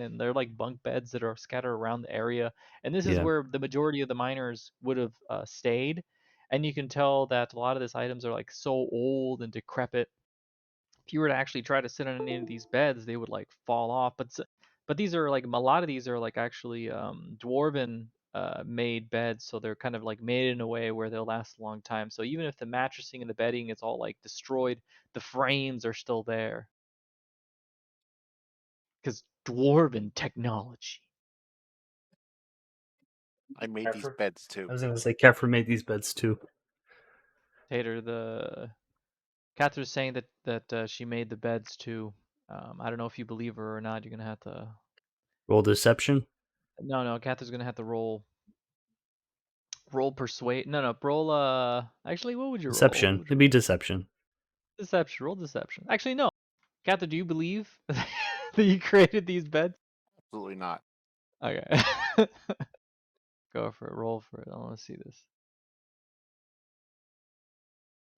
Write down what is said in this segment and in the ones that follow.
and they're like bunk beds that are scattered around the area. And this is Yeah. where the majority of the miners would have stayed. And you can tell that a lot of these items are like so old and decrepit. If you were to actually try to sit on any of these beds, they would like fall off. But these are like a lot of these are like actually dwarven made beds, so they're kind of like made in a way where they'll last a long time. So even if the mattressing and the bedding is all like destroyed, the frames are still there because dwarven technology. I made these Kefir? beds I too. was gonna say Kefir made these beds too. Tater, the Catherine's saying that she made the beds too. I don't know if you believe her or not. You're gonna have to. Roll deception. No, Catherine's gonna have to roll persuade. No, roll. Actually, what would you roll? What Deception. would you It'd be roll? deception. Deception. Roll deception. Actually, no. Catherine, do you believe that you created these beds? Absolutely not. Okay. Go for it. Roll for it. I want to see this.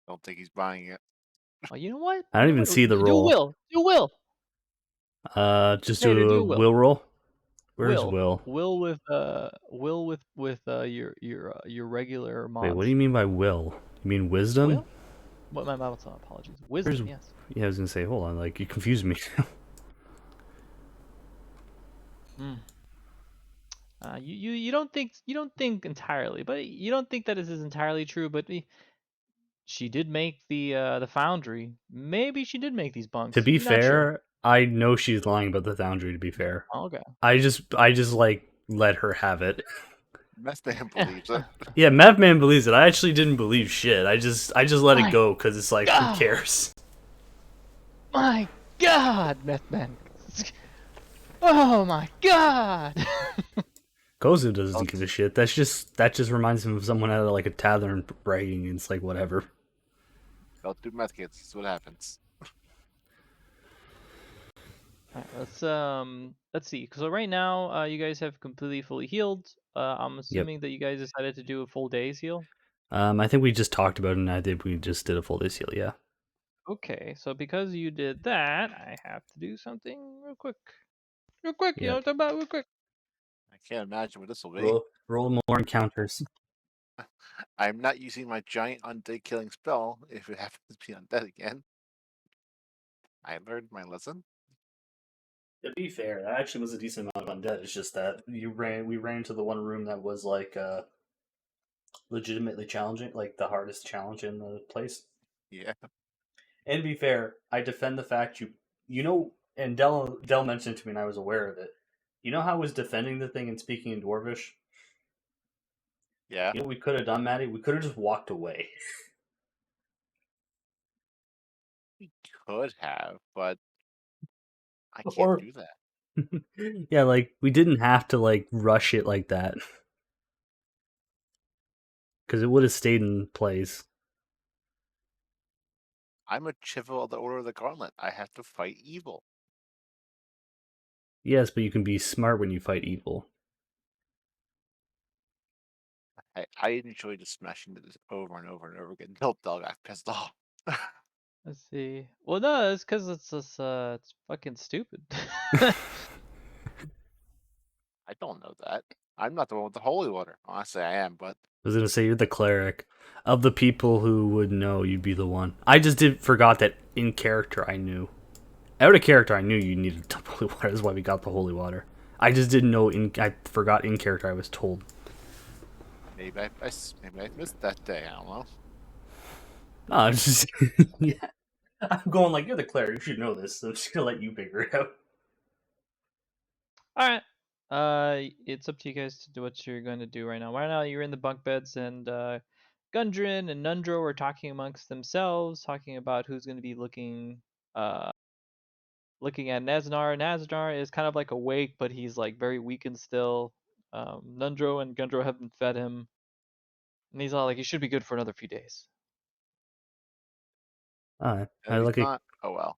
Don't think he's buying it. Oh, you know what? I don't You know even what? see the Do a roll. will. Do a will. Just Tater, do do a a will. will roll. Where's Will. Will? Will with your regular Wait, what mods. do you mean by will? You mean wisdom? Will? What my mouth's on? Apologies. Where's? Wisdom. Yes. Yeah, I was gonna say. Hold on. Like you confused me. Hmm. You don't think entirely, but you don't think that this is entirely true. But she did make the foundry. Maybe she did make these To bunks. be You're not sure. fair, I know she's lying about the foundry. To be fair, Oh, okay. I just like let her have it. Meth man believes it. Yeah, Madman believes it. I actually didn't believe shit. I just let it My go because it's like who God, cares? my God, Meth Man. Oh my God. Kozu doesn't give a Don't, shit. That just reminds him of someone at like a tavern bragging. It's like whatever. don't do meth kits. That's what happens. Alright, let's see. So right now, you guys have completely fully healed. I'm Yep. assuming that you guys decided to do a full day's heal. I think we just talked about it, and I think we just did a full day seal. Yeah. Okay, so because you did that, I have to do something real quick. Real quick, you know Yep. what I'm talking about? Real quick. I can't imagine what this will be. Roll more encounters. I'm not using my giant undead killing spell if it happens to be undead again. I learned my lesson. To be fair, that actually was a decent amount of undead. It's just that we ran into the one room that was like legitimately challenging, like the hardest challenge in the place. Yeah. And to be fair, I defend the fact you know, and Dell mentioned it to me, and I was aware of it. You know how I was defending the thing and speaking in Dwarvish? Yeah. You know what we could have done, Maddie? We could have just walked away. We could have, but I can't Or do that. yeah, like we didn't have to like rush it like that because it would have stayed in place. I'm a Chival of the Order of the Gauntlet. I have to fight evil. Yes, but you can be smart when you fight evil. I enjoy just smashing this over and over and over again until Dell got pissed off. Let's see. Well, no, it's because it's just it's fucking stupid. I don't know that. I'm not the one with the holy water. Honestly, I am, but I was gonna say you're the cleric. Of the people who would know, you'd be the one. I just forgot that in character I knew. Out of character I knew you needed the holy water. That's why we got the holy water. I just didn't know I forgot in character I was told. maybe I missed that day. I don't know. No, I'm just yeah. I'm going like you're the cleric. You should know this. So I'm just gonna let you figure it out. All right. It's up to you guys to do what you're going to do right now. Right now, you're in the bunk beds, and Gundren and Nundro are talking amongst themselves, talking about who's going to be looking at Naznar. Naznar is kind of like awake, but he's like very weakened still. Nundro and Gundro haven't fed him, and he's all like, he should be good for another few days. I He's look at not. Oh well.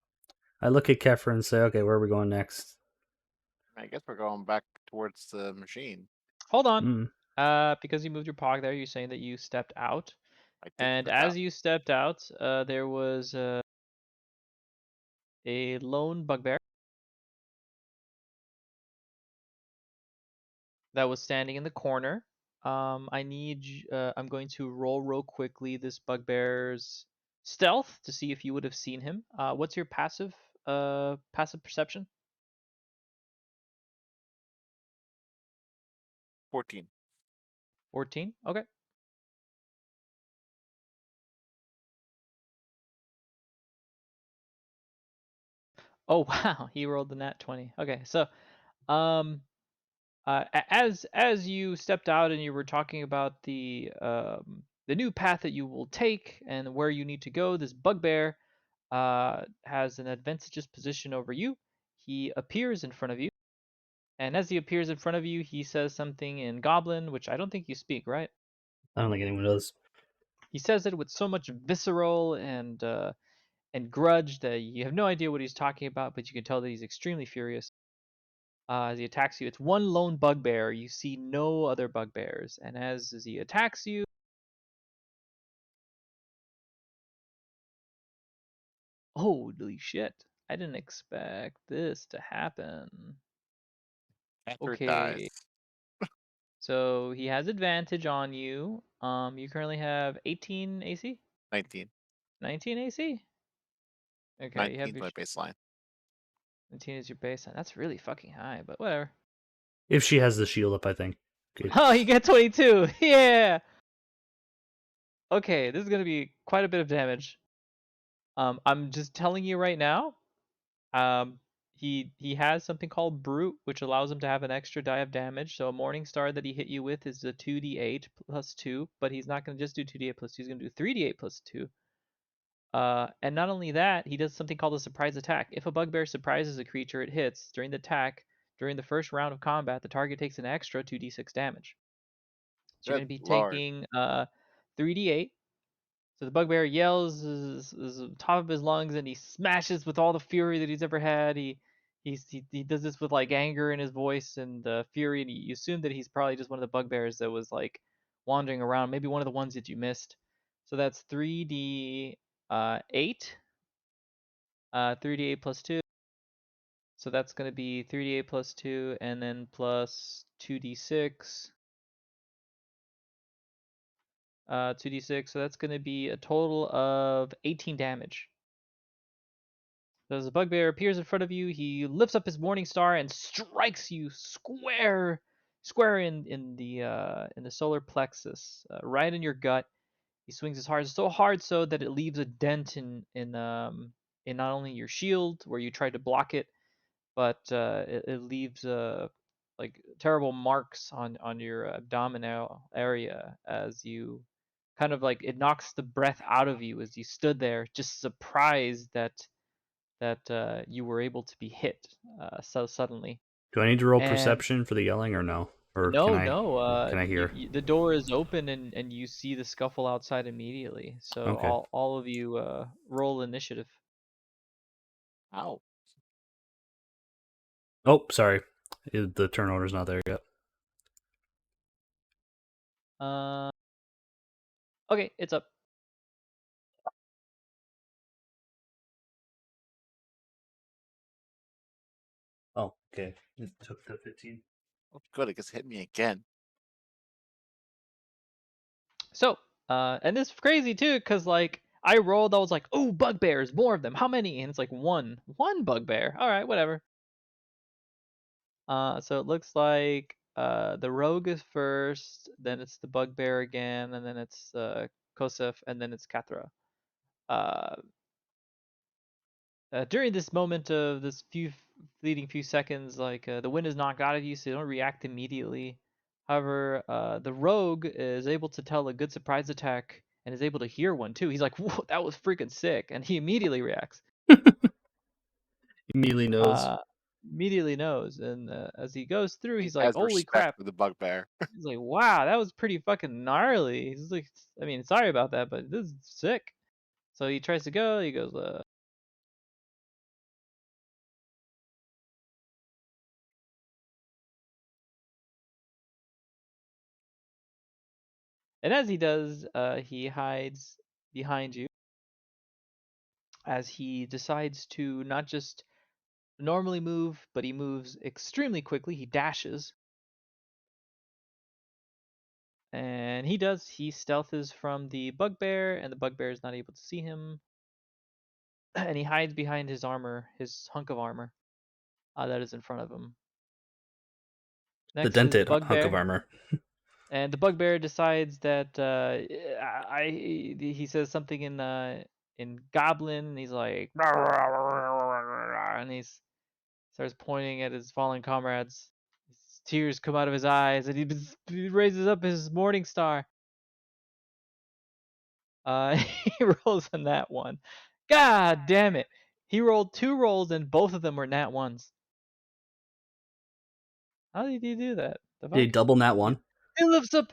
Kefra and say, okay, where are we going next? I guess we're going back towards the machine. Hold on. Mm. Because you moved your pog there, you're saying that you stepped out. I did And step as out. you stepped out, there was a lone bugbear that was standing in the corner. I'm going to roll real quickly this bugbear's stealth to see if you would have seen him. What's your passive perception? 14. 14. Okay. Oh wow, he rolled the nat 20. Okay, so um as you stepped out and you were talking about the new path that you will take and where you need to go, this bugbear has an advantageous position over you. He appears in front of you, and as he appears in front of you, he says something in Goblin, which I don't think you speak, right? I don't think anyone does. He says it with so much visceral and grudge that you have no idea what he's talking about, but you can tell that he's extremely furious. As he attacks you, it's one lone bugbear. You see no other bugbears, and as he attacks you, holy shit! I didn't expect this to happen. After it dies. Okay, so he has advantage on you. You currently have 18 AC, 19. 19 AC. Okay, you 19 have is your my baseline. 19 is your baseline. That's really fucking high, but whatever. If she has the shield up, I think. Oh, you get 22. Yeah. Okay, this is gonna be quite a bit of damage. I'm just telling you right now. Um, he has something called Brute, which allows him to have an extra die of damage. So a Morning Star that he hit you with is a 2d8 plus 2, but he's not going to just do 2d8 plus 2, he's going to do 3d8 plus 2. And not only that, he does something called a surprise attack. If a bugbear surprises a creature it hits during the attack, during the first round of combat, the target takes an extra 2d6 damage. So you're Good going to be lord. taking 3d8. So the bugbear yells is top of his lungs and he smashes with all the fury that he's ever had. He does this with like anger in his voice and fury, and you assume that he's probably just one of the bugbears that was like wandering around, maybe one of the ones that you missed. So that's 3d 8, 3d8 plus 2. So that's going to be 3d8 plus 2 and then plus 2d6. 2d6, so that's going to be a total of 18 damage. So as the bugbear appears in front of you, he lifts up his morning star and strikes you square in the solar plexus, right in your gut. He swings his hard, so hard so that it leaves a dent in not only your shield where you tried to block it, but it leaves like terrible marks on your abdominal area as you kind of like it knocks the breath out of you as you stood there, just surprised that you were able to be hit so suddenly. Do I need to roll And perception for the yelling or no? Or no, no, can I hear? the door is open and you see the scuffle outside immediately. So Okay. all of you roll initiative. Ow. Oh, sorry. The turn order's not there yet. Uh, okay, it's up. Oh, okay. It took the 15. Oh, good, it gets hit me again. So, and this is crazy too, cause like I rolled, I was like, oh, bugbears, more of them. How many? And it's like one bugbear. All right, whatever. So it looks like the rogue is first, then it's the bugbear again, and then it's Kosef, and then it's Kathra. Uh, During this moment of this few fleeting few seconds, like the wind is knocked out of you, so you don't react immediately. However, the rogue is able to tell a good surprise attack and is able to hear one too. He's like, "Whoa, that was freaking sick," and he immediately reacts. Immediately knows. Uh, Immediately knows, and as he goes through, He he's like, has "Holy respect crap!" for the bugbear. He's like, "Wow, that was pretty fucking gnarly." He's like, "I mean, sorry about that, but this is sick." So he tries to go. He goes, and as he does, he hides behind you as he decides to not just normally move, but he moves extremely quickly. He dashes And he does. He stealths from the bugbear, and the bugbear is not able to see him. And he hides behind his armor, his hunk of armor that is in front of him. The Next is the dented hunk of bugbear, armor. and the bugbear decides that he says something in Goblin, and he's like, and he's starts pointing at his fallen comrades. His tears come out of his eyes, and he raises up his morning star. He rolls a nat one. God damn it! He rolled 2 rolls, and both of them were nat ones. How did he do that? The Did he fuck? double nat one? He lifts up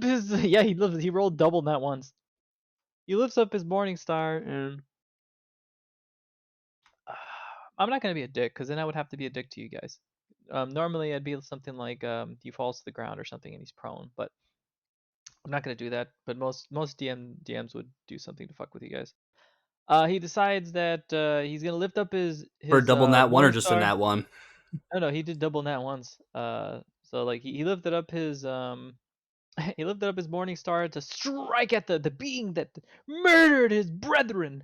his yeah, he rolled double nat ones. He lifts up his morning star, and I'm not gonna be a dick, because then I would have to be a dick to you guys. Normally I'd be something like he falls to the ground or something and he's prone, but I'm not gonna do that. But most DMs would do something to fuck with you guys. He decides that he's gonna lift up For a his double nat one or morning just a star. nat one? No, he did double nat ones. So like he lifted up his he lifted up his morning star to strike at the being that murdered his brethren,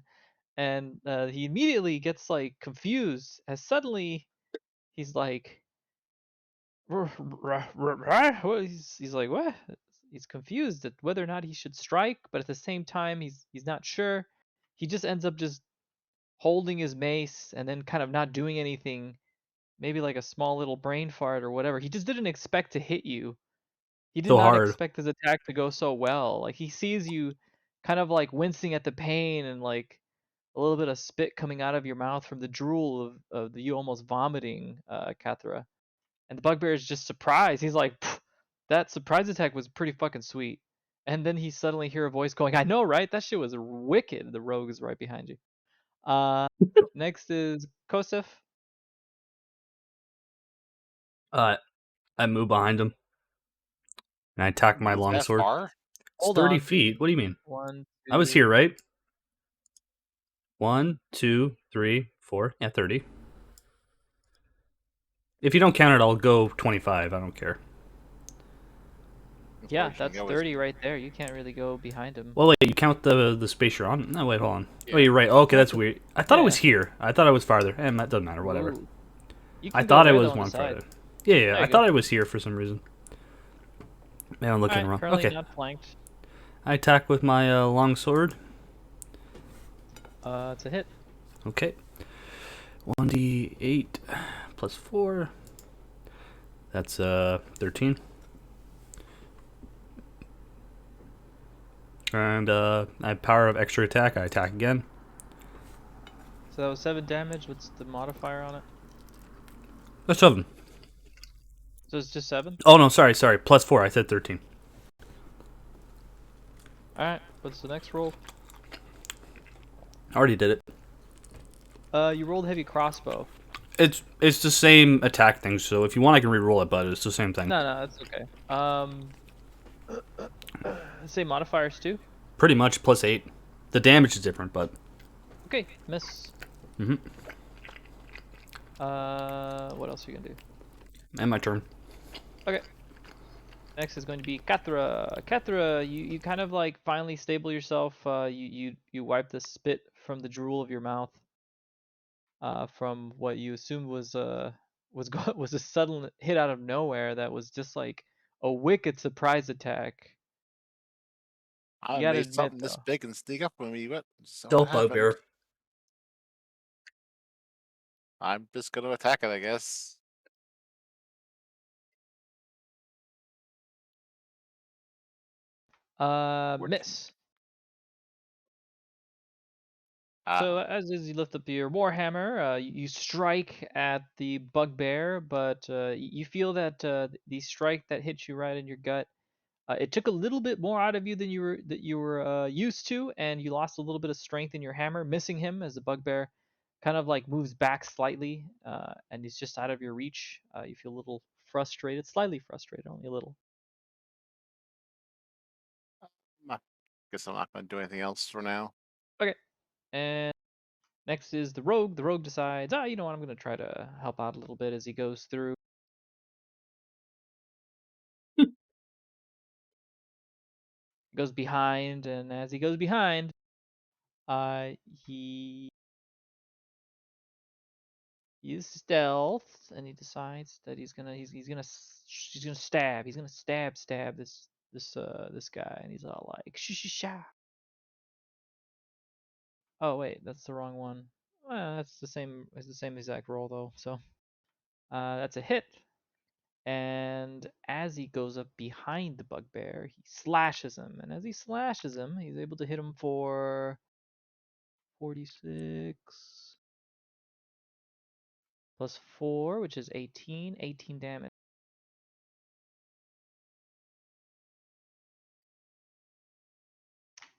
and he immediately gets like confused as suddenly he's like, what? He's like, what? He's confused at whether or not he should strike, but at the same time he's not sure. He just ends up just holding his mace and then kind of not doing anything, maybe like a small little brain fart or whatever. He just didn't expect to hit you. He did So not hard. expect his attack to go so well. Like he sees you kind of like wincing at the pain and like a little bit of spit coming out of your mouth from the drool of you almost vomiting, Kathra. And the bugbear is just surprised. He's like, that surprise attack was pretty fucking sweet. And then he suddenly hear a voice going, I know, right? That shit was wicked. The rogue is right behind you. Uh, Next is Kosef. I move behind him and I attack my Move that longsword. far? It's Hold 30 on. feet. What do you mean? 1, I was 2. here, right? 1, 2, 3, 4. Yeah, 30. If you don't count it, I'll go 25. I don't care. Yeah, Unfortunately, that's I was- 30 right there. You can't really go behind him. Well, wait, you count the space you're on? No, wait, hold on. Yeah. Oh, you're right. Oh, okay, that's weird. I thought it was Yeah. here. I thought I was farther. That doesn't matter. Whatever. Ooh. You I can go thought I right was on the one side. farther. Yeah, There I you thought go. I was here for some reason. Man, I'm looking Alright, wrong. currently Okay. not flanked. I attack with my longsword. It's a hit. Okay. 1d8 plus 4. That's 13. And I have power of extra attack. I attack again. So that was 7 damage. What's the modifier on it? That's 7. So it's just 7? Oh no, sorry. Plus 4. I said 13. Alright, what's the next roll? I already did it. You rolled heavy crossbow. It's the same attack thing. So if you want, I can re-roll it, but it's the same thing. No, that's okay. Say modifiers too? Pretty much plus 8. The damage is different, but Okay, miss. Mhm. What else are you gonna do? and my turn. Okay. Next is going to be Kathra. Kathra, you kind of like finally stable yourself. You wipe the spit from the drool of your mouth. From what you assumed was was a sudden hit out of nowhere that was just like a wicked surprise attack. I gotta made admit, something this though. big and sneak up on me, but so Stealth what happened? bugbear. I'm just gonna attack it, I guess. What- Miss. Ah, So as you lift up your warhammer, you strike at the bugbear, but you feel that the strike that hit you right in your gut, it took a little bit more out of you than you were used to, and you lost a little bit of strength in your hammer, missing him as the bugbear kind of like moves back slightly, and he's just out of your reach. You feel a little frustrated, slightly frustrated, only a little. guess I'm not gonna do anything else for now. Okay, and next is the rogue. The rogue decides, you know what, I'm gonna try to help out a little bit as he goes through. goes behind, and as he goes behind, he uses stealth, and he decides that he's gonna stab this guy, and he's all like sha. Oh wait, that's the wrong one. Well, that's the same. It's the same exact roll though. So that's a hit. And as he goes up behind the bugbear, he slashes him. And as he slashes him, he's able to hit him for 46 plus 4, which is 18. 18 damage.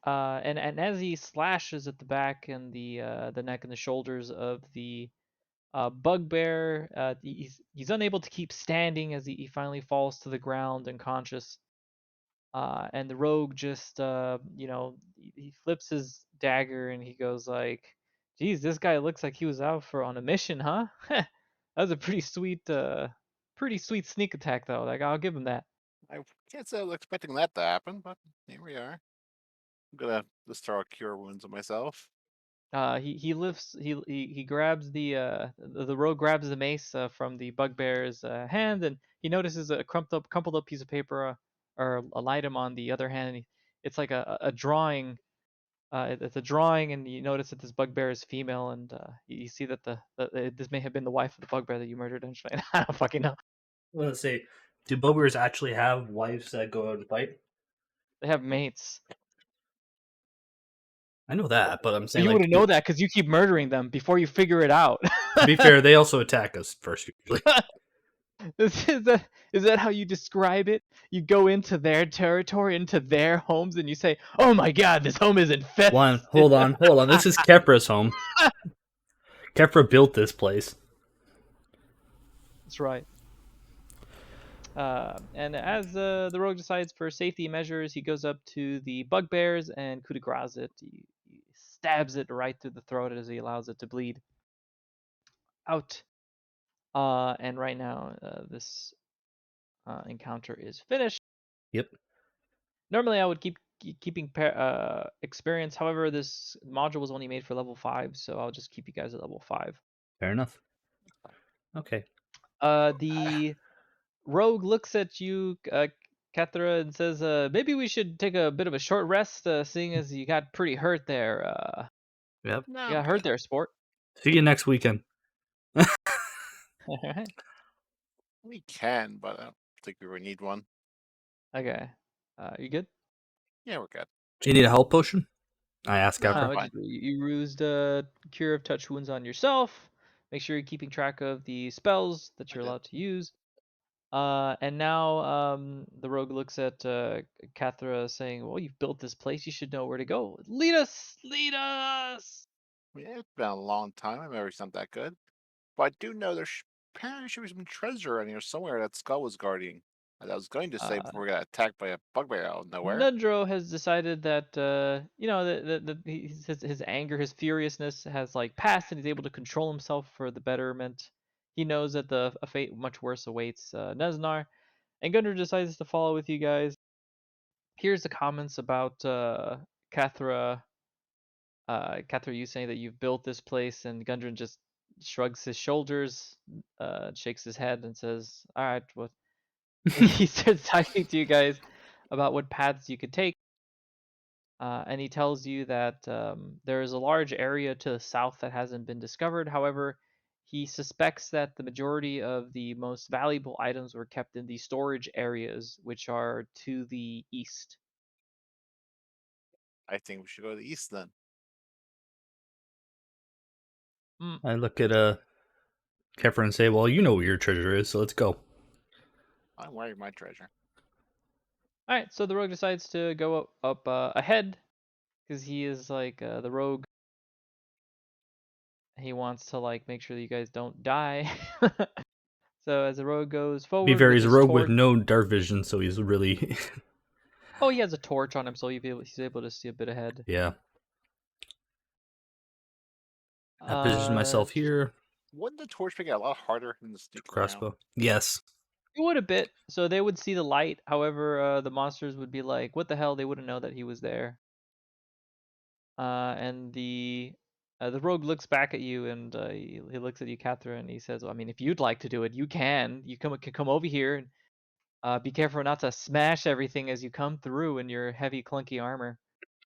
And as he slashes at the back and the neck and the shoulders of the bugbear, he's unable to keep standing as he finally falls to the ground unconscious. And the rogue just he flips his dagger and he goes like, "Geez, this guy looks like he was out on a mission, huh?" That was a pretty sweet sneak attack though. Like I'll give him that. I can't say I was expecting that to happen, but here we are. I'm gonna just throw a cure wounds on myself. He lifts he grabs the rogue grabs the mace from the bugbear's hand, and he notices a crumpled up piece of paper or an item on the other hand. And it's like a drawing. It's a drawing, and you notice that this bugbear is female, and you see that this may have been the wife of the bugbear that you murdered. And I don't fucking know. I want to say, do bugbears actually have wives that go out and fight? They have mates. I know that, but I'm But saying you like, wouldn't know that because you keep murdering them before you figure it out. to be fair, they also attack us first usually. Is that how you describe it? You go into their territory, into their homes, and you say, "Oh my God, this home is infested." Hold on. This is Kepra's home. Kepra built this place. That's right. And as the rogue decides for safety measures, he goes up to the bugbears and coup de grace it. He stabs it right through the throat as he allows it to bleed out. And right now, this encounter is finished. Yep. Normally, I would keep keeping experience. However, this module was only made for level 5, so I'll just keep you guys at level 5. Fair enough. Okay. The rogue looks at you, Kethra, and says, "Maybe we should take a bit of a short rest, seeing as you got pretty hurt there. Yep. No, You I'm got hurt good. there, sport." See you next weekend. Alright. We can, but I don't think we would need one. Okay. You good? Yeah, we're good. Do you need a health potion? I asked No, Kepra. I'm What'd fine. you do? You used Cure of Touch Wounds on yourself. Make sure you're keeping track of the spells that I you're did. allowed to use. And now the rogue looks at Kathra saying, "Well, you've built this place. You should know where to go. Lead us! Lead us!" Yeah, it's been a long time. My memory's not that good. But I do know apparently should be some treasure around here somewhere that Skull was guarding. As I was going to say Uh, before we got attacked by a bugbear out of nowhere. Nundro has decided that his anger, his furiousness has like passed, and he's able to control himself for the betterment. He knows that a fate much worse awaits Neznar, and Gundren decides to follow with you guys. Here's the comments about Kathra. Kathra, you saying that you've built this place, and Gundren just shrugs his shoulders, shakes his head, and says, "All right, what?" He starts talking to you guys about what paths you could take. And he tells you that there is a large area to the south that hasn't been discovered. However, he suspects that the majority of the most valuable items were kept in the storage areas, which are to the east. I think we should go to the east then. I look at Kepra and say, "Well, you know where your treasure is, so let's go." I'm wearing my treasure. All right, so the rogue decides to go up ahead because he is like the rogue. He wants to like make sure that you guys don't die. So as the rogue goes Be forward fair, with he's a his rogue with torch, no dark vision, so he's really oh, he has a torch on him, so he's able to see a bit ahead. yeah. I position myself here. Wouldn't the torch make it a lot harder than the sneak around? Crossbow. Yes. It would a bit. So they would see the light. However, the monsters would be like, "What the hell?" They wouldn't know that he was there. And the rogue looks back at you, and he looks at you, Catherine, and he says, "Well, I mean, if you'd like to do it, you can. You can come over here and be careful not to smash everything as you come through in your heavy, clunky armor."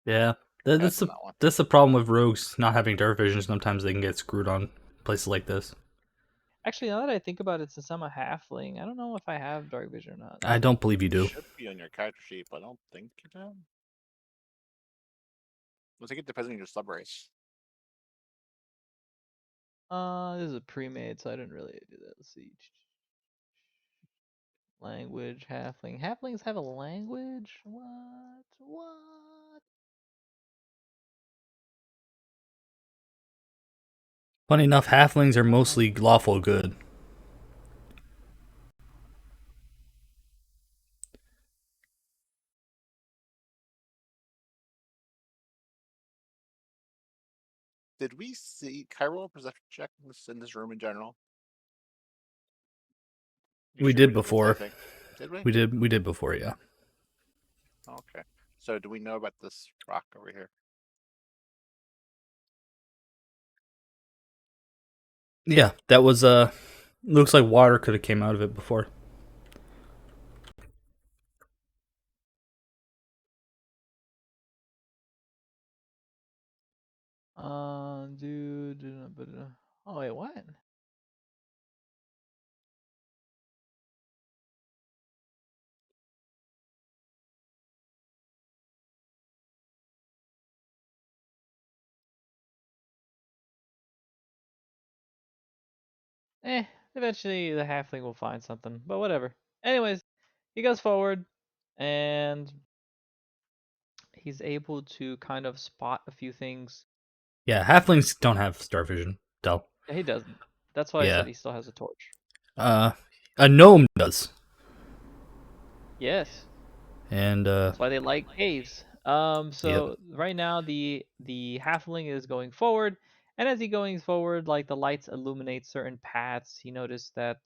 Yeah, that's That's the that one. that's the problem with rogues not having dark vision. Sometimes they can get screwed on places like this. Actually, now that I think about it, since I'm a halfling, I don't know if I have dark vision or not. I don't believe you It do. should be on your character sheet, but I don't think you do. I think it depends on your sub race. This is a pre-made, so I didn't really do that. Let's see. Language, halfling. Halflings have a language? What? What? Funny enough, halflings are Oh. mostly lawful good. Did we see Cairo perception check in this room in general? You We sure we did didn't miss before. anything? Did we? We did before, yeah. Okay. So do we know about this rock over here? Yeah, that was looks like water could have came out of it before. Dude. Oh, wait, what? Eh, eventually the halfling will find something, but whatever. Anyways, he goes forward, and he's able to kind of spot a few things. Yeah, halflings don't have star vision. Del. Yeah, he doesn't. That's why I Yeah. said he still has a torch. Uh, a gnome does, Yes. and That's why they like caves. yep, So right now the halfling is going forward, and as he going forward, like the lights illuminate certain paths. He noticed that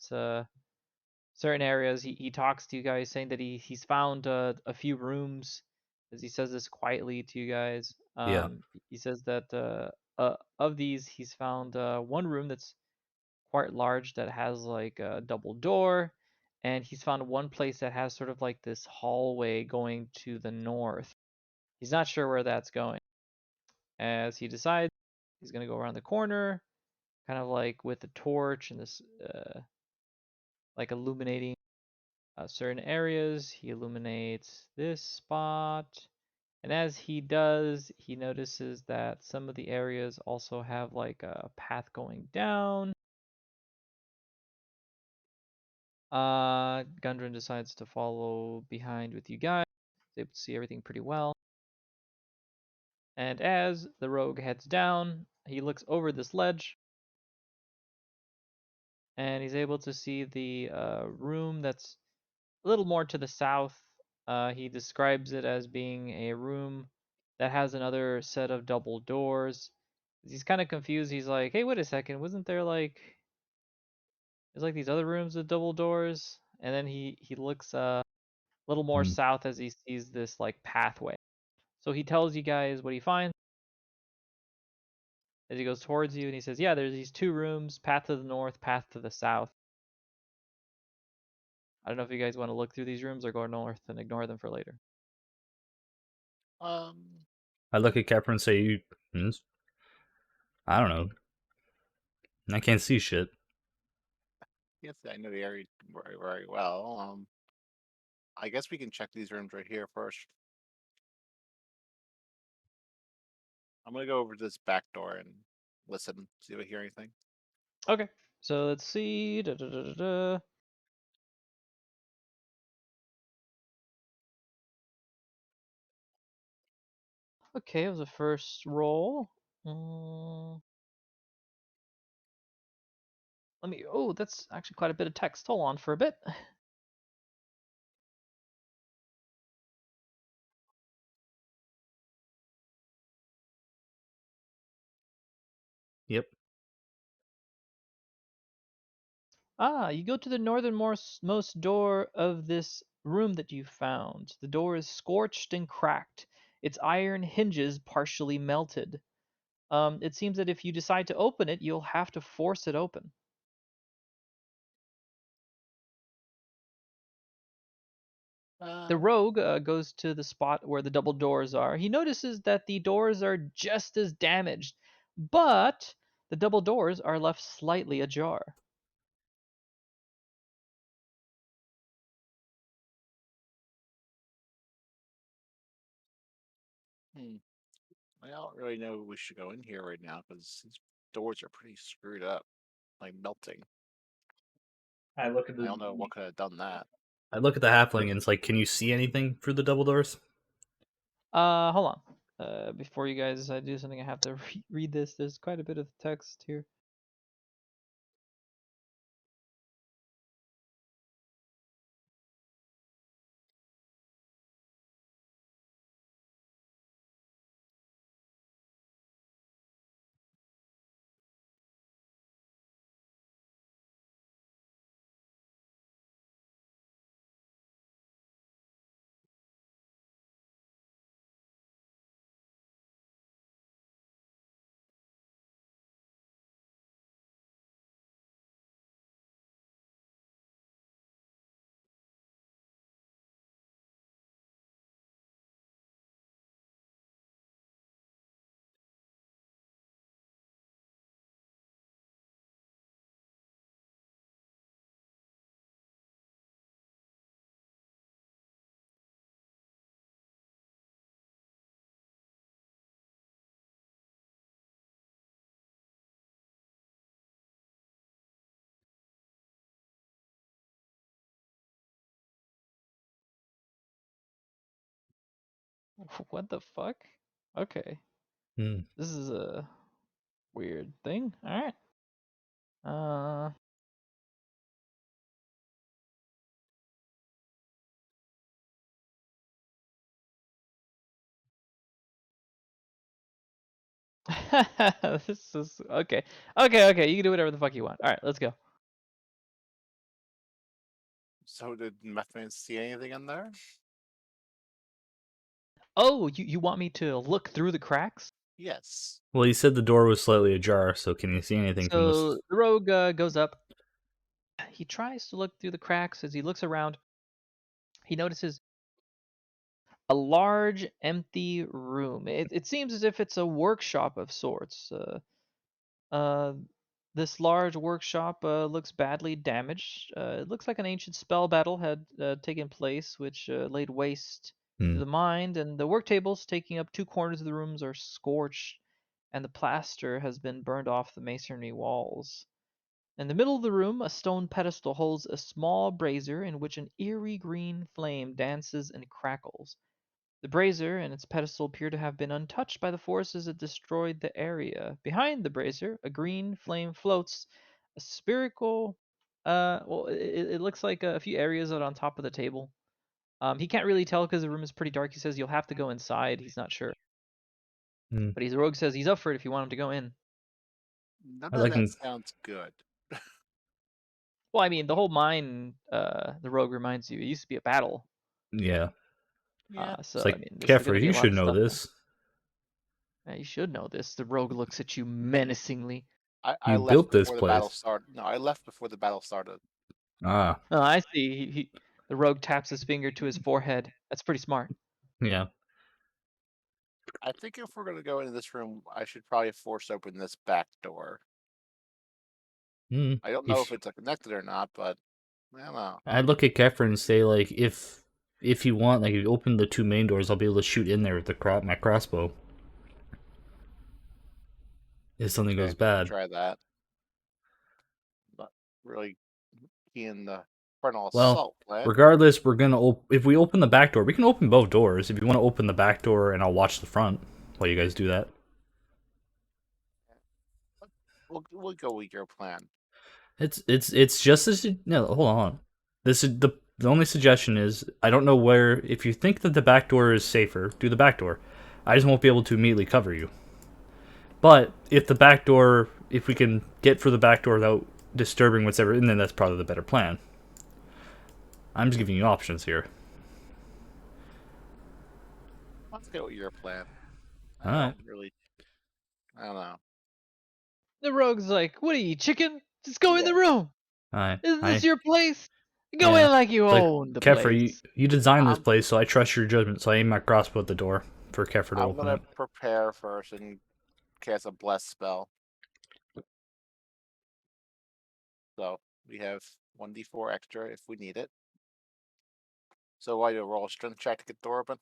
certain areas. He talks to you guys, saying that he's found a few rooms, as he says this quietly to you guys. yeah, He says that of these, he's found one room that's quite large that has like a double door, and he's found one place that has sort of like this hallway going to the north. He's not sure where that's going. As he decides, he's gonna go around the corner, kind of like with a torch and this like illuminating certain areas. He illuminates this spot. And as he does, he notices that some of the areas also have like a path going down. Gundren decides to follow behind with you guys. He's able to see everything pretty well. And as the rogue heads down, he looks over this ledge, and he's able to see the room that's a little more to the south. He describes it as being a room that has another set of double doors. He's kind of confused. He's like, "Hey, wait a second. Wasn't there like there's like these other rooms with double doors?" And then he looks a little more mm. south as he sees this like pathway. So he tells you guys what he finds as he goes towards you, and he says, "Yeah, there's these two rooms, path to the north, path to the south. I don't know if you guys want to look through these rooms or go north and ignore them for later." Um, I look at Capra and say, "You, I don't know. I can't see shit." yes, I know the area very, very well. I guess we can check these rooms right here first. I'm gonna go over to this back door and listen, see if I hear anything. Okay, so let's see. Da, da, da, da, da. Okay, it was a first roll. Let me. Oh, that's actually quite a bit of text. Hold on for a bit. Yep. You go to the northernmost door of this room that you found. The door is scorched and cracked, its iron hinges partially melted. It seems that if you decide to open it, you'll have to force it open. The Uh, rogue goes to the spot where the double doors are. He notices that the doors are just as damaged, but the double doors are left slightly ajar. hmm. I don't really know if we should go in here right now because these doors are pretty screwed up, like melting. I look at I don't know what could have done that. the halfling and it's like, can you see anything through the double doors? Hold on. Before you guys do something, I have to read this. There's quite a bit of text here. What the fuck? Okay. Hmm. This is a weird thing. All right. Uh, this is okay. Okay. You can do whatever the fuck you want. All right, let's go. So did Methman see anything in there? Oh, you want me to look through the cracks? Yes. Well, you said the door was slightly ajar, so can you see anything from So this? the rogue goes up. He tries to look through the cracks. As he looks around, he notices a large empty room. It seems as if it's a workshop of sorts. Uh, this large workshop looks badly damaged. It looks like an ancient spell battle had taken place, which laid waste to Hmm. the mind, and the work tables taking up 2 corners of the rooms are scorched, and the plaster has been burned off the masonry walls. In the middle of the room, a stone pedestal holds a small brazier in which an eerie green flame dances and crackles. The brazier and its pedestal appear to have been untouched by the forces that destroyed the area. Behind the brazier, a green flame floats, a spherical. It looks like a few areas out on top of the table. He can't really tell because the room is pretty dark. He says you'll have to go inside. He's not sure, Hmm. but he's a rogue. Says he's up for it if you want him to go in. None I of like that him. sounds good. Well, I mean, the whole mine, the rogue reminds you, it used to be a battle. Yeah. Yeah. It's So I like, mean, this is going to Kefra, be a you lot should of know stuff. this. Yeah, you should know this. The rogue looks at you menacingly. I You left built this before the battle place. started. No, I left before the battle started. Ah, Oh, I see. The rogue taps his finger to his forehead. That's pretty smart. yeah. I think if we're gonna go into this room, I should probably force open this back door. Hmm. I don't know if it's connected or not, but I don't know. I'd look at Kefra and say, like, if you want, like, if you open the two main doors, I'll be able to shoot in there with my crossbow. If something Okay, goes we can bad. try that. Not really keen the frontal Well, assault plan. regardless, we're gonna if we open the back door, we can open both doors. If you want to open the back door, and I'll watch the front while you guys do that. We'll go with your plan. It's just as no. Hold on. This is the only suggestion is I don't know where. If you think that the back door is safer, do the back door. I just won't be able to immediately cover you. But if the back door, if we can get for the back door without disturbing whatever, and then that's probably the better plan. I'm just giving you options here. Let's go with your plan. All I right. don't really. I don't know. The rogue's like, "What are you, chicken? Just go in the Yeah. room. All right. Isn't this your place? Go Yeah. in like you It's like, own the Kefra, place." you designed this I'm place, so I trust your judgment. So I aim my crossbow at the door for Kefra to I'm open gonna it. prepare first and cast a bless spell. So we have 1d4 extra if we need it. So why do you roll a strength check to get the door open?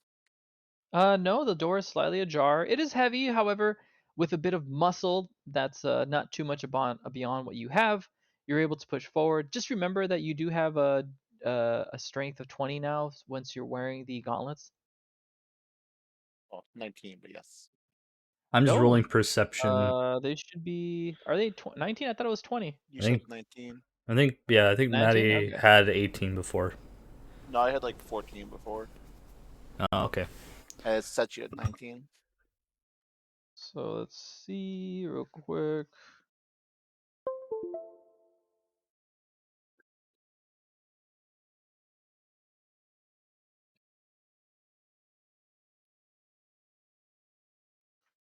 No, the door is slightly ajar. It is heavy, however, with a bit of muscle that's not too much beyond what you have. You're able to push forward. Just remember that you do have a strength of 20 now once you're wearing the gauntlets. Well, 19, but yes. I'm just No, rolling perception. they should be. Are they 19? I thought it was 20. You I said think 19. I think 19? Maddie Okay. had 18 before. No, I had like 14 before. Oh, okay. And it set you at 19. So let's see real quick.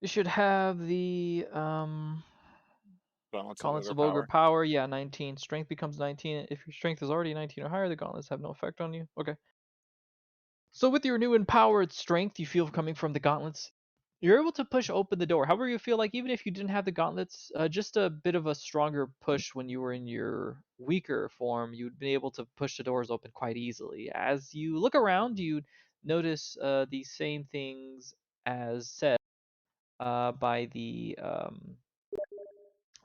You should have the Gauntlets of gauntlets Ogre of ogre Power. power. Yeah, 19. Strength becomes 19. If your strength is already 19 or higher, the gauntlets have no effect on you. Okay. So with your new empowered strength you feel coming from the gauntlets, you're able to push open the door. However, you feel like even if you didn't have the gauntlets, just a bit of a stronger push when you were in your weaker form, you'd be able to push the doors open quite easily. As you look around, you notice the same things as said uh, by the um,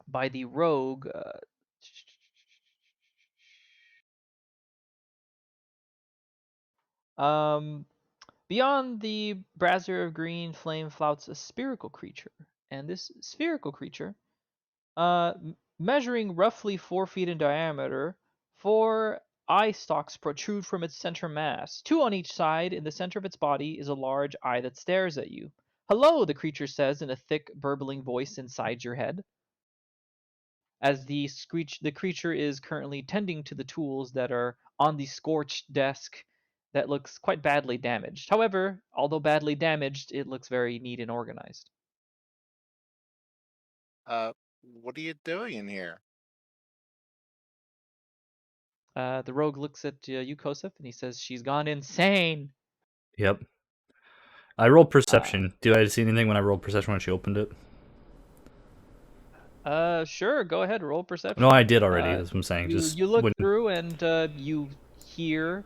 by the rogue. Um, Beyond the brazier of green flame flouts a spherical creature, and this spherical creature, measuring roughly 4 feet in diameter, 4 eye stalks protrude from its center mass. Two on each side. In the center of its body is a large eye that stares at you. "Hello," the creature says in a thick, burbling voice inside your head, as the creature is currently tending to the tools that are on the scorched desk that looks quite badly damaged. However, although badly damaged, it looks very neat and organized. What are you doing in here? The rogue looks at you, Kosef, and he says, "She's gone insane." Yep. I rolled Uh, perception. Do I see anything when I rolled perception when she opened it? sure, go ahead, roll No, perception. I did already. Uh, That's what I'm saying. you Just you look when. through and you hear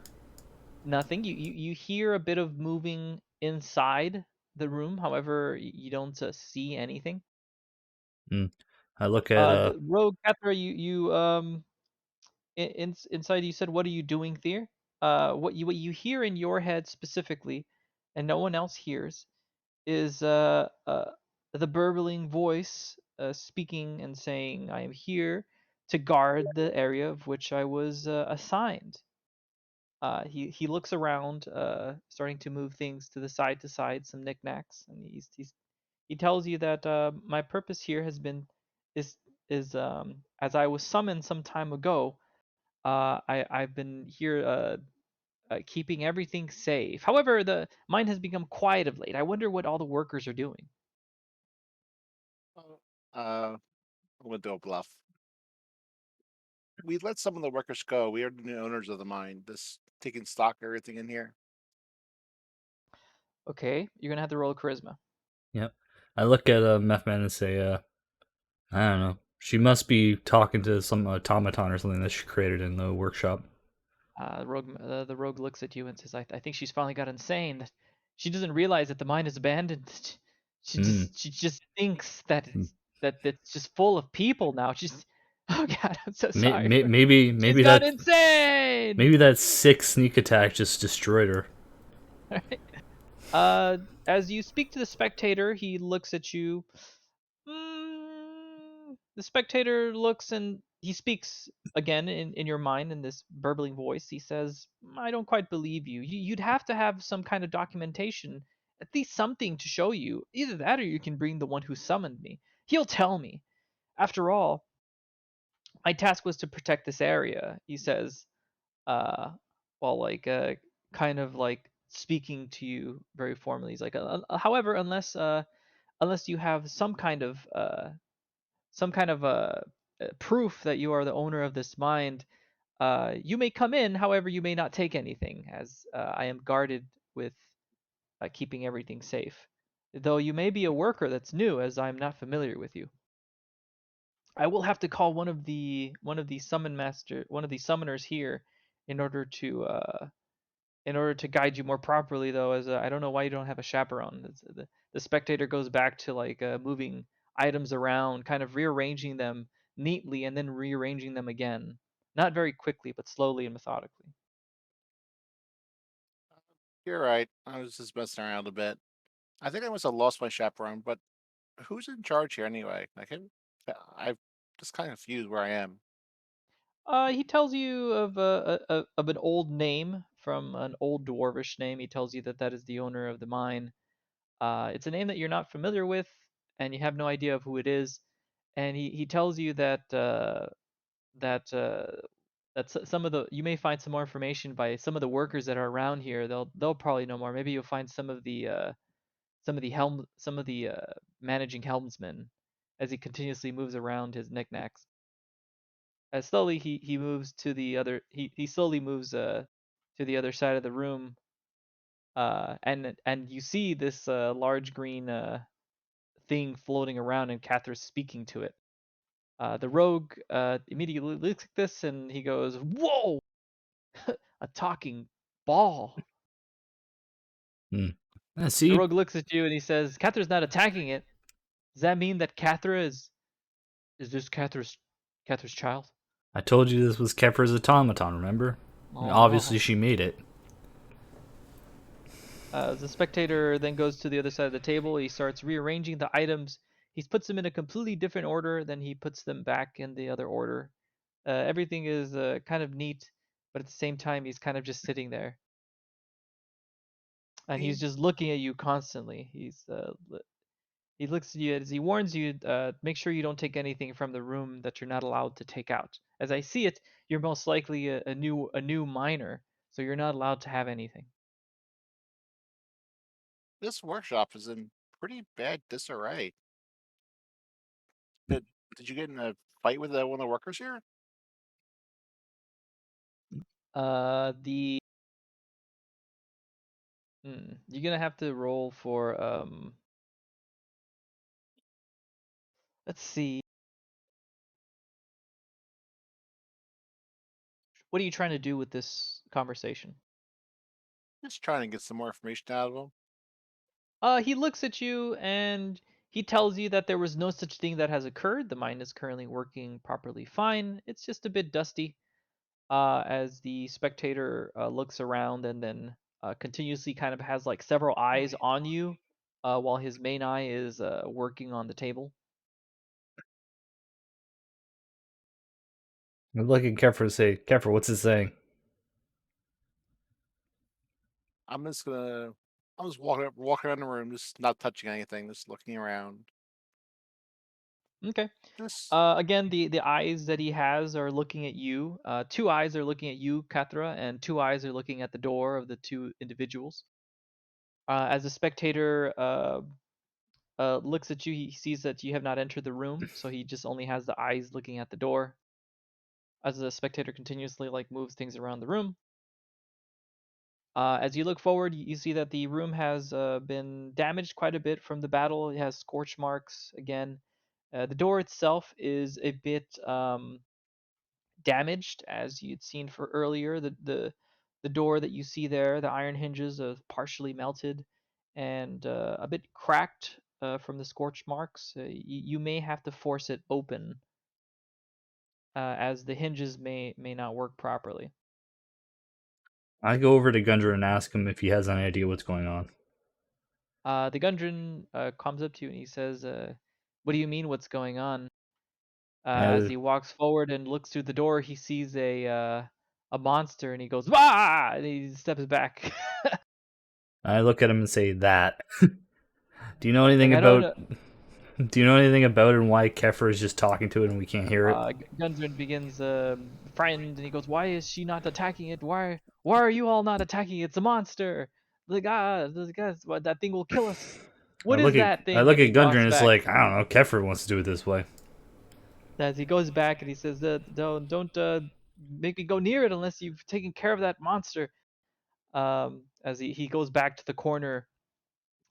nothing. You hear a bit of moving inside the room. However, you don't see anything. Mm, I look at The rogue Cathra, inside you said, "What are you doing, Thier?" What you hear in your head specifically, and no one else hears, is the burbling voice speaking and saying, "I am here to guard the area of which I was assigned." He looks around, starting to move things to side, some knickknacks, and he tells you that my purpose here has been is as I was summoned some time ago. I've been here keeping everything safe. However, the mine has become quiet of late. I wonder what all the workers are doing. I'm gonna do a bluff. We let some of the workers go. We are the new owners of the mine. This taking stock of everything in here. Okay, you're gonna have to roll charisma. Yep. I look at Methman and say, I don't know. She must be talking to some automaton or something that she created in the workshop. The rogue looks at you and says, I think she's finally got insane. She doesn't realize that the mine is abandoned. Hmm. She just thinks that Hmm. it's just full of people now. She's oh god, I'm so May, sorry may, for. maybe She's maybe gone that insane. maybe that 6 sneak attack just destroyed her. Right? As you speak to the spectator, he looks at you. The spectator looks and he speaks again in your mind in this burbling voice. He says, "I don't quite believe you. You'd have to have some kind of documentation, at least something to show you. Either that or you can bring the one who summoned me. He'll tell me. After all, my task was to protect this area, he says, uh, while kind of like speaking to you very formally. He's like, however, unless you have some kind of proof that you are the owner of this mine, you may come in. However, you may not take anything, as I am guarded with keeping everything safe. Though you may be a worker that's new, as I am not familiar with you. I will have to call one of the summoners here in order to guide you more properly. Though, as I don't know why you don't have a chaperone. The spectator goes back to moving items around, kind of rearranging them neatly, and then rearranging them again. Not very quickly, but slowly and methodically. You're right. I was just messing around a bit. I think I must have lost my chaperone, but who's in charge here anyway? I've just kind of confused where I am. He tells you of an old name from an old dwarvish name. He tells you that that is the owner of the mine. It's a name that you're not familiar with, and you have no idea of who it is. And he tells you that some of the you may find some more information by some of the workers that are around here. They'll probably know more. Maybe you'll find some of the managing helmsmen as he continuously moves around his knickknacks. As slowly he moves to the other he slowly moves to the other side of the room, and you see this large green thing floating around, and Cathra's speaking to it. The rogue immediately looks at this and he goes, "Whoa, a talking ball!" The See, rogue looks at you and he says, "Cathra's not attacking it. Does that mean that Cathra is this Cathra's child?" I told you this was Kefra's automaton, remember? Oh Obviously, no. she made it. The spectator then goes to the other side of the table. He starts rearranging the items. He puts them in a completely different order than he puts them back in the other order. Everything is kind of neat, but at the same time, he's kind of just sitting there. And he's Me? just looking at you constantly. He looks at you as he warns you, make sure you don't take anything from the room that you're not allowed to take out. As I see it, you're most likely a new miner, so you're not allowed to have anything. This workshop is in pretty bad disarray. Did did you get in a fight with one of the workers here? The you're gonna have to roll for let's see. What are you trying to do with this conversation? Just trying to get some more information out of him. He looks at you and he tells you that there was no such thing that has occurred. The mine is currently working properly fine. It's just a bit dusty. As the spectator looks around and then continuously kind of has like several eyes on you, while his main eye is working on the table. I'm looking at Kefra to say, Kefra, what's it saying? I'm just gonna I'm just walking around the room, just not touching anything, just looking around. Okay. Just Again, the eyes that he has are looking at you. Two eyes are looking at you, Kathra, and two eyes are looking at the door of the two individuals. As the spectator looks at you, he sees that you have not entered the room, so he just only has the eyes looking at the door. As the spectator continuously like moves things around the room, as you look forward, you see that the room has been damaged quite a bit from the battle. It has scorch marks again. The door itself is a bit damaged, as you'd seen for earlier. The door that you see there, the iron hinges are partially melted and a bit cracked from the scorch marks. You may have to force it open, as the hinges may not work properly. I go over to Gundren and ask him if he has any idea what's going on. The Gundren comes up to you and he says, "What do you mean? What's going on?" As And he walks forward and looks through the door, he sees a monster and he goes, "Bah!" and he steps back. I look at him and say, that. Do you know He's like, anything "I don't about know." Do you know anything about it and why Kefir is just talking to it and we can't hear it? Gundren begins frightened, and he goes, "Why is she not attacking it? Why are you all not attacking it? It's a monster. The guys, what, that thing will kill us. I What look is at that I thing?" look And he at Gundren walks and it's back. like, I don't know, Kefir wants to do it this way. As he goes back and he says, "Don't make me go near it unless you've taken care of that monster." As he goes back to the corner,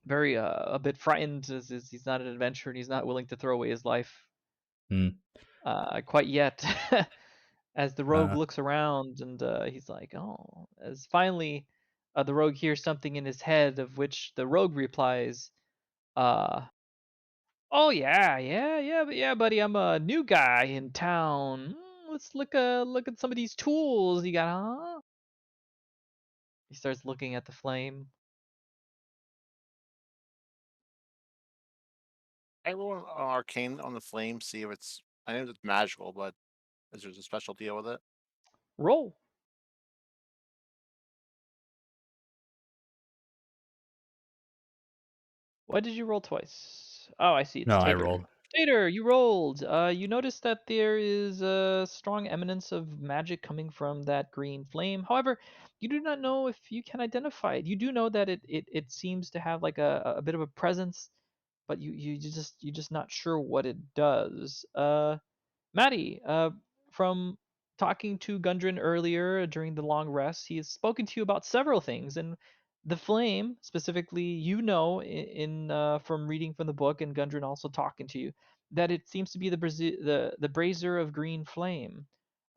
very a bit frightened, as he's not an adventurer and he's not willing to throw away his life Hmm. quite yet. As the rogue Uh, looks around and he's like, "Oh," as finally the rogue hears something in his head, of which the rogue replies, uh, "Oh yeah, buddy, I'm a new guy in town. Let's look at some of these tools you got, huh?" He starts looking at the flame. Everyone on Arcane on the flame, see if it's. I know it's magical, but is there a special deal with it? Roll. Why did you roll twice? Oh, I see. It's no, I Tater. rolled. Tater, you rolled. You notice that there is a strong eminence of magic coming from that green flame. However, you do not know if you can identify it. You do know that it seems to have like a bit of a presence, but you're just not sure what it does. Maddie, from talking to Gundren earlier during the long rest, he has spoken to you about several things, and the flame specifically, you know, from reading from the book, and Gundren also talking to you, that it seems to be the brazier of green flame.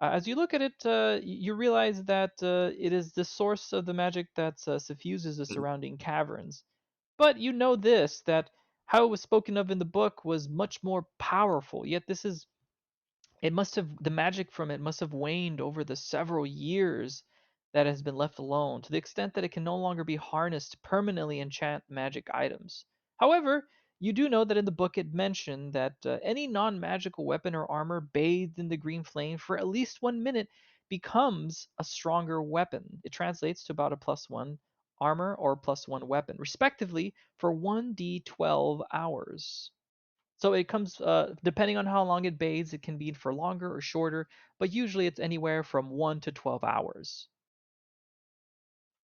As you look at it, you realize that it is the source of the magic that suffuses the surrounding caverns. But you know this, that how it was spoken of in the book was much more powerful. Yet this is it must have the magic from it must have waned over the several years that it has been left alone, to the extent that it can no longer be harnessed to permanently enchant magic items. However, you do know that in the book it mentioned that any non-magical weapon or armor bathed in the green flame for at least 1 minute becomes a stronger weapon. It translates to about a +1 armor or +1 weapon, respectively, for 1d12 hours. So it comes depending on how long it bathes, it can be for longer or shorter, but usually it's anywhere from 1 to 12 hours.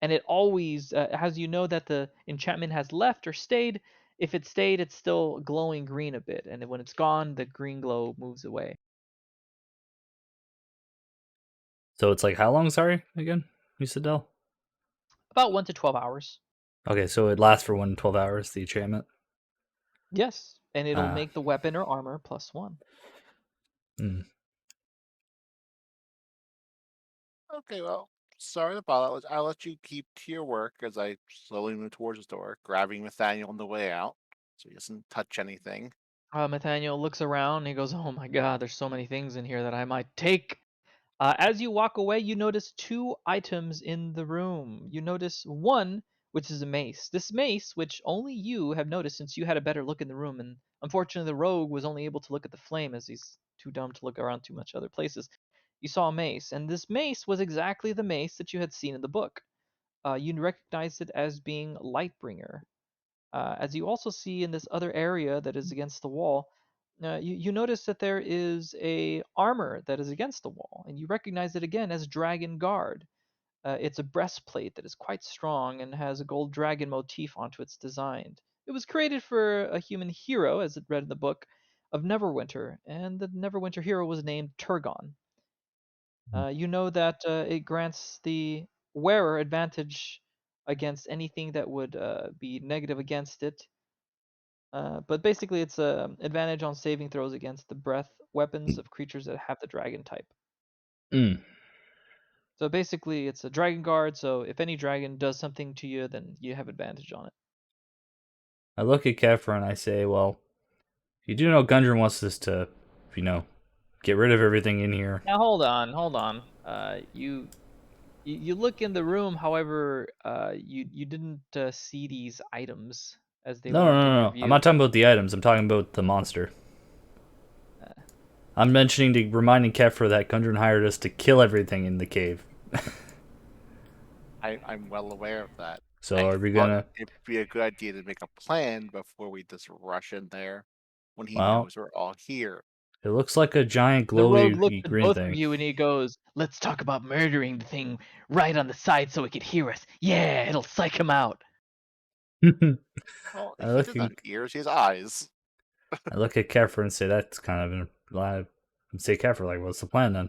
And it always, as you know that the enchantment has left or stayed, if it stayed, it's still glowing green a bit, and when it's gone, the green glow moves away. So it's like how long? Sorry, again, you said Del. About 1 to 12 hours. Okay, so it lasts for 1 12 hours. The enchantment. Yes, and it'll Uh, make the weapon or armor +1. hmm. Okay, well, sorry to bother. I'll let you keep to your work as I slowly move towards the door, grabbing Nathaniel on the way out so he doesn't touch anything. Nathaniel looks around and he goes, "Oh my God, there's so many things in here that I might take." As you walk away, you notice two items in the room. You notice one, which is a mace. This mace, which only you have noticed since you had a better look in the room, and unfortunately the rogue was only able to look at the flame as he's too dumb to look around too much other places. You saw a mace, and this mace was exactly the mace that you had seen in the book. You recognized it as being Lightbringer. As you also see in this other area that is against the wall, you notice that there is a armor that is against the wall, and you recognize it again as Dragon Guard. It's a breastplate that is quite strong and has a gold dragon motif onto its design. It was created for a human hero, as it read in the book, of Neverwinter, and the Neverwinter hero was named Turgon. You know that it grants the wearer advantage against anything that would be negative against it, but basically, it's a advantage on saving throws against the breath weapons of creatures that have the dragon type. Mm. So basically, it's a dragon guard. So if any dragon does something to you, then you have advantage on it. I look at Kefir and I say, well, you do know Gundren wants us to, you know, get rid of everything in here. Now hold on. You look in the room. However, you didn't see these items as they No, no, weren't in no, your no. I'm not view. talking about the items. I'm talking about the monster. Uh, I'm mentioning to reminding Kefir that Gundren hired us to kill everything in the cave. I'm well aware of that. So I are we thought gonna? it'd be a good idea to make a plan before we just rush in there when he Well, knows we're all here. it looks like a giant The rogue looks glowy at green both of thing. you and he goes, "Let's talk about murdering the thing right on the side so it could hear us. Yeah, it'll psych him out." Well, I he look doesn't at have ears; he has eyes. I look at Kefir and say that's kind of I say Kefir, like, what's the plan then?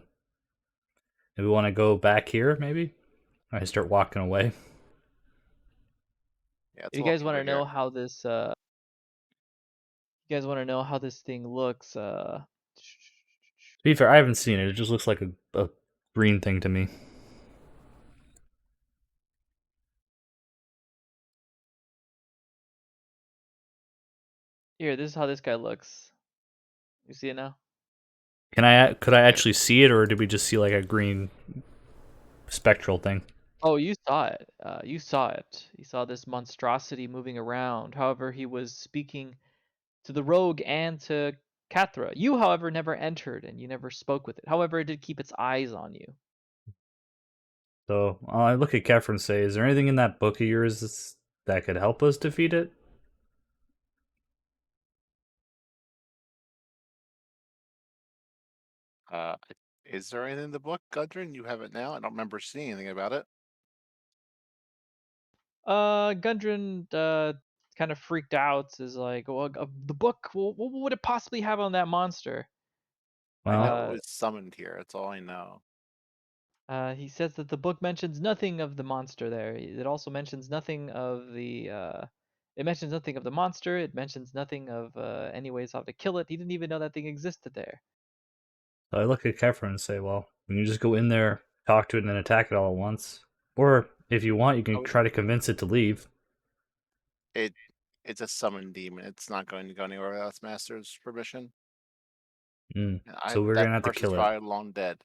Do we want to go back here, maybe? I start walking away. Yeah, it's You guys walking want over to here. know how this you guys want to know how this thing looks? To be fair, I haven't seen it. It just looks like a green thing to me. Here, this is how this guy looks. You see it now? Could I actually see it, or did we just see like a green spectral thing? Oh, you saw it. You saw it. You saw this monstrosity moving around. However, he was speaking to the rogue and to Kathra. You, however, never entered and you never spoke with it. However, it did keep its eyes on you. So I look at Kefir and say, "Is there anything in that book of yours that could help us defeat it?" Uh, is there anything in the book, Gudrun? You have it now. I don't remember seeing anything about it. Gundren kind of freaked out. Is like, well, the book. Well, what would it possibly have on that monster? I Well, know it was summoned here. That's all I know. He says that the book mentions nothing of the monster there. It also mentions nothing of the. It mentions nothing of the monster. It mentions nothing of any ways how to kill it. He didn't even know that thing existed there. I look at Kefir and say, "Well, we can just go in there, talk to it, and then attack it all at once. Or if you want, you can Oh, try to convince it to leave." it it's a summoned demon. It's not going to go anywhere without its master's permission. Mm. And So we're that gonna have to person's kill it. probably long dead.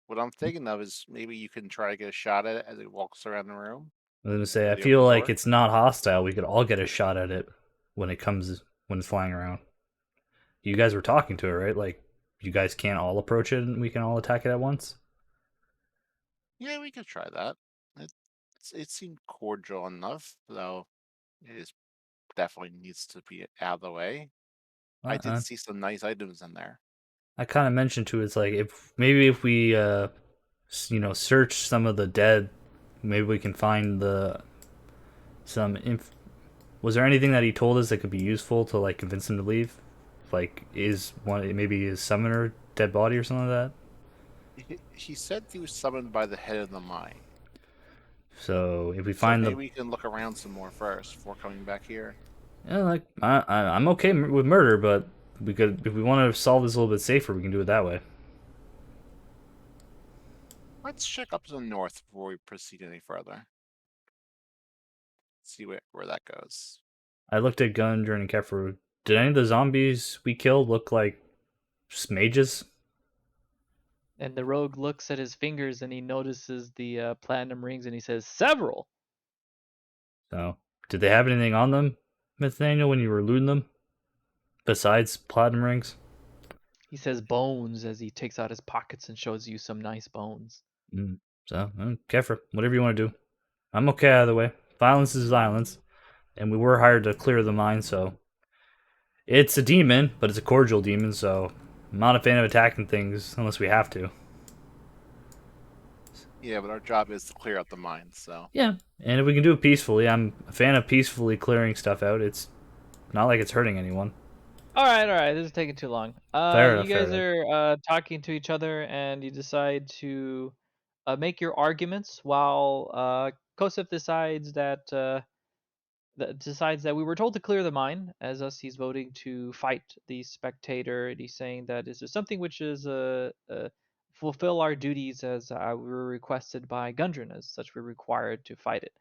What I'm thinking of is maybe you can try to get a shot at it as it walks around the room I was gonna say, through I the feel open like door. it's not hostile. We could all get a shot at it when it's flying around. You guys were talking to it, right? Like, you guys can't all approach it and we can all attack it at once? Yeah, we could try that. It seemed cordial enough, though it is definitely needs to be out of the way. I did Uh-uh. see some nice items in there. I kind of mentioned to it, it's like, if we, search some of the dead, maybe we can find some Was there anything that he told us that could be useful to, like, convince him to leave? Like, maybe his summoner dead body or something like that? He said he was summoned by the head of the mine. So if we So find maybe we can look around some more first before coming back here. yeah, like I'm okay with murder, but we could, if we want to solve this a little bit safer, we can do it that way. Let's check up to the north before we proceed any further. See where that goes. I looked at Gundren and Kefir. Did any of the zombies we killed look like mages? And the rogue looks at his fingers and he notices the platinum rings and he says, "Several." So, did they have anything on them, Nathaniel, when you were looting them? Besides platinum rings? He says bones as he takes out his pockets and shows you some nice bones. So, Kefir, whatever you want to do. I'm okay either way. Violence is violence. And we were hired to clear the mine, so. It's a demon, but it's a cordial demon, so I'm not a fan of attacking things unless we have to. Yeah, but our job is to clear out the mines, so. Yeah, and if we can do it peacefully, I'm a fan of peacefully clearing stuff out. It's not like it's hurting anyone. All right. This is taking too long. Fair enough, You fair guys enough. are talking to each other, and you decide to make your arguments while Kosef decides that we were told to clear the mine. As us, he's voting to fight the spectator, and he's saying that this is something which is fulfill our duties as we were requested by Gundren. As such, we're required to fight it.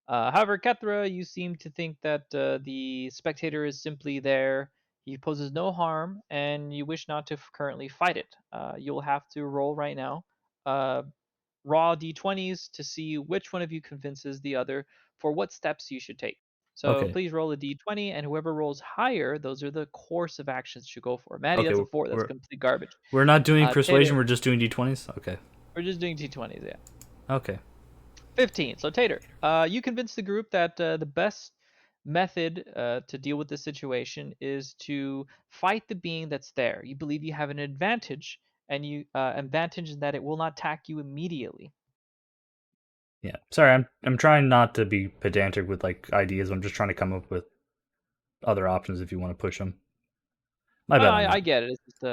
However, Kethra, you seem to think that the spectator is simply there. He poses no harm, and you wish not to currently fight it. You'll have to roll right now, raw d20s to see which one of you convinces the other for what steps you should take. So Okay, please roll a d20, and whoever rolls higher, those are the course of actions you go for. Maddie, okay, that's a 4. That's we're complete garbage. we're not doing Tater, persuasion. We're just doing d20s. Okay, we're just doing d20s, yeah. okay. 15. So Tater, you convince the group that the best method to deal with this situation is to fight the being that's there. You believe you have an advantage, and you advantage in that it will not attack you immediately. Yeah. Sorry, I'm trying not to be pedantic with like ideas. I'm just trying to come up with other options if you want to push them. My bad on I that. get it. It's just,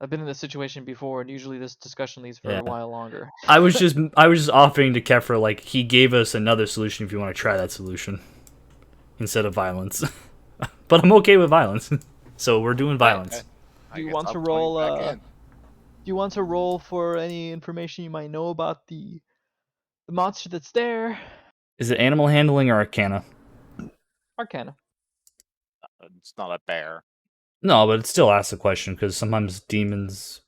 I've been in this situation before, and usually this discussion leads for Yeah. a while longer. I was just offering to Kefra like he gave us another solution if you want to try that solution instead of violence. But I'm okay with violence. So we're doing violence. I Do you guess want I'll to join roll? back in. Do you want to roll for any information you might know about the monster that's there? Is it animal handling or arcana? Arcana. It's not a bear. No, but it still asks the question because sometimes demons.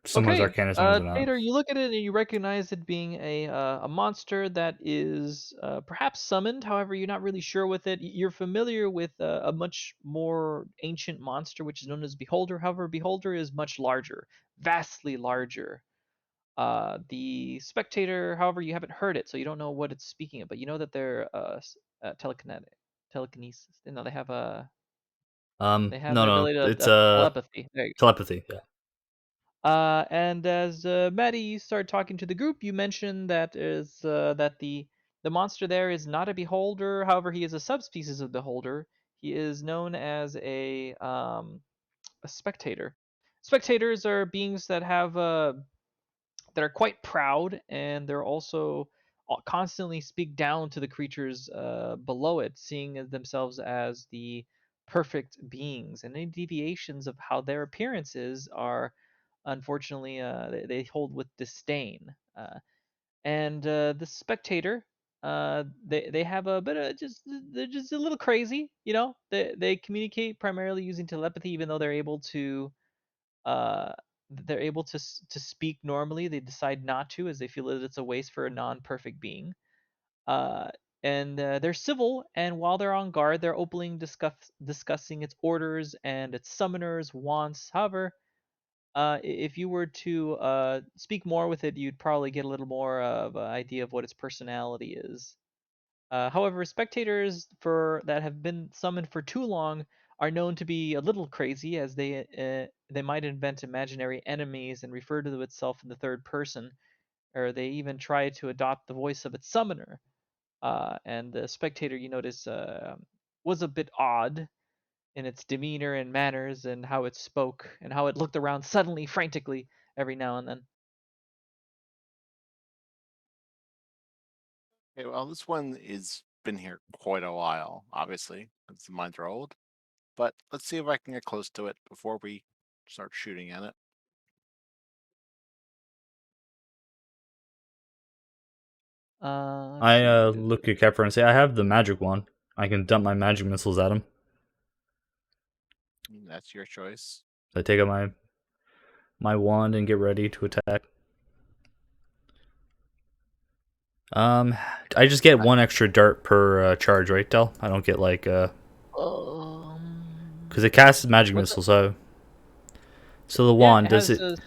Someone's Okay, arcana, someone's not. Tater, you look at it and you recognize it being a monster that is perhaps summoned. However, you're not really sure with it. You're familiar with a much more ancient monster, which is known as Beholder. However, Beholder is much larger, vastly larger. The Spectator, however, you haven't heard it, so you don't know what it's speaking of, but you know that they're telekinesis. No, they have No, the no, ability to it's telepathy. There you go. telepathy. Yeah. And as Maddie, you start talking to the group, you mentioned that the monster there is not a beholder. However, he is a subspecies of beholder. He is known as a spectator. Spectators are beings that have that are quite proud, and they're also constantly speak down to the creatures below it, seeing themselves as the perfect beings, and any deviations of how their appearance is are unfortunately they hold with disdain. And the spectator, they have a bit of just they're just a little crazy, you know. They communicate primarily using telepathy, even though uh, they're able to speak normally. They decide not to, as they feel that it's a waste for a non-perfect being. Uh, and they're civil, and while they're on guard, they're openly discussing its orders and its summoners' wants. However, if you were to speak more with it, you'd probably get a little more of an idea of what its personality is. However, spectators for that have been summoned for too long are known to be a little crazy, as they might invent imaginary enemies and refer to itself in the third person, or they even try to adopt the voice of its summoner. And the spectator, you notice, was a bit odd in its demeanor and manners, and how it spoke, and how it looked around suddenly, frantically, every now and then. Okay, well, this one is been here quite a while, obviously, because the mines are old. But let's see if I can get close to it before we start shooting at it. Let's I see. look at Kefra and say, I have the magic wand. I can dump my magic missiles at him. That's your choice. So I take out my wand and get ready to attack. I just get one extra dart per charge, right, Del? I don't get like because it casts magic What's missiles. So the Yeah, wand it does it?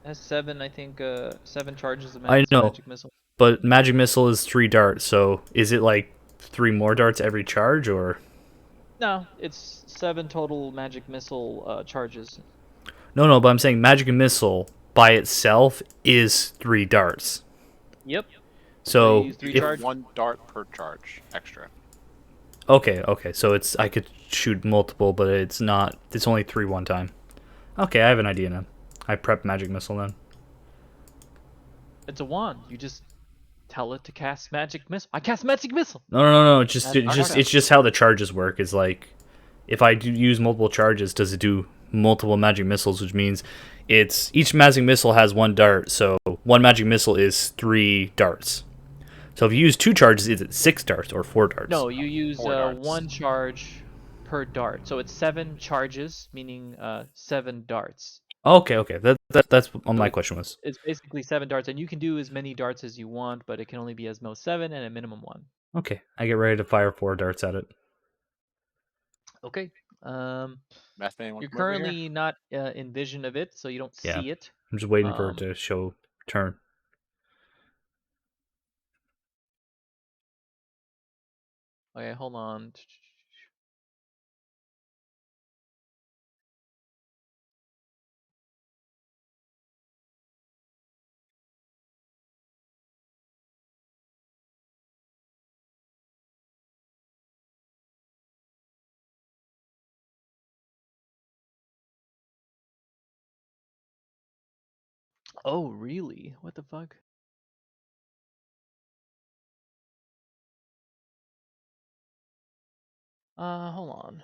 has seven, I think, seven charges of I know, magic missile. but magic missile is 3 darts. So is it like 3 more darts every charge, or No, it's seven total magic missile charges. no? But I'm saying magic missile by itself is 3 darts. Yep. So you So use three You if get charge. 1 dart per charge extra. okay, so it's I could shoot multiple, but it's not. It's only 3 one time. Okay, I have an idea now. I prep magic missile then. It's a wand. You just tell it to cast magic missile. I cast magic missile. No. Magic It's missile. just how the charges work. Is like if I do use multiple charges, does it do multiple magic missiles? Which means it's each magic missile has 1 dart, so one magic missile is 3 darts. So if you use 2 charges, is it 6 darts or 4 darts? No, you use 4 darts. one charge per dart. So it's seven charges, meaning seven darts. Okay. That's what my So question was. it's basically seven darts, and you can do as many darts as you want, but it can only be as most seven and a minimum one. Okay, I get ready to fire 4 darts at it. Okay. Math man, want You're to come over here? currently not in vision of it, so you don't Yeah, see it. I'm just waiting for it Um, to show turn. Okay, hold on. Oh, really? What the fuck? Hold on.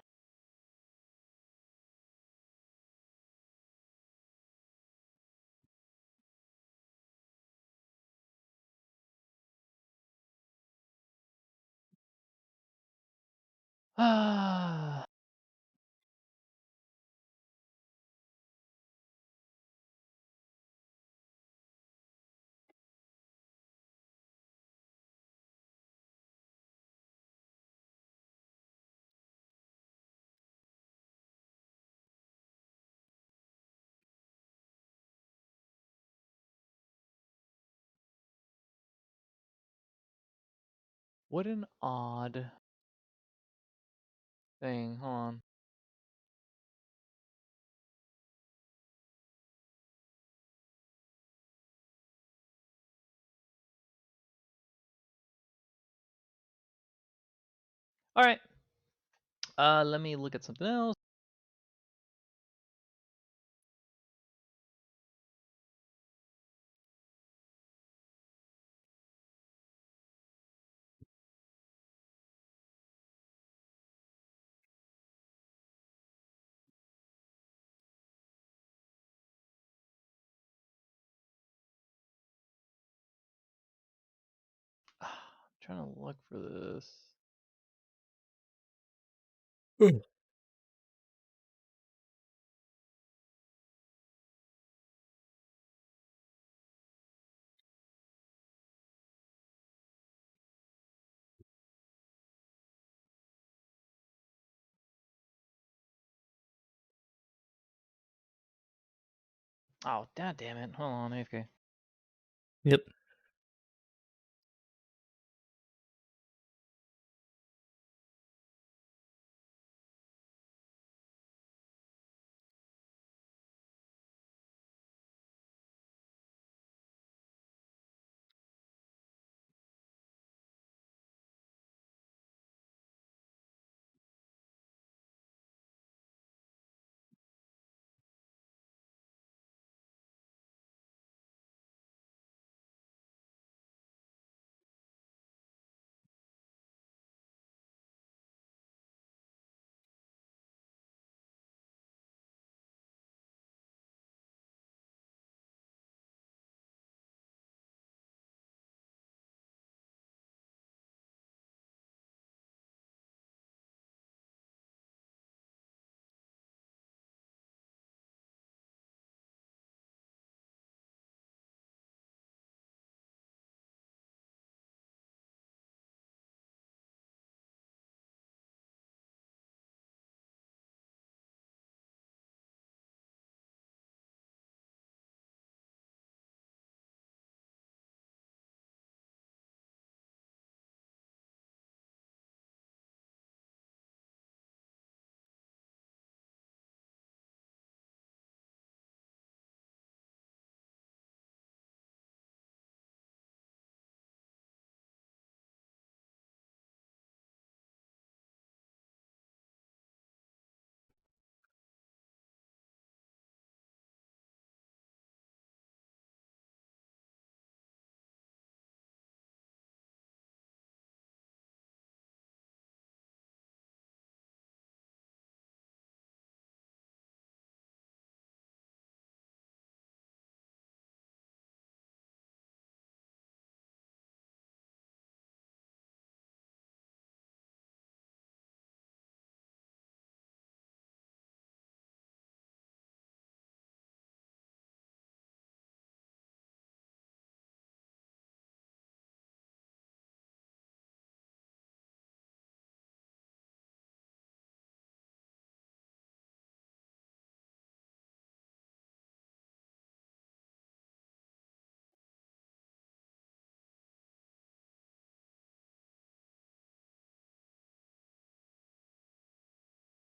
Ah. What an odd thing. Hold on. All right. Let me look at something else. I'm trying to look for this. Oh, god damn it. Hold on, AFK. Yep.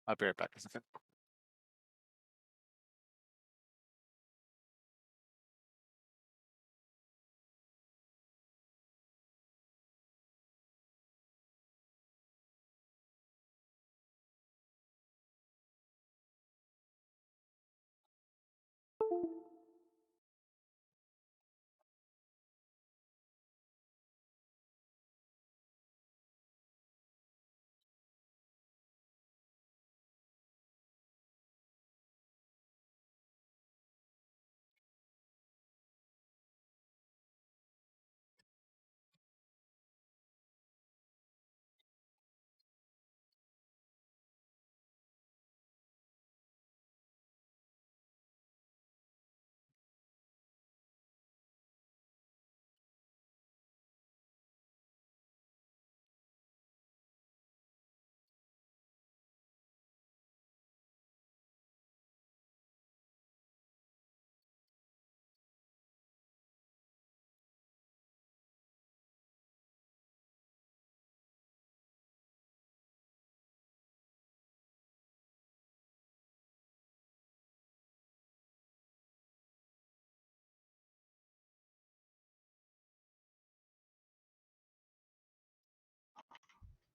I'll be right back in a second.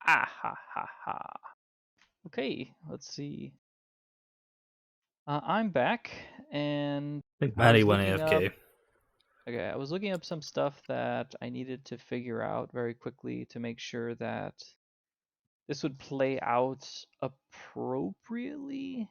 Ah ha ha ha. Okay, let's see. I'm back, and I think I Maddie was went looking up. AFK. Okay, I was looking up some stuff that I needed to figure out very quickly to make sure that this would play out appropriately.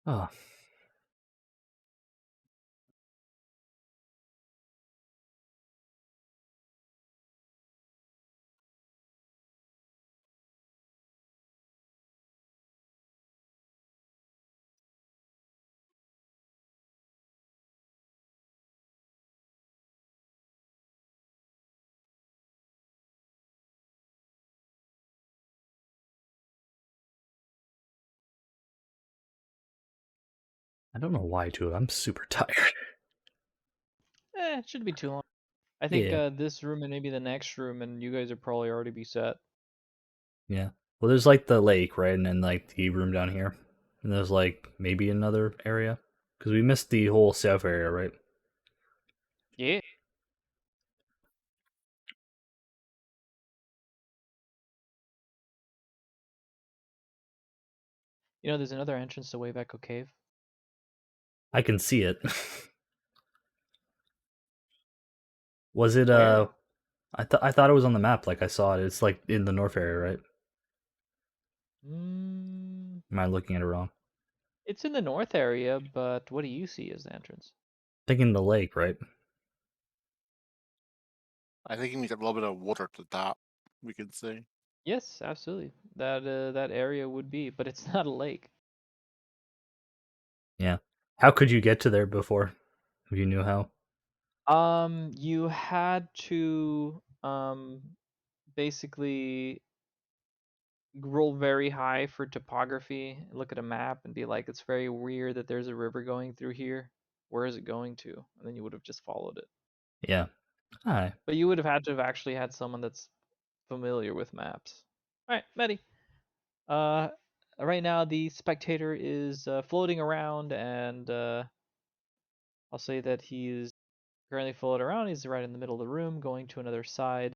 Oh, I don't know why too. I'm super tired. It shouldn't be too long. I think Yeah, this room and maybe the next room, and you guys are probably already be set. yeah. Well, there's like the lake, right, and then like the room down here, and there's like maybe another area because we missed the whole south area, right? Yeah. You know, there's another entrance to Wave-Echo Cave. I can see it. Was it Where? I thought it was on the map. Like I saw it. It's like in the north area, right? Mm, Am I looking at it wrong? it's in the north area, but what do you see as the entrance? Thinking the lake, right? I think we need a little bit of water at the top. We can see. Yes, absolutely. That area would be, but it's not a lake. Yeah. How could you get to there before? If you knew how? You had to basically roll very high for topography, look at a map and be like, it's very weird that there's a river going through here. Where is it going to? And then you would have just followed it. Yeah. All right. But you would have had to have actually had someone that's familiar with maps. All right, Medi. Uh, right now the spectator is floating around, and I'll say that he's currently floating around. He's right in the middle of the room, going to another side.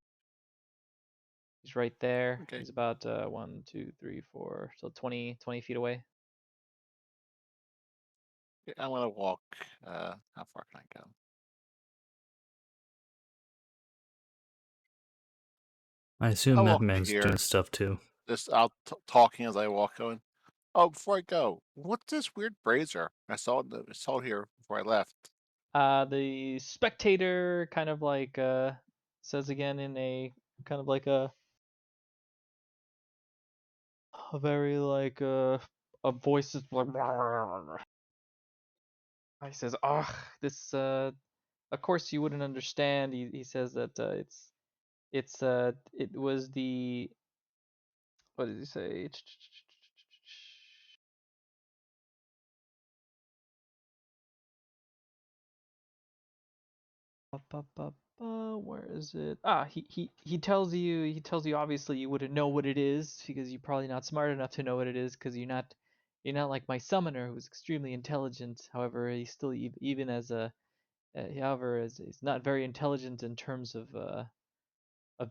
He's right there. Okay. He's about 1, 2, 3, 4, so 20 feet away. Yeah, I want to walk. How far can I go? I assume I'll that walk to man's doing here. stuff too. Just out talking as I walk, going. Oh, before I go, what's this weird brazier? I saw it here before I left. The spectator kind of like says again in a kind of like a very like a voice is like he says, "Ugh, this of course you wouldn't understand." He says that it was the what did he say? Where is it? He tells you obviously you wouldn't know what it is because you're probably not smart enough to know what it is because you're not like my summoner who's extremely intelligent. However, he's still even as a however is he's not very intelligent in terms of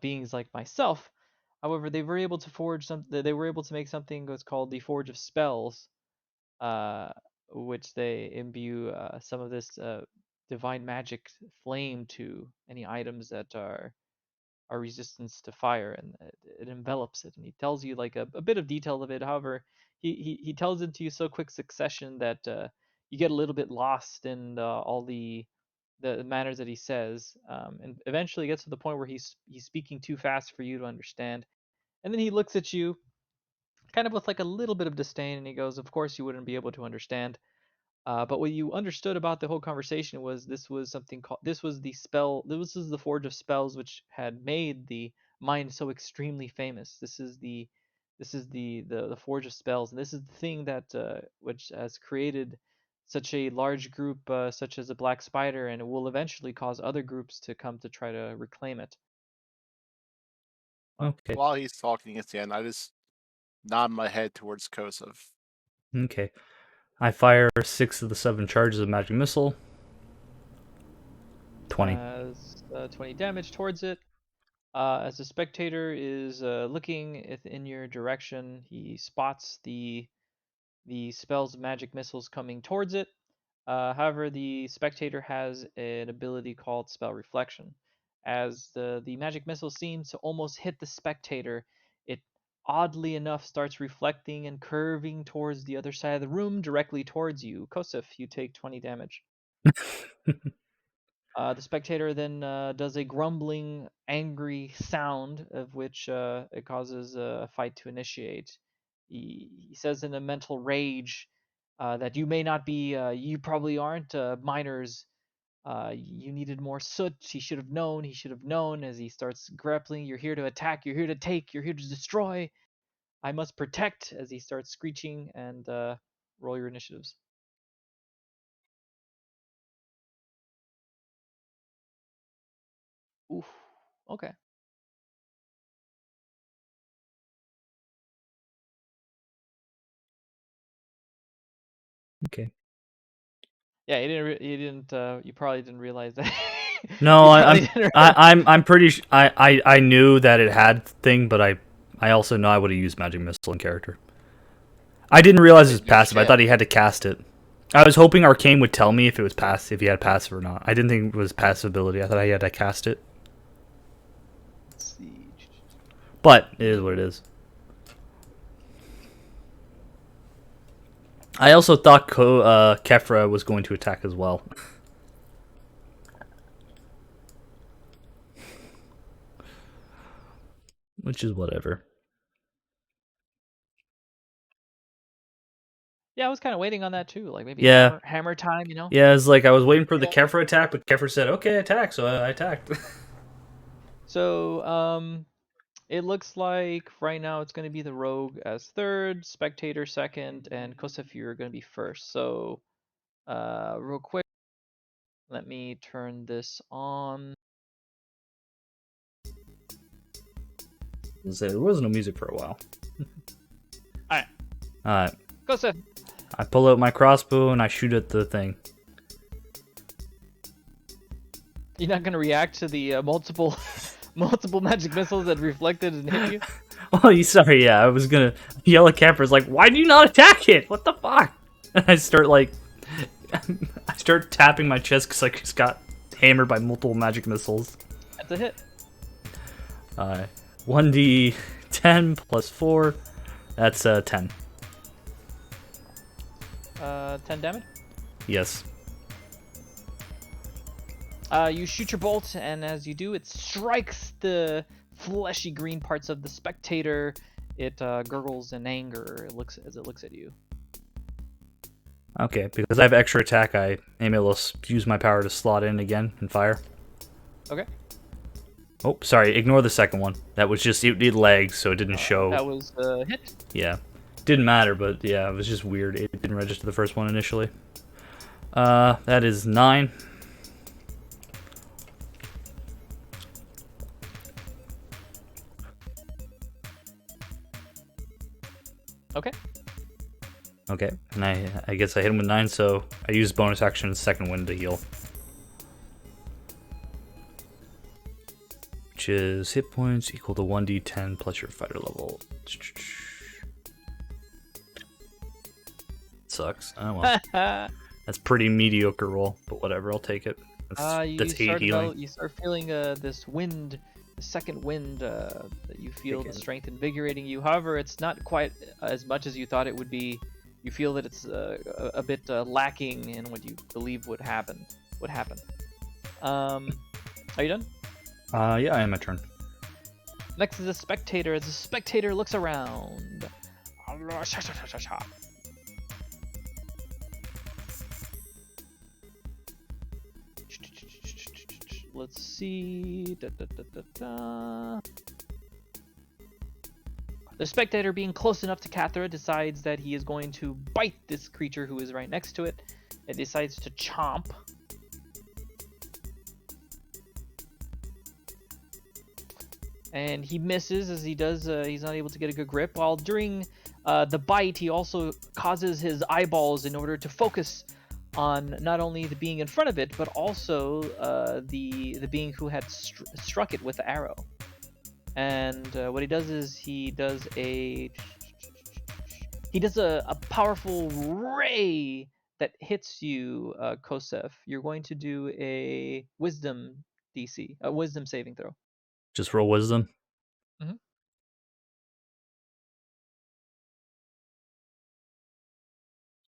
beings like myself. However, they were able to forge some. They were able to make something that's called the Forge of Spells, uh, which they imbue some of this divine magic flame to any items that are resistance to fire, and it envelops it. And he tells you like a bit of detail of it. However, he tells it to you so quick succession that you get a little bit lost in all the manners that he says, and eventually gets to the point where he's speaking too fast for you to understand. And then he looks at you kind of with like a little bit of disdain, and he goes, "Of course you wouldn't be able to understand. But what you understood about the whole conversation was this was something called this was the spell. This was the Forge of Spells, which had made the mine so extremely famous. This is the Forge of Spells, and this is the thing that which has created such a large group, such as a Black Spider, and it will eventually cause other groups to come to try to reclaim it." Okay. While he's talking at the end, I just nod my head towards Kosov. Okay. I fire 6 of the 7 charges of magic missile. 20. As 20 damage towards it. As the spectator is looking in your direction, he spots the spell's magic missiles coming towards it. However, the spectator has an ability called Spell Reflection. As the magic missile seems to almost hit the spectator, it oddly enough starts reflecting and curving towards the other side of the room, directly towards you. Kosef, you take 20 damage. The spectator then does a grumbling, angry sound, of which it causes a fight to initiate. He says in a mental rage that you may not be, you probably aren't miners. You needed more soot. He should have known. He should have known. As he starts grappling, you're here to attack. You're here to take. You're here to destroy. I must protect. As he starts screeching, and roll your initiatives. Oof. Okay. Okay. Yeah, you probably didn't realize that. No, You probably didn't realize. I'm pretty. I knew that it had thing, but I also know I would have used magic missile in character. I didn't realize it was Did you passive. I shit? thought he had to cast it. I was hoping Arcane would tell me if it was passive, if he had passive or not. I didn't think it was passive ability. I thought he had to cast it. Let's see. But it is what it is. I also thought Kefra was going to attack as well. Which is whatever. Yeah, I was kind of waiting on that too. Like maybe Yeah. hammer time, you know? Yeah, it's like I was waiting for the Kefra attack, but Kefra said, okay, attack, so I attacked. So, It looks like right now it's going to be the rogue as third, spectator second, and Kosef, you're going to be first. So, real quick, let me turn this on. There was no music for a while. Alright. Alright. Kosef. I pull out my crossbow and I shoot at the thing. You're not going to react to the multiple magic missiles that reflected and hit you? Oh, sorry, yeah, I was gonna yell at Campers like, why do you not attack it? What the fuck? And I start I start tapping my chest because I just got hammered by multiple magic missiles. That's a hit. 1d10 plus 4, that's 10. 10 damage. Yes. You shoot your bolt, and as you do, it strikes the fleshy green parts of the spectator. It gurgles in anger. It looks at you. Okay, because I have extra attack, I am able to use my power to slot in again and fire. Okay. Oh, sorry, ignore the second one. That was just, it lagged, so it didn't show. That was a hit. Yeah. Didn't matter, but yeah, it was just weird. It didn't register the first one initially. That is 9. Okay. Okay, and I guess I hit him with 9, so I use bonus action second wind to heal. Which is hit points equal to 1d10 plus your fighter level. Sucks. Oh well. That's pretty mediocre roll, but whatever, I'll take it. That's 8 healing. You start feeling this wind, the second wind that you feel the strength invigorating you. However, it's not quite as much as you thought it would be. You feel that it's a bit lacking in what you believe would happen. Are you done? Yeah, I am my turn. Next is the spectator. As the spectator looks around. Let's see. The spectator, being close enough to Cathra, decides that he is going to bite this creature who is right next to it. It decides to chomp. And he misses. As he does, he's not able to get a good grip. While during the bite, he also causes his eyeballs in order to focus on not only the being in front of it, but also the being who had struck it with the arrow. And what he does is he does a powerful ray that hits you, Kosef. You're going to do a wisdom DC, a wisdom saving throw. Just roll wisdom. Mm-hmm.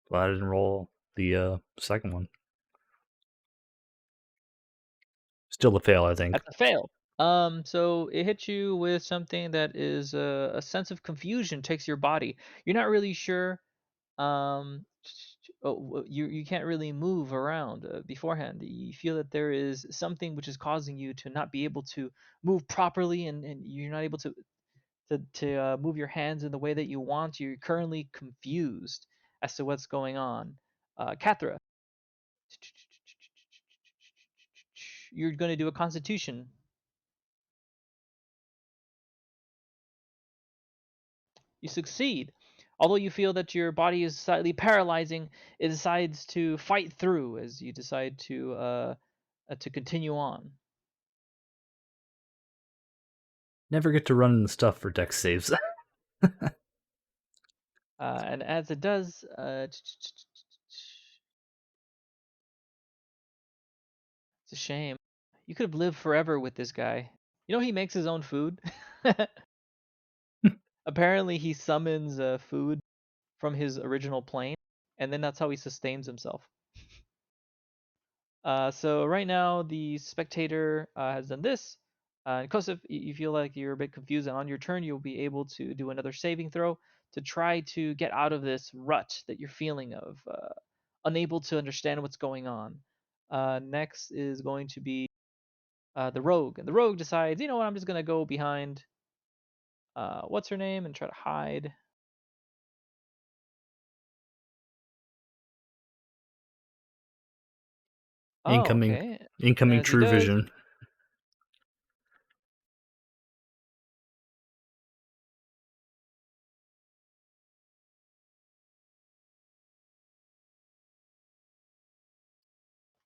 Well, I didn't roll the second one. Still a fail, I think. That's a fail. So it hits you with something that is a sense of confusion takes your body. You're not really sure. You can't really move around beforehand. You feel that there is something which is causing you to not be able to move properly, and you're not able to move your hands in the way that you want. You're currently confused as to what's going on. Cathra, you're going to do a Constitution. You succeed. Although you feel that your body is slightly paralyzing, it decides to fight through as you decide to continue on. Never get to run into stuff for dex saves. And as it does, it's a shame. You could have lived forever with this guy. You know he makes his own food. Apparently, he summons food from his original plane, and then that's how he sustains himself. So right now, the spectator has done this. Kosef, you feel like you're a bit confused, and on your turn, you'll be able to do another saving throw to try to get out of this rut that you're feeling of, unable to understand what's going on. Next is going to be the rogue, and the rogue decides, you know what, I'm just gonna go behind what's her name and try to hide. Oh, Incoming, okay. And incoming as he True does, Vision.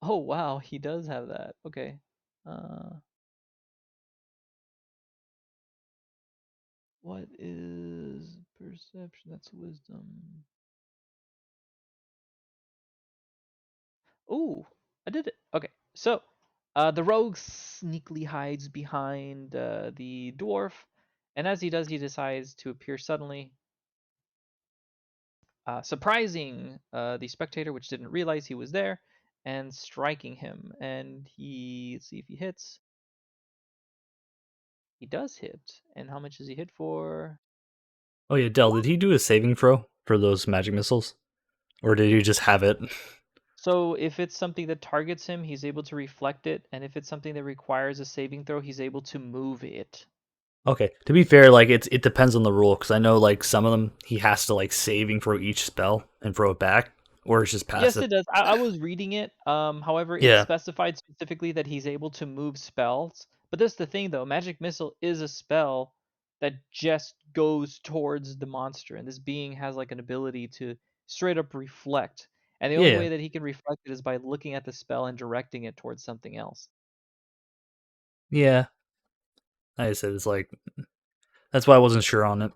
oh wow, he does have that. Okay. Uh, what is perception? That's wisdom. Ooh, I did it. Okay, so the rogue sneakily hides behind the dwarf, and as he does, he decides to appear suddenly, surprising the spectator, which didn't realize he was there, and striking him. And let's see if he hits. He does hit. And how much is he hit for? Oh yeah, Dell, did he do a saving throw for those magic missiles? Or did he just have it? So if it's something that targets him, he's able to reflect it, and if it's something that requires a saving throw, he's able to move it. Okay, to be fair, like it depends on the rule, because I know like some of them he has to like saving throw each spell and throw it back, or it's just Yes, passive. it does. I was reading it. However, it Yeah, specified specifically that he's able to move spells. But that's the thing, though. Magic Missile is a spell that just goes towards the monster, and this being has like an ability to straight up reflect. And the only yeah, way that he can reflect it is by looking at the spell and directing it towards something else. yeah. Like I said, it's like that's why I wasn't sure on it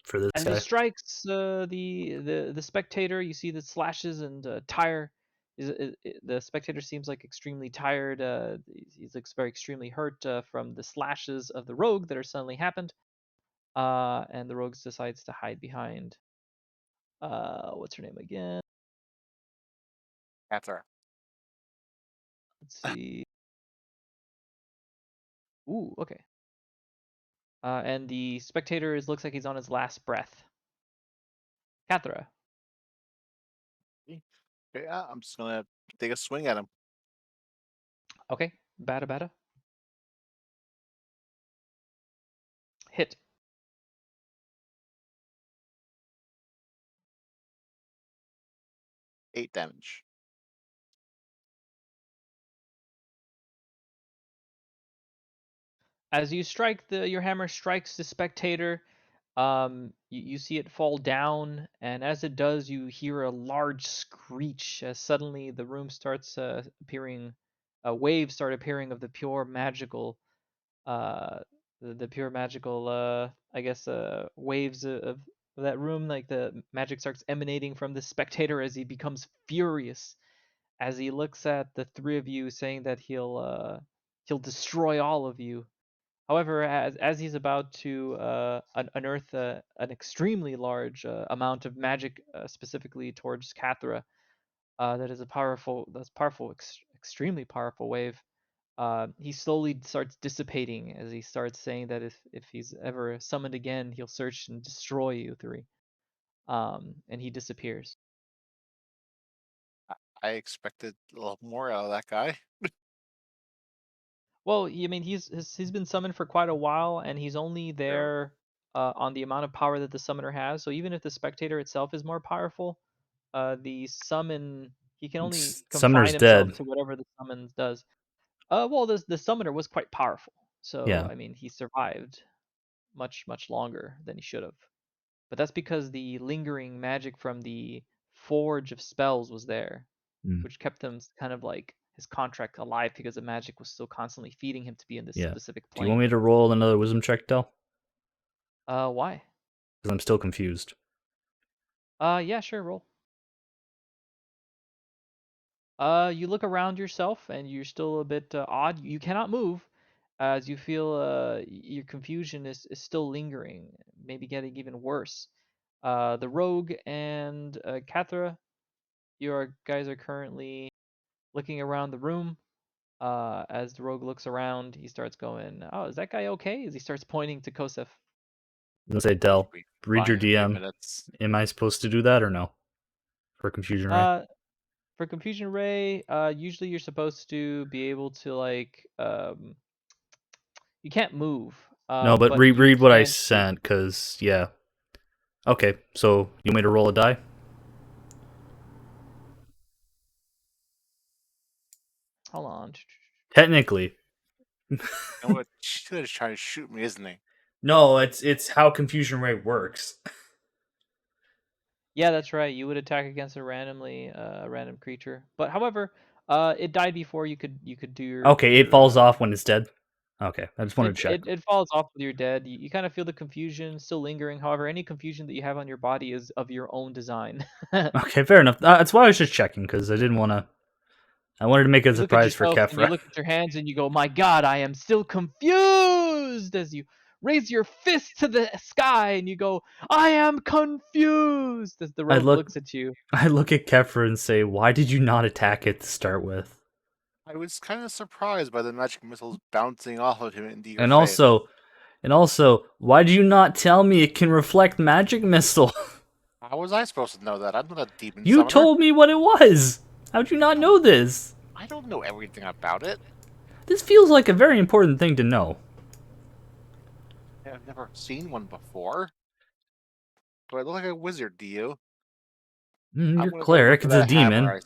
for this As he guy. strikes the spectator, you see the slashes and tire. The spectator seems like extremely tired. He looks very extremely hurt from the slashes of the rogue that are suddenly happened. And the rogue decides to hide behind. What's her name again? After Let's see. Ooh, okay. And the spectator looks like he's on his last breath. Kathra. okay, I'm just gonna take a swing at him. Okay. Bada bada. Hit. 8 damage. As you strike your hammer strikes the spectator, you see it fall down, and as it does, you hear a large screech as suddenly the room starts appearing, waves start appearing of the pure magical, uh, the pure magical, I guess, waves of that room. Like the magic starts emanating from the spectator as he becomes furious, as he looks at the three of you, saying that he'll destroy all of you. However, as he's about to unearth an extremely large amount of magic, specifically towards Kathra, that's powerful, extremely powerful wave. He slowly starts dissipating as he starts saying that if he's ever summoned again, he'll search and destroy you three. And he disappears. I expected a lot more out of that guy. Well, I mean, he's been summoned for quite a while, and he's only True. there on the amount of power that the summoner has. So even if the spectator itself is more powerful, the summon he can only confine Summoner's himself dead. to whatever the summons does. Well, the summoner was quite powerful, so Yeah. I mean, he survived much longer than he should have. But that's because the lingering magic from the forge of spells was there, Mm, which kept him kind of like his contract alive because the magic was still constantly feeding him to be in this yeah. specific Do you want plane. me to roll another wisdom check, Dell? Why? Because I'm still confused. Yeah, sure, roll. You look around yourself and you're still a bit odd. You cannot move as you feel your confusion is still lingering, maybe getting even worse. The rogue and Kathra, guys are currently looking around the room. As the rogue looks around, he starts going, "Oh, is that guy okay?" As he starts pointing to Kosef. I'm gonna say, Should Dell, be read your fine in a few DM. minutes. Am I supposed to do that or no? For Confusion Ray? Uh, for Confusion Ray, usually you're supposed to be able to like you can't move. No, but But you read what I can take. sent, cause yeah. Okay, so you want me to roll a die? Hold on. Technically, You know what? He's trying to shoot me, isn't he? no. It's how confusion ray works. Yeah, that's right. You would attack against a random creature. But however, it died before you could do Okay, it your falls off when it's dead. Okay, I just wanted it, to check. it it falls off with your dead. You kind of feel the confusion still lingering. However, any confusion that you have on your body is of your own design. Okay, fair enough. That's why I was just checking because I didn't want to. I wanted to make a You look at surprise for yourself and you Kefra. look at your hands and you go, "My God, I am still confused." As you raise your fist to the sky and you go, "I am confused." As the I rogue look, looks at you. I look at Kefra and say, "Why did you not attack it to start with?" I was kind of surprised by the magic missiles bouncing off of him into your And face. also, why did you not tell me it can reflect magic missile? How was I supposed to know that? I'm not a demon You summoner. told me what it was. How'd you I not don't, know this? I don't know everything about it. This feels like a very important thing to know. I've never seen one before. Do I look like a wizard, do you? I'm You're gonna go look cleric. at It's a that hammer. demon.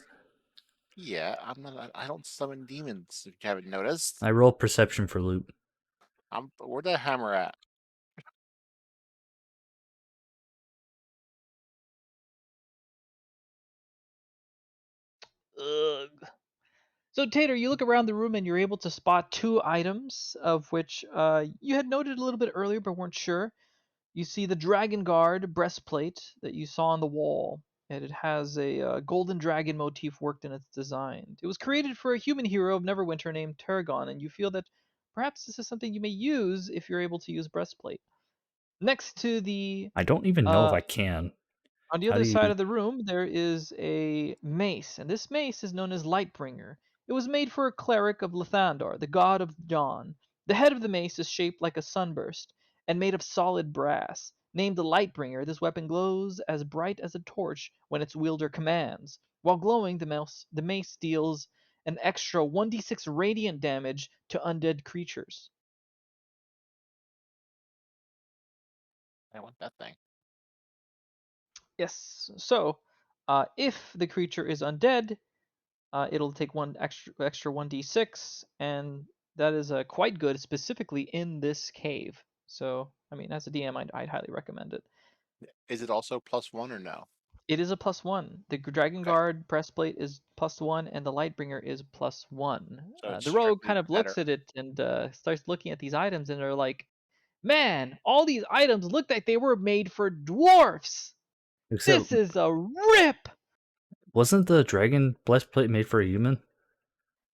Yeah, I'm not. I don't summon demons. If you haven't noticed, I roll perception for loot. where's that hammer at? Ugh. So Tater, you look around the room and you're able to spot two items of which you had noted a little bit earlier but weren't sure. You see the Dragon Guard breastplate that you saw on the wall, and it has a golden dragon motif worked in its design. It was created for a human hero of Neverwinter named Tarragon, and you feel that perhaps this is something you may use if you're able to use breastplate. Next to the I don't even know if uh, I can. on the How do other side you? of the room, there is a mace, and this mace is known as Lightbringer. It was made for a cleric of Lathandar, the god of dawn. The head of the mace is shaped like a sunburst and made of solid brass. Named the Lightbringer, this weapon glows as bright as a torch when its wielder commands. While glowing, the mace deals an extra 1d6 radiant damage to undead creatures. I want that thing. Yes, so if the creature is undead, it'll take one extra 1d6, and that is quite good, specifically in this cave. So, I mean, as a DM, I'd highly recommend it. Is it also +1 or no? It is a +1. The Dragon Okay, Guard breastplate is +1, and the Lightbringer is +1. so it's The rogue strictly kind of looks better. at it and starts looking at these items, and they're like, "Man, all these items look like they were made for dwarfs. Except, This is a rip." wasn't the dragon breastplate made for a human?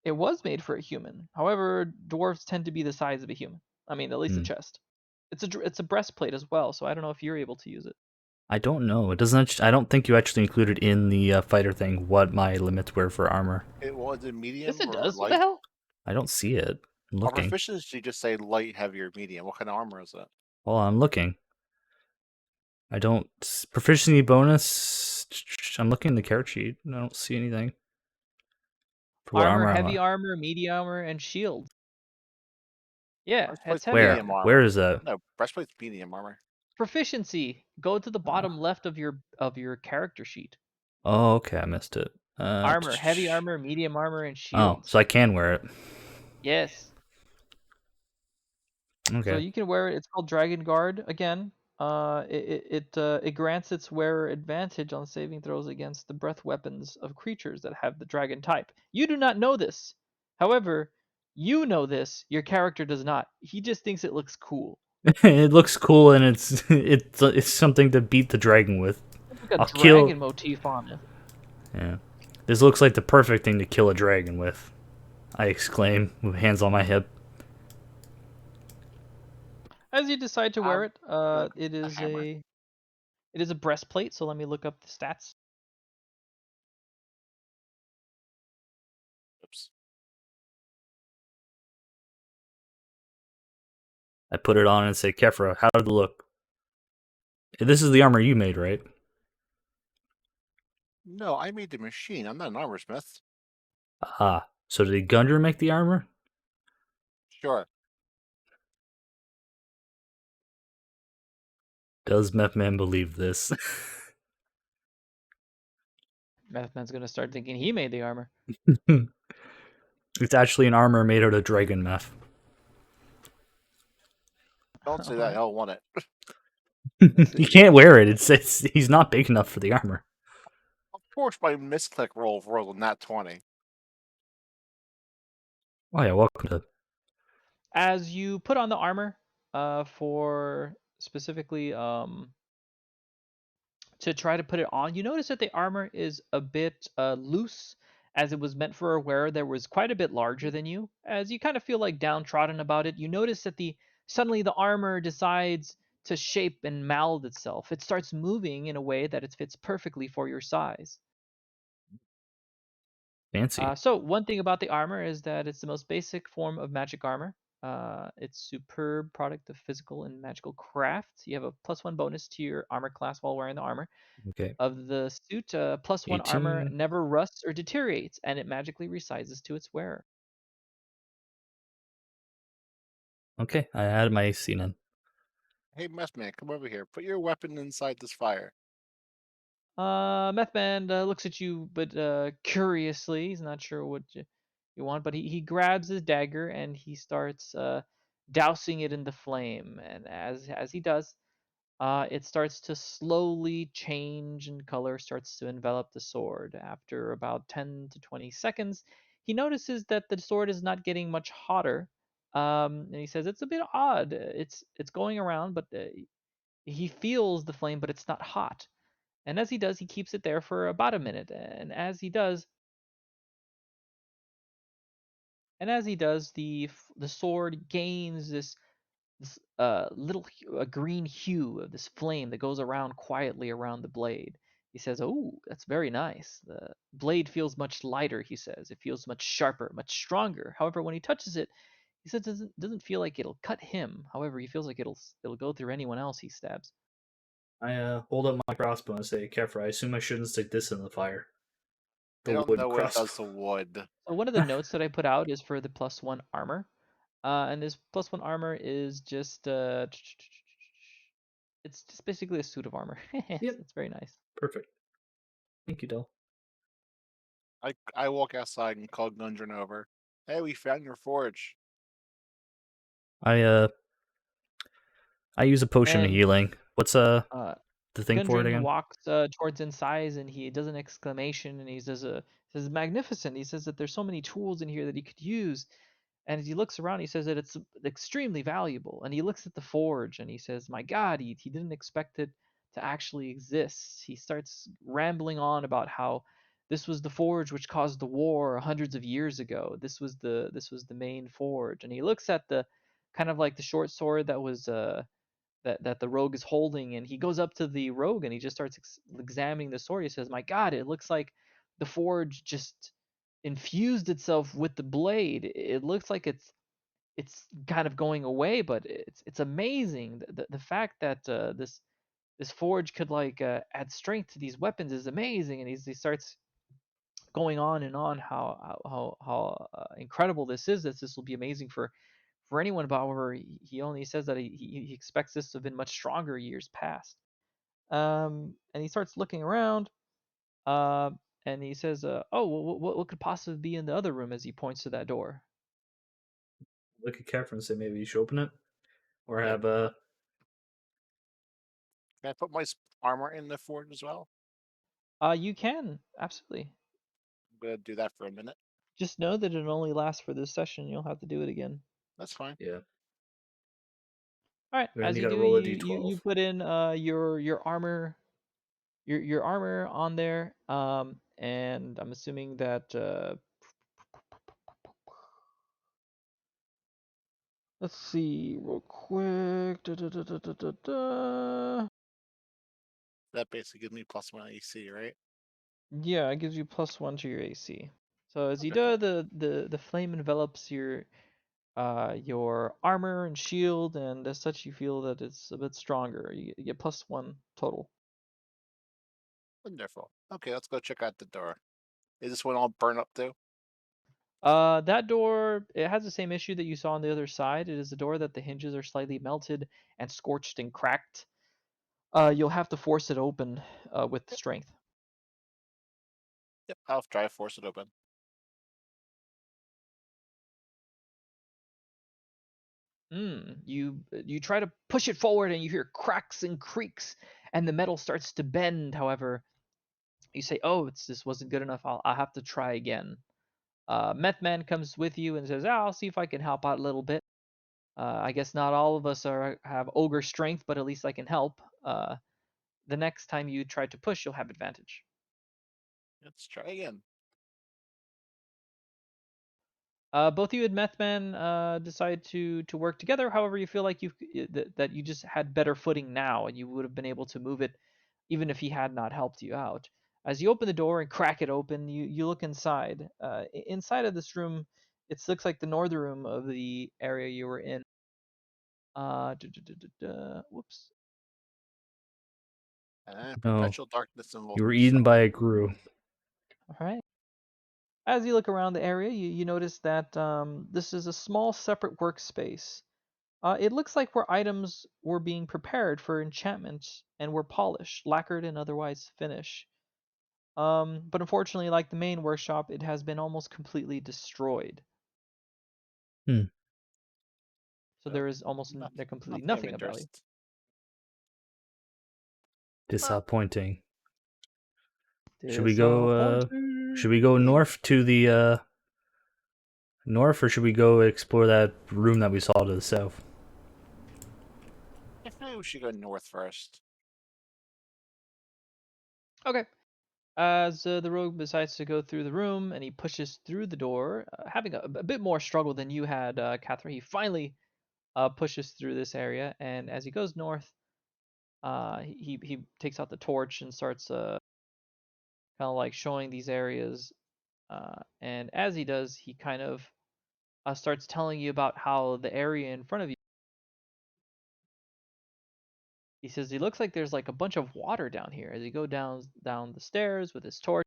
It was made for a human. However, dwarves tend to be the size of a human. I mean, at least the Hmm. chest. It's a breastplate as well, so I don't know if you're able to use it. I don't know. It doesn't. I don't think you actually included in the fighter thing what my limits were for armor. It was it Yes, medium it or does. What the light? hell? I don't see it. I'm Or looking. proficiency, just say light, heavy, or medium. What kind of armor is it? Well, I'm looking. I don't proficiency bonus. I'm looking in the character sheet. I don't see anything for what Armor, armor I'm heavy on. armor, medium armor, and shield. Yeah, it's Breastplate's heavy Where? medium armor. Where armor. is that? No, breastplate's medium armor. Proficiency. Go to the Uh, bottom left of your character sheet. oh, okay. I missed it. Armor, heavy armor, medium armor, and Oh, shields. so I can wear it. Yes. So Okay. you can wear it. It's called Dragon Guard. Again, it grants its wearer advantage on saving throws against the breath weapons of creatures that have the dragon type. You do not know this. However, you know this. Your character does not. He just thinks it looks cool. It looks cool and it's something to beat the dragon with. It's like a I'll kill. dragon motif on it. Yeah. This looks like the perfect thing to kill a dragon with. I exclaim with hands on my hip. As you decide to wear I'm it, gonna it a is hammer. a breastplate. So let me look up the stats. Oops. I put it on and say, Kefra, how did it look? This is the armor you made, right? No, I made the machine. I'm not an armor smith. Ah. So did Gundren make the armor? Sure. Does Meth Man believe this? Meth Man's gonna start thinking he made the armor. It's actually an armor made out of dragon meth. Don't say that. What? He'll want it. He can't wear it. It's he's not big enough for the armor. Of course, my misclick roll rolled nat 20. Oh yeah, welcome to. As you put on the armor, for specifically to try to put it on, you notice that the armor is a bit loose, as it was meant for a wearer that was quite a bit larger than you. As you kind of feel like downtrodden about it, you notice that suddenly the armor decides to shape and mold itself. It starts moving in a way that it fits perfectly for your size. Fancy. So one thing about the armor is that it's the most basic form of magic armor. It's superb product of physical and magical craft. You have a +1 bonus to your armor class while wearing the armor. Okay. Of the suit, +1 armor 18. never rusts or deteriorates, and it magically resizes to its wearer. Okay, I added my AC then. Hey, mess man, come over here. Put your weapon inside this fire. Methman looks at you, but curiously. He's not sure what you want, but he grabs his dagger and he starts dousing it in the flame. And as he does, it starts to slowly change in color, starts to envelop the sword. After about 10 to 20 seconds, he notices that the sword is not getting much hotter. And he says it's a bit odd. It's going around, but he feels the flame, but it's not hot. And as he does, he keeps it there for about a minute. And as he does, the sword gains this little a green hue of this flame that goes around quietly around the blade. He says, "Oh, that's very nice. The blade feels much lighter." He says, "It feels much sharper, much stronger." However, when he touches it, he says it doesn't feel like it'll cut him. However, he feels like it'll go through anyone else he stabs. I hold up my crossbow and say, Kefra, I assume I shouldn't stick this in the fire. I The don't wood know what it does crossbow. to wood. So one of the notes that I put out is for the +1 armor. And this +1 armor is just it's just basically a suit of armor. Yep, It's very nice. perfect. Thank you, Del. I walk outside and call Gundren over. Hey, we found your forge. I use a potion of And healing. What's uh the thing for it Gundren again? walks towards inside and he does an exclamation and he says magnificent. He says that there's so many tools in here that he could use. And as he looks around, he says that it's extremely valuable. And he looks at the forge and he says, "My God, he didn't expect it to actually exist." He starts rambling on about how this was the forge which caused the war hundreds of years ago. This was the main forge. And he looks at the kind of like the short sword that was that the rogue is holding, and he goes up to the rogue and he just starts examining the sword. He says, "My God, it looks like the forge just infused itself with the blade. It looks like it's kind of going away, but it's amazing. The fact that this forge could like add strength to these weapons is amazing." And he starts going on and on how incredible this is. That this will be amazing for anyone. But however, he only says that he expects this to have been much stronger years past. And he starts looking around. Uh, and he says, "Oh, what could possibly be in the other room?" As he points to that door. Look at Kefra and say maybe you should open it, or Can I, have can I put my armor in the forge as well? You can absolutely. I'm gonna do that for a minute. Just know that it only lasts for this session. You'll have to do it again. That's fine. yeah. All right. Then As you you got to do, roll a you d12. put in your armor your armor on there. And I'm assuming that let's see real quick. That basically gives me +1 AC, right? Yeah, it gives you +1 to your AC. So as you do, Wonderful. the flame envelops your armor and shield, and as such you feel that it's a bit stronger. You get +1 total. Wonderful. Okay, let's go check out the door. Is this one all burned up too? That door, it has the same issue that you saw on the other side. It is a door that the hinges are slightly melted and scorched and cracked. You'll have to force it open with strength. Yep, I'll try to force it open. You try to push it forward, and you hear cracks and creaks, and the metal starts to bend. However, you say, "Oh, this wasn't good enough. I'll have to try again." Meth Man comes with you and says, "I'll see if I can help out a little bit. I guess not all of us have ogre strength, but at least I can help. The next time you try to push, you'll have advantage." Let's try again. Both you and Methman decide to work together. However, you feel like that you just had better footing now, and you would have been able to move it, even if he had not helped you out. As you open the door and crack it open, you look inside. Inside of this room, it looks like the northern room of the area you were in. Whoops. No, Perpetual darkness and you were eaten by a Gru. All right. As you look around the area, you notice that this is a small separate workspace. It looks like where items were being prepared for enchantment and were polished, lacquered, and otherwise finished. But unfortunately, like the main workshop, it has been almost completely destroyed. Hmm. So there is almost completely nothing of nothing of value. interest. Disappointing. Should we go? Should we Disappointing. go north to the north, or should we go explore that room that we saw to the south? I think we should go north first. Okay. As the rogue decides to go through the room and he pushes through the door, having a bit more struggle than you had, Catherine, he finally pushes through this area. And as he goes north, he takes out the torch and starts kind of like showing these areas. And as he does, he kind of starts telling you about how the area in front of you. He says he looks like there's like a bunch of water down here. As you go down the stairs with his torch,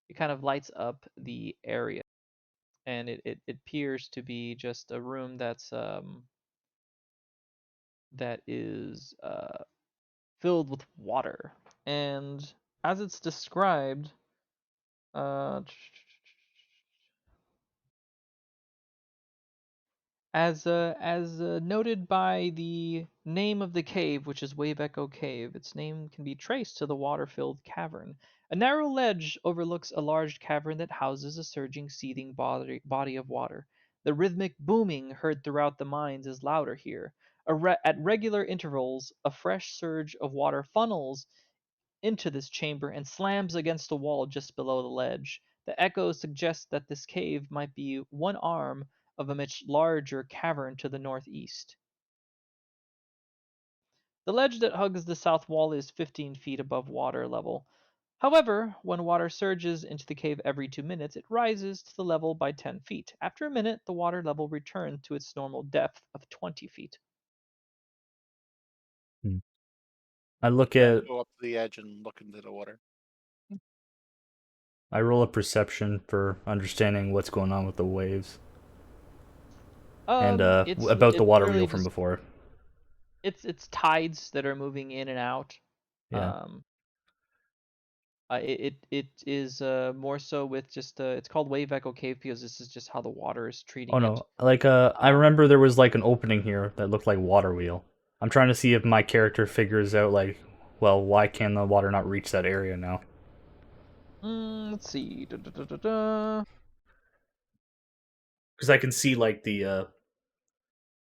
it kind of lights up the area, and it appears to be just a room that is filled with water. And as it's described, uh, as noted by the name of the cave, which is Wave Echo Cave, its name can be traced to the water-filled cavern. A narrow ledge overlooks a large cavern that houses a surging, seething body of water. The rhythmic booming heard throughout the mines is louder here. At regular intervals, a fresh surge of water funnels into this chamber and slams against a wall just below the ledge. The echo suggests that this cave might be one arm of a much larger cavern to the northeast. The ledge that hugs the south wall is 15 feet above water level. However, when water surges into the cave every 2 minutes, it rises to the level by 10 feet. After a minute, the water level returns to its normal depth of 20 feet. Hmm. I look Yeah, at. go up to the edge and look into the water. I roll a perception for understanding what's going on with the waves and about the It's water literally wheel from just before. it's tides that are moving in and out. Yeah. Um, it is more so with just it's called Wave Echo Cave because this is just how the water is Oh treating it. no, like I Um, remember there was like an opening here that looked like water wheel. I'm trying to see if my character figures out like, well, why can the water not reach that area now? let's see. Da. Because I can see like the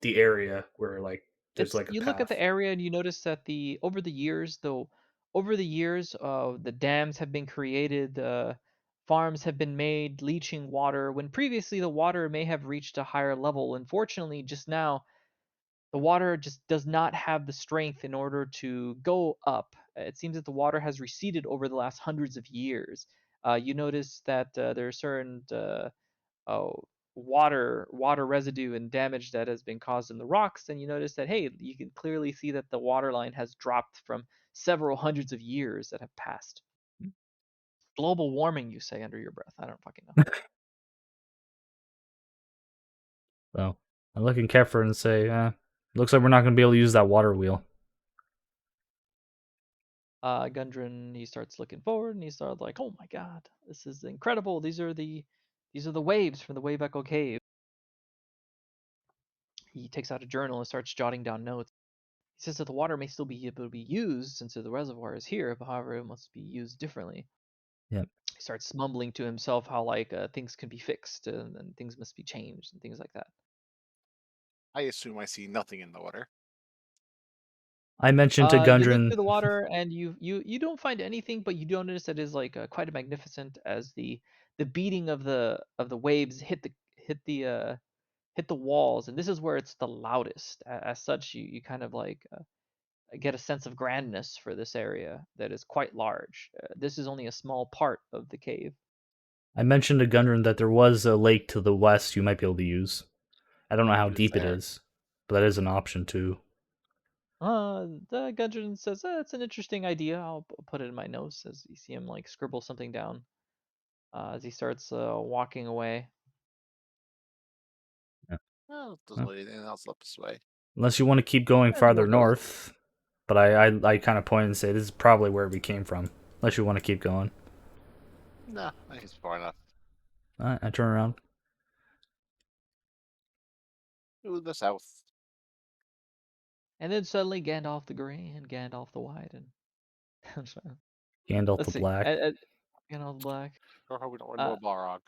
area where like there's It's like a you look at the path. area and you notice that the over the years, though, over the years, the dams have been created, farms have been made, leaching water. When previously the water may have reached a higher level, unfortunately, just now the water just does not have the strength in order to go up. It seems that the water has receded over the last hundreds of years. You notice that there are certain oh, water residue and damage that has been caused in the rocks, and you notice that hey, you can clearly see that the water line has dropped from several hundreds of years that have passed. Global warming, you say under your breath. I don't fucking know. So I look at Kefir and say, looks like we're not going to be able to use that water wheel. Gundren, he starts looking forward and he starts like, "Oh my God, this is incredible! These are the waves from the Wave Echo Cave." He takes out a journal and starts jotting down notes. He says that the water may still be able to be used since the reservoir is here, but however, it must be used differently. Yep. He starts mumbling to himself how like things can be fixed and things must be changed and things like that. I assume I see nothing in the water. I mentioned to You look Gundren. through the water and you don't find anything, but you do notice that it is like quite magnificent as the beating of the waves hit the walls, and this is where it's the loudest. As such, you kind of like get a sense of grandness for this area that is quite large. This is only a small part of the cave. I mentioned to Gundren that there was a lake to the west you might be able to use. I don't know how It is deep it there. is, but that is an option too. The Gudrun says, "It's an interesting idea. I'll put it in my notes," as you see him like scribble something down as he starts walking away. Yeah. Well, it doesn't Well, lead anything else up this way. unless you want to keep going And the farther road goes. north, but I kind of point and say this is probably where we came from. Unless you want to keep going. Nah, I think it's far enough. I turn around. To the south. And then suddenly Gandalf the Grey and Gandalf the White and Gandalf let's the see, Black. Gandalf the Black. Or hope we don't run into Uh, a Balrog.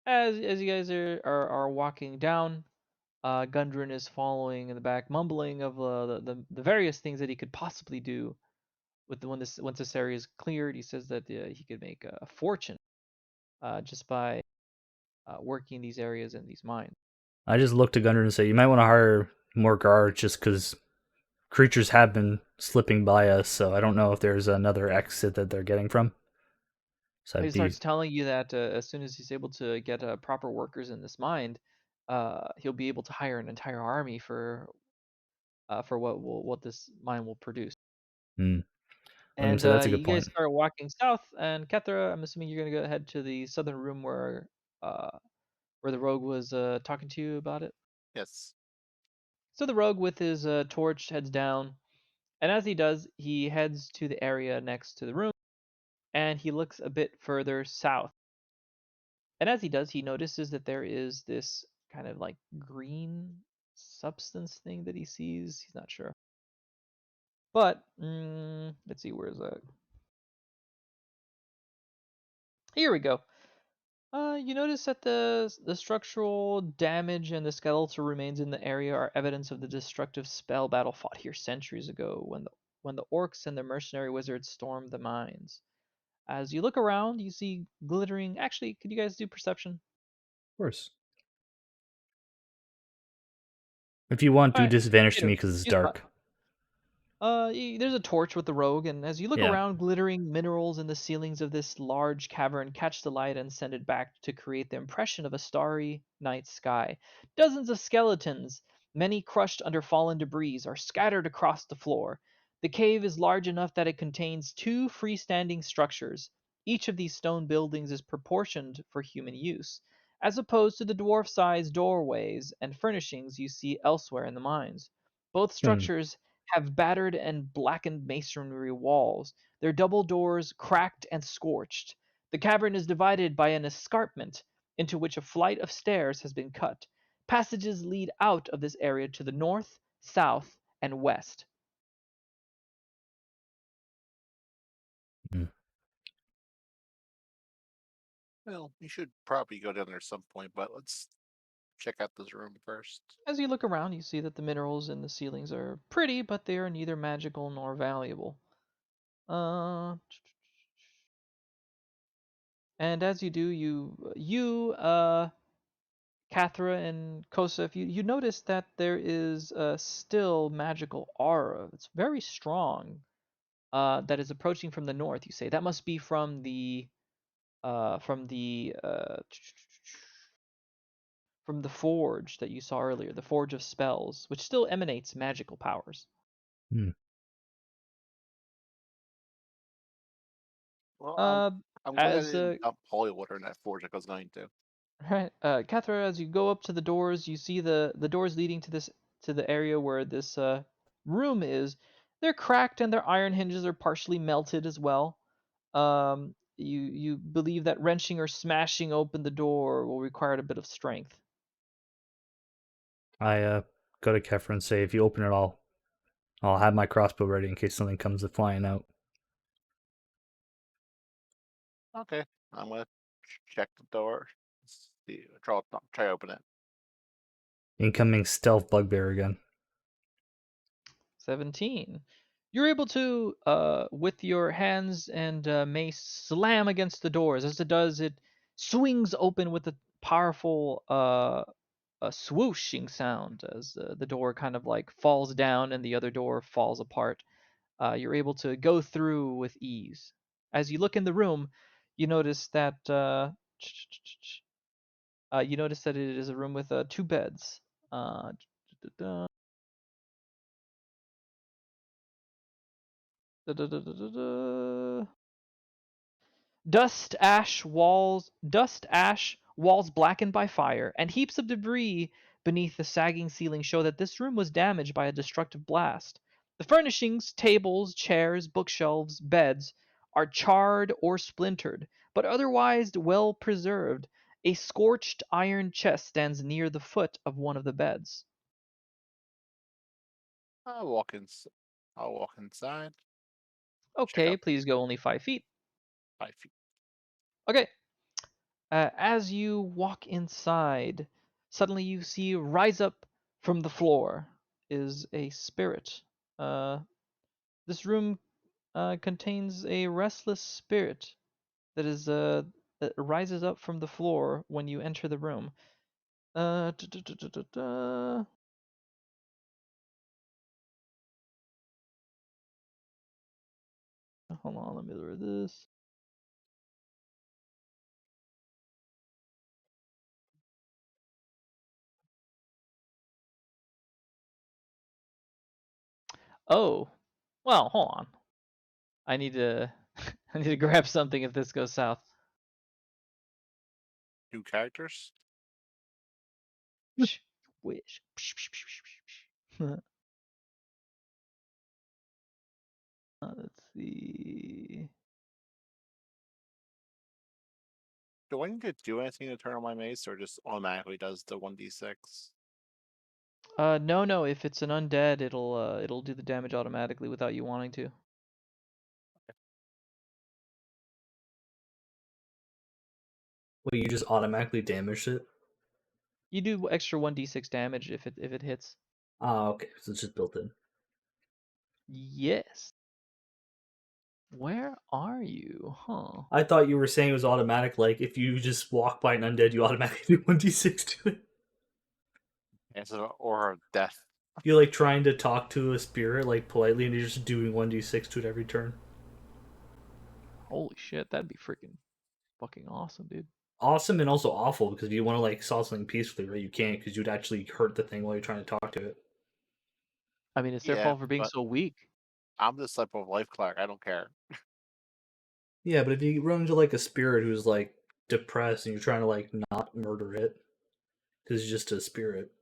as you guys are walking down, Gundren is following in the back, mumbling of the various things that he could possibly do with the when this once this area is cleared. He says that he could make a fortune just by working these areas in these mines. I just look to Gundren and say you might want to hire more guards just because creatures have been slipping by us, so I don't know if there's another exit that they're getting from. So He I'd be starts telling you that as soon as he's able to get proper workers in this mine, he'll be able to hire an entire army for what this mine will produce. hmm. Let him And say that's a good you guys point. start walking south, and Kethra, I'm assuming you're gonna go ahead to the southern room uh, where the rogue was talking to you about it. Yes. So the rogue with his torch heads down, and as he does, he heads to the area next to the room, and he looks a bit further south. And as he does, he notices that there is this kind of like green substance thing that he sees. He's not sure. But let's see, where's that? Here we go. You notice that the structural damage and the skeletal remains in the area are evidence of the destructive spell battle fought here centuries ago when the orcs and the mercenary wizards stormed the mines. As you look around, you see glittering. Actually, could you guys do perception? Of course. If you want, All do right, disadvantage you to know, me because it's use a dark. There's a torch with the rogue, and as you look Yeah. around, glittering minerals in the ceilings of this large cavern catch the light and send it back to create the impression of a starry night sky. Dozens of skeletons, many crushed under fallen debris, are scattered across the floor. The cave is large enough that it contains two freestanding structures. Each of these stone buildings is proportioned for human use, as opposed to the dwarf-sized doorways and furnishings you see elsewhere in the mines. Both Hmm. structures have battered and blackened masonry walls, their double doors cracked and scorched. The cavern is divided by an escarpment into which a flight of stairs has been cut. Passages lead out of this area to the north, south, and west. Hmm. Well, we should probably go down there at some point, but let's check out this room first. As you look around, you see that the minerals in the ceilings are pretty, but they are neither magical nor valuable. Uh, and as you do, Kathra and Kosef, you notice that there is a still magical aura. It's very strong. That is approaching from the north. You say that must be from the forge that you saw earlier, the forge of spells, which still emanates magical powers. Hmm. Well, Uh, I'm glad I as didn't dump holy water in that forge like I was going to. Right, Kathra, as you go up to the doors, you see the doors leading to the area where this room is. They're cracked and their iron hinges are partially melted as well. You believe that wrenching or smashing open the door will require a bit of strength. I go to Kefra and say, if you open it, I'll have my crossbow ready in case something comes flying out. Okay, I'm gonna check the door. See, try to open it. Incoming stealth bugbear again. 17. You're able to, with your hands and mace, slam against the doors. As it does, it swings open with a powerful a swooshing sound as the door kind of like falls down and the other door falls apart. You're able to go through with ease. As you look in the room, you notice that it is a room with 2 beds. Uh, Dust ash walls blackened by fire, and heaps of debris beneath the sagging ceiling show that this room was damaged by a destructive blast. The furnishings, tables, chairs, bookshelves, beds, are charred or splintered, but otherwise well preserved. A scorched iron chest stands near the foot of one of the beds. I'll walk in. I'll walk inside. Check Okay, out please go only 5 feet. 5 feet. Okay. As you walk inside, suddenly you see rise up from the floor is a spirit. This room contains a restless spirit that rises up from the floor when you enter the room. Uh, da, da, da, da, da, da. Hold on, let me look at this. Oh, well, hold on. I need to I need to grab something if this goes south. 2 characters. Wish. Let's see. Do I need to do anything to turn on my mace, or just automatically does the 1d6? No. If it's an undead, it'll do the damage automatically without you wanting to. Well, you just automatically damaged it? You do extra 1d6 damage if it hits. Ah, okay. So it's just built in. Yes. Where are you? Huh. I thought you were saying it was automatic, like if you just walk by an undead, you automatically do 1d6 to it. Answer or death. You're like trying to talk to a spirit like politely and you're just doing 1d6 to it every turn. Holy shit, that'd be freaking fucking awesome, dude. Awesome and also awful because if you want to like solve something peacefully, right, you can't because you'd actually hurt the thing while you're trying to talk to it. I mean, it's their Yeah, fault for being but so weak. I'm this type of life cleric. I don't care. Yeah, but if you run into like a spirit who's like depressed and you're trying to like not murder it because it's just a spirit.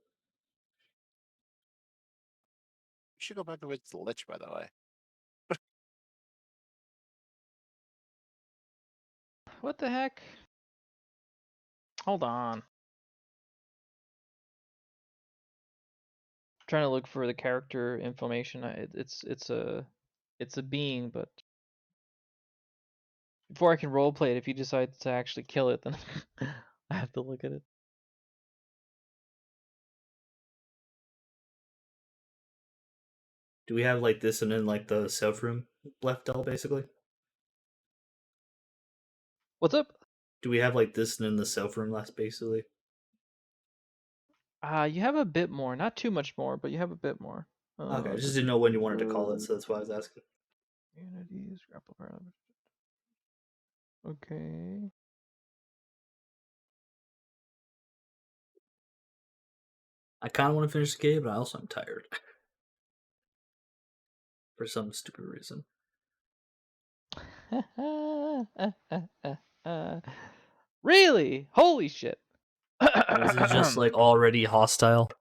You should go back to its lich, by the way. What the heck? Hold on. Trying to look for the character information. It's a being, but before I can roleplay it, if you decide to actually kill it, then I have to look at it. Do we have like this and then like the self room left out basically? What's up? Do we have like this and then the self room left basically? You have a bit more, not too much more, but you have a bit more. Okay, I just didn't know when you wanted to call it, so that's why I was asking. Unities, grapple power. Okay. I kind of want to finish the game, but I also am tired for some stupid reason. Really? Holy shit. Is it just like already hostile?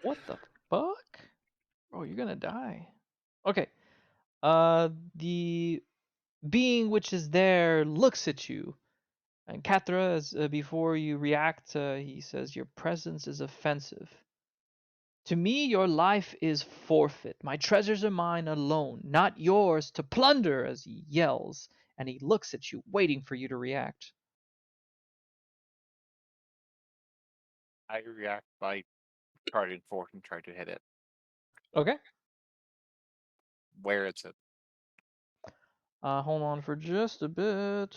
What the fuck? Bro, you're gonna die. Okay. The being which is there looks at you, and Kathra, before you react, he says, "Your presence is offensive. To me, your life is forfeit. My treasures are mine alone, not yours to plunder," as he yells, and he looks at you, waiting for you to react. I react by charging forward and try to hit it. Okay. Where is it? Hold on for just a bit.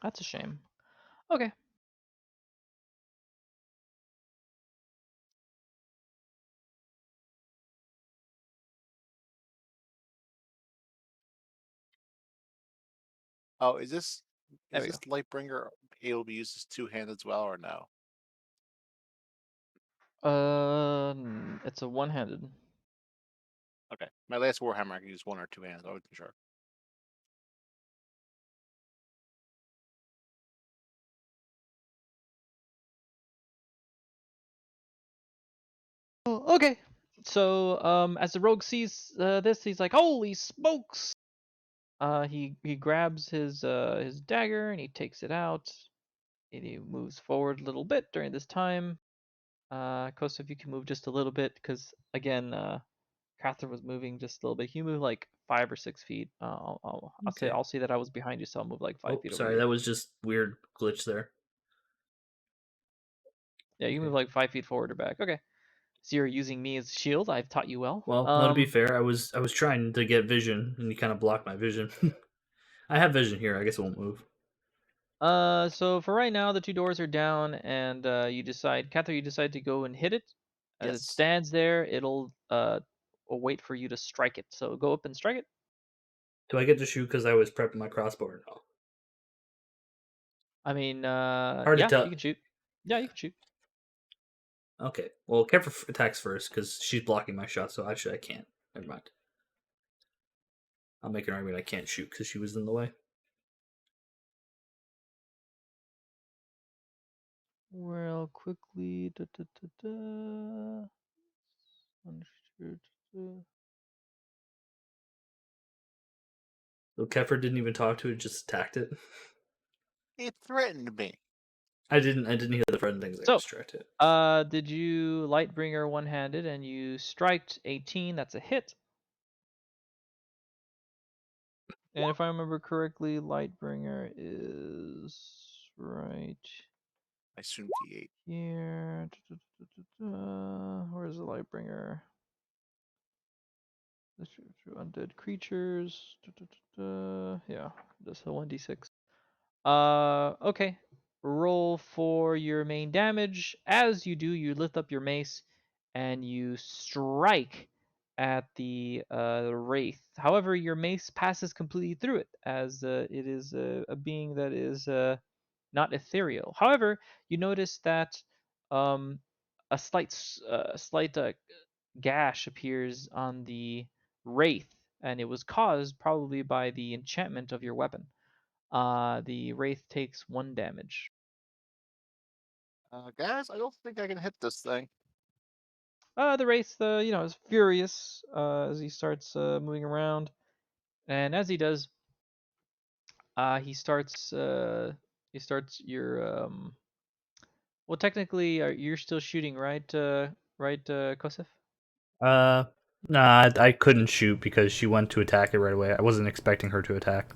That's a shame. Okay. Oh, is this There is we this Lightbringer able to be used as two hands as well, or no? go. It's a one-handed. Okay, my last Warhammer I could use one or two hands. I wasn't sure. Oh, okay. So, as the rogue sees this, he's like, "Holy smokes!" He grabs his dagger and he takes it out. And he moves forward a little bit during this time. Kosa, if you can move just a little bit, because again, Catherine was moving just a little bit. You move like 5 or 6 feet. Okay. I'll say that I was behind you, so I'll move like five Oh, feet over sorry, here. that was just weird glitch there. Yeah, you Okay. move like 5 feet forward or back. Okay. So you're using me as a shield. I've taught you well. Well, no, to be fair, I was trying to get vision, and you kind of blocked my vision. I have vision here. I guess it won't move. So for right now, the two doors are down, and you decide, Catherine, you decide to go and hit it. As it Yes. stands there, it'll wait for you to strike it. So go up and strike it. Do I get to shoot because I was prepping my crossbow or no? I mean, Hard to yeah, you tell. can shoot. Yeah, you can shoot. Okay. Well, Kefra attacks first because she's blocking my shot, so actually I can't. Never mind. I'll make an argument I can't shoot because she was in the way. Real quickly. Da, da, da, da. Understood. So Kefra didn't even talk to it; just attacked it. It threatened me. I didn't hear the friend things. I So, distracted. did you Lightbringer one-handed and you striked 18? That's a hit. And if I remember correctly, Lightbringer is right I assume D8. here. Where's the Lightbringer? Undead creatures. Yeah, just a 1d6. Okay. Roll for your main damage. As you do, you lift up your mace and you strike at the wraith. However, your mace passes completely through it, as it is a being that is not ethereal. However, you notice that um, a slight gash appears on the wraith, and it was caused probably by the enchantment of your weapon. The wraith takes 1 damage. Guys, I don't think I can hit this thing. The wraith, is furious as he starts moving around, and as he does, he starts your Well, technically, you're still shooting, right? Right, Kosef? Nah, I couldn't shoot because she went to attack it right away. I wasn't expecting her to attack.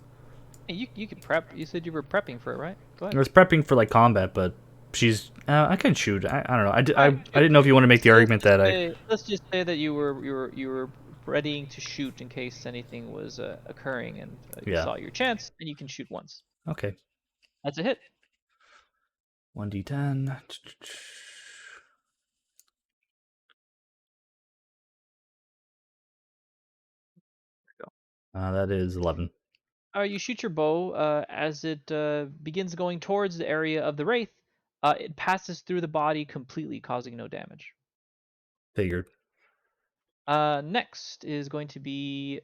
Hey, you could prep. You said you were prepping for it, right? Go I ahead. was prepping for like combat, but she's. I can shoot. I don't know. I Alright, shoot. didn't know if you want to make the argument that I. Let's just say that you were readying to shoot in case anything was occurring, and you Yeah. saw your chance, and you can shoot once. Okay. That's a hit. 1d10. That is 11. You shoot your bow. As it begins going towards the area of the wraith, it passes through the body completely, causing no damage. Figured. Next is going to be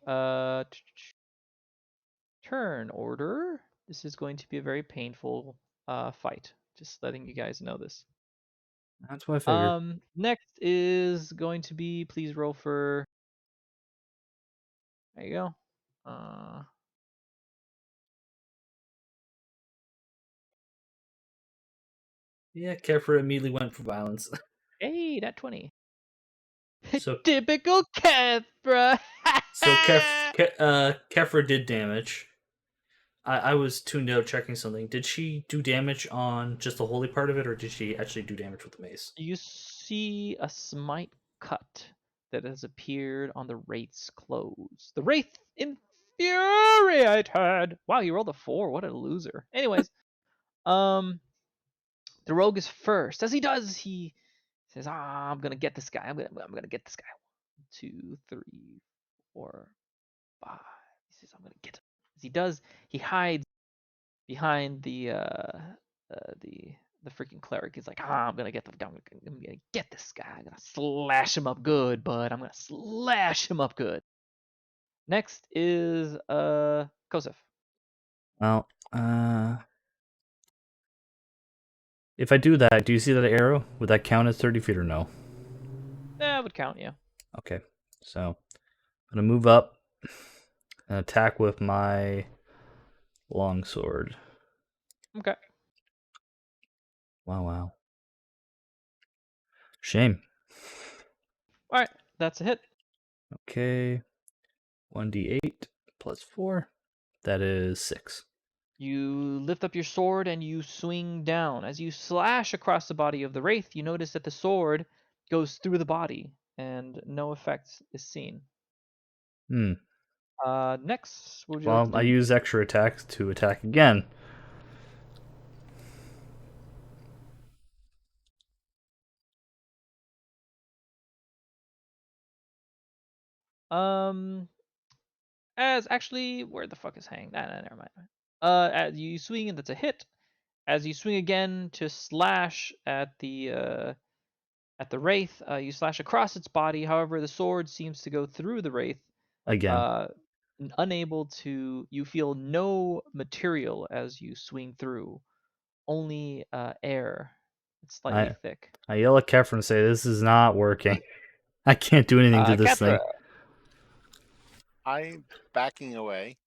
turn order. This is going to be a very painful fight. Just letting you guys know this. That's what I figured. Next is going to be, please roll for. There you go. Yeah, Kefra immediately went for violence. Hey, that 20. So Typical Kefra. so Kefra did damage. I was tuned out checking something. Did she do damage on just the holy part of it, or did she actually do damage with the mace? You see a smite cut that has appeared on the Wraith's clothes. The Wraith infuriated. Wow, you rolled a 4. What a loser. Anyways, the rogue is first. As he does, he says, I'm gonna get this guy. I'm gonna get this guy. 1, 2, 3, 4, 5. He says, I'm gonna get him. As he does, he hides behind the freaking cleric. He's like, I'm gonna get this guy. I'm gonna slash him up good, bud. I'm gonna slash him up good. Next is Kosef. Well, if I do that, do you see that arrow? Would that count as 30 feet or no? That would count, yeah. Okay, so I'm gonna move up and attack with my longsword. Okay. Wow. Shame. All right, that's a hit. Okay, 1d8 plus 4. That is 6. You lift up your sword and you swing down. As you slash across the body of the wraith, you notice that the sword goes through the body and no effect is seen. Next, what would you like to do? I use extra attacks to attack again. As actually, where the fuck is Hang? Nah, never mind. As you swing, and that's a hit. As you swing again to slash at the wraith, you slash across its body. However, the sword seems to go through the wraith. Again. Unable to, you feel no material as you swing through, only air. It's slightly thick. I yell at Kefra and say, "This is not working. I can't do anything to this thing." I'm backing away.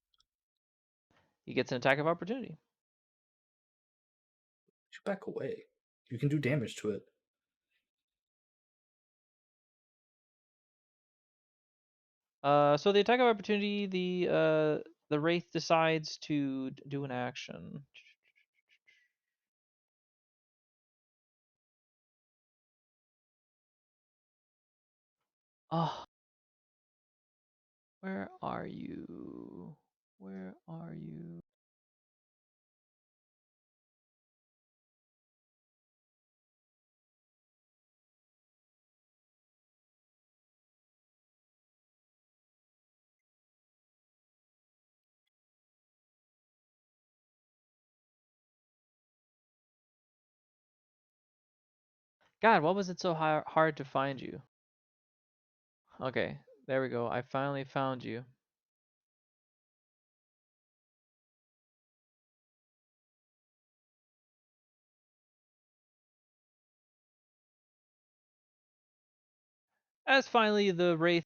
He gets an attack of opportunity. You back away. You can do damage to it. So the attack of opportunity, the wraith decides to do an action. Oh, where are you? Where are you? God, what was it so hard to find you? Okay, there we go. I finally found you. As finally the wraith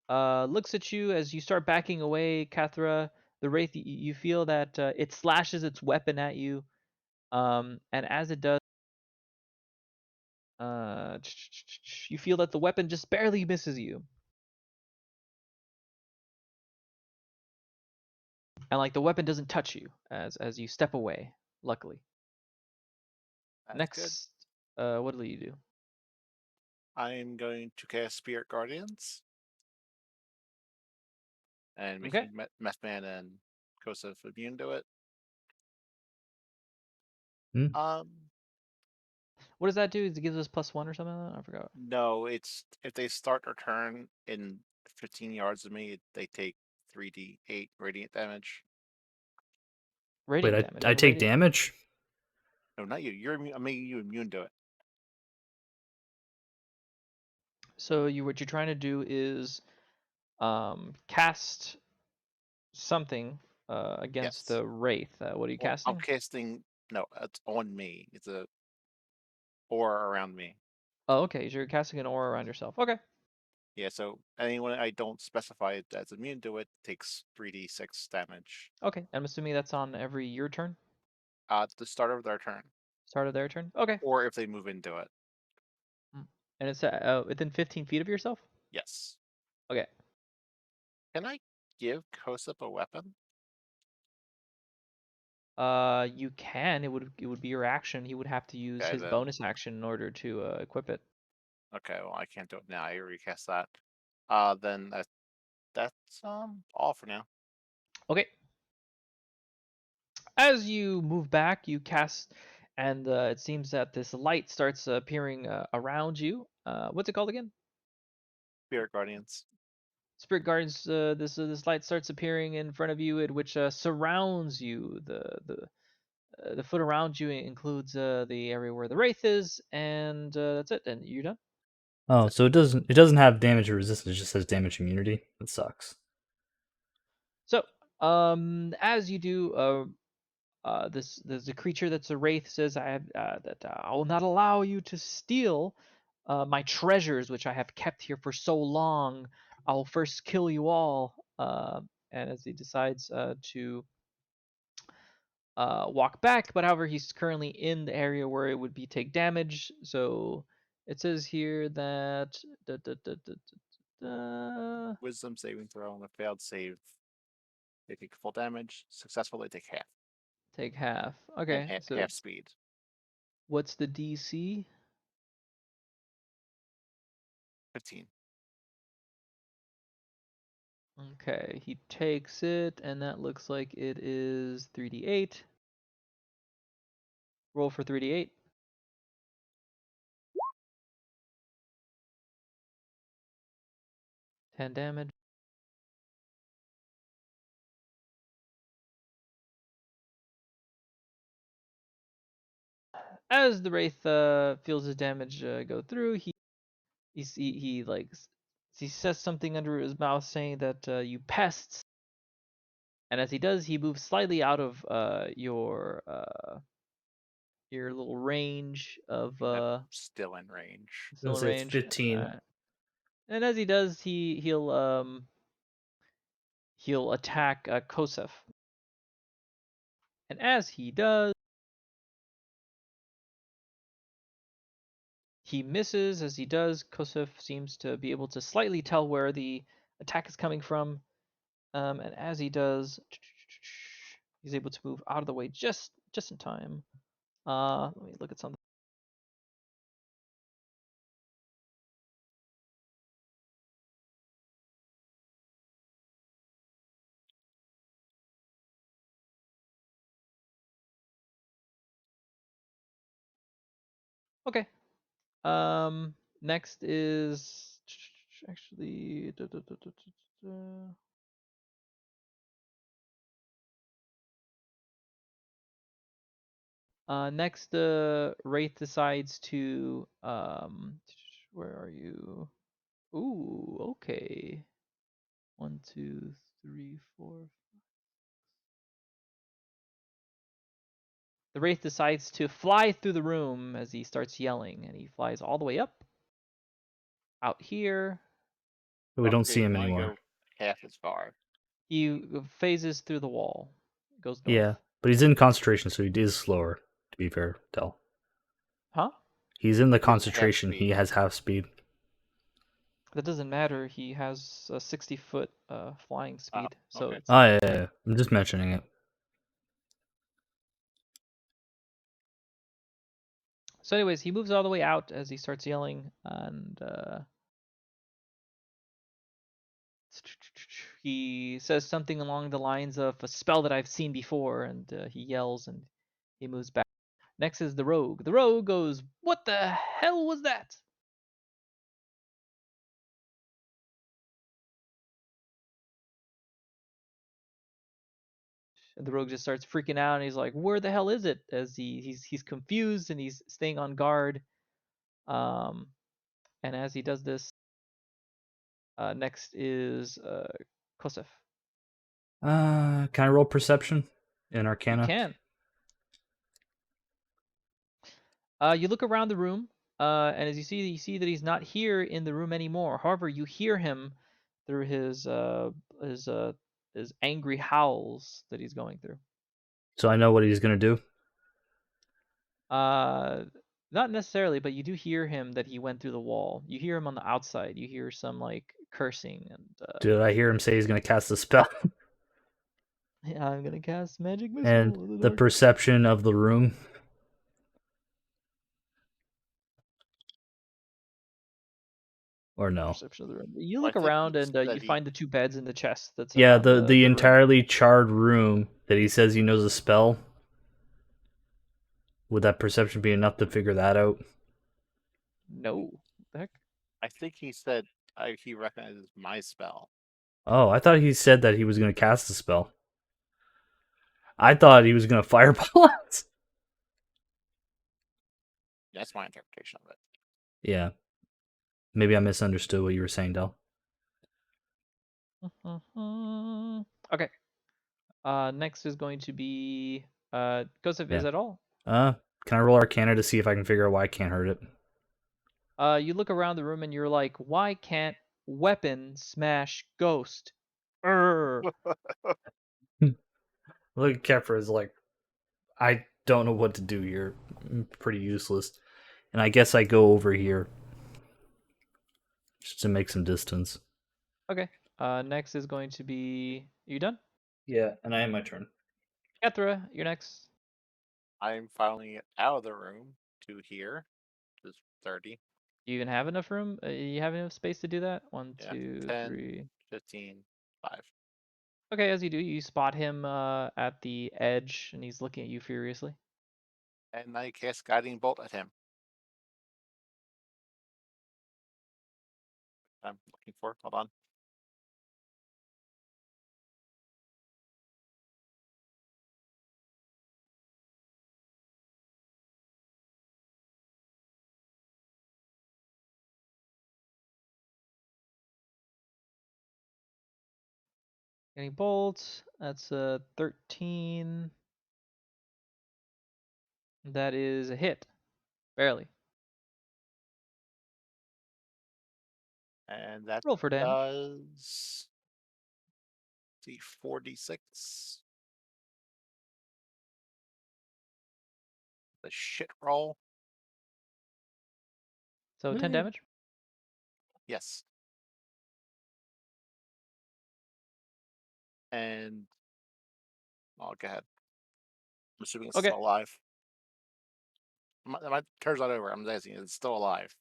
looks at you as you start backing away, Kathra. The wraith, you feel that it slashes its weapon at you, and as it does, you feel that the weapon just barely misses you, and like the weapon doesn't touch you as you step away. Luckily. That's Next, what will you do? I'm going to cast Spirit Guardians. And Okay. making Methman and Kosef immune to it. What does that do? It gives us +1 or something like that? I forgot. No, it's if they start their turn in 15 yards of me, they take 3d8 radiant damage. Radiant Wait, damage. I take damage? No, not you. You're immune. I'm making you immune to it. So what you're trying to do is cast something against Yes. the wraith. What are you Well, casting? I'm casting No, it's on me. It's a aura around me. Oh, okay. So you're casting an aura around yourself. Okay. Yeah, so anyone I don't specify that's immune to it takes 3d6 damage. Okay. I'm assuming that's on every your turn, At the start of their turn, start of their turn. Okay. or if they move into it. And it's within 15 feet of yourself. Yes. Okay. Can I give Kosip a weapon? You can. It would be your action. He would have to use Okay, his then. bonus action in order to equip it. Okay, well I can't do it now. I recast that. Then that's all for now. Okay. As you move back, you cast, and it seems that this light starts appearing around you. What's it called again? Spirit Guardians. Spirit Guardians. This light starts appearing in front of you, which surrounds you. The foot around you includes the area where the wraith is, and that's it. And you're done. Oh, so it doesn't have damage or resistance. It just has damage immunity. That sucks. So, as you do, this there's a creature that's a wraith says I have that I will not allow you to steal my treasures which I have kept here for so long. I'll first kill you all. And as he decides to walk back, but however he's currently in the area where it would be take damage. So it says here that da, da, da, da, da, da, Wisdom saving throw on a failed save. They take full damage. Successful, they take half. take half. And Okay, so half speed. what's the DC? 15. Okay, he takes it, and that looks like it is 3d8. Roll for 3d8. 10 damage. As the wraith feels his damage go through, he like he says something under his mouth, saying that you pests. And as he does, he moves slightly out of your little range of And I'm still in range. I was still in gonna say it's range. 15. And as he does, he'll attack Kosef. And as he does, he misses. As he does, Kosef seems to be able to slightly tell where the attack is coming from. And as he does, he's able to move out of the way just in time. Let me look at something. Okay. Next is actually. Next, the Wraith decides to where are you? Ooh, okay. 1, 2, 3, 4. The Wraith decides to fly through the room as he starts yelling, and he flies all the way up out here. But we don't Okay, see him you only anymore. go half as far. He phases through the wall, goes north. Yeah, but he's in concentration, so he is slower. To be fair, Del. Huh? He's in the He has half concentration. He speed. has half speed. That doesn't matter. He has a 60-foot flying speed, so okay. it's Oh yeah. I'm just mentioning it. so. Anyways, he moves all the way out as he starts yelling, and he says something along the lines of a spell that I've seen before, and he yells and he moves back. Next is the rogue. The rogue goes, "What the hell was that?" And the rogue just starts freaking out, and he's like, "Where the hell is it?" As he's confused and he's staying on guard. Um, and as he does this, next is Kosef. Can I roll perception in You Arcana? can. You look around the room, and as you see that he's not here in the room anymore. However, you hear him through his uh his angry howls that he's going through. So I know what he's gonna do. Uh, Not necessarily, but you do hear him that he went through the wall. You hear him on the outside. You hear some like cursing and Did I hear him say he's gonna cast a spell? I'm gonna cast magic And missile in the the dark. perception of the room, or no? Perception of the room. You I look think around he and you said he. find the two beds in the chest that's Yeah, around the the room. entirely charred room that he says he knows a spell. Would that perception be enough to figure that out? No, what the heck. I think he said he recognizes my spell. Oh, I thought he said that he was gonna cast a spell. I thought he was gonna fireball us. That's my interpretation of it. Yeah. Maybe I misunderstood what you were saying, Del. Okay. Next is going to be Kosef. Yeah. Is that all? Can I roll Arcana to see if I can figure out why I can't hurt it? You look around the room and you're like, why can't weapon smash ghost? Urgh. Look, Kefra is like, I don't know what to do here. I'm pretty useless. And I guess I go over here just to make some distance. Okay. Next is going to be you done? Yeah, and I have my turn. Kethra, you're next. I'm filing it out of the room to here. Just 30. Do you even have enough room? You have enough space to do that? One, Yeah. two, 10, three. 15, 5. Okay, as you do, you spot him at the edge, and he's looking at you furiously. And I cast Guiding Bolt at him. I'm looking for. Hold on. Getting bolt. That's a 13. That is a hit. Barely. And that Roll for damage. does. See, 46. The shit roll. So 10 damage. Yes. And oh, go ahead. I'm assuming it's Okay. still alive. My turn's not over. I'm asking, it's still alive.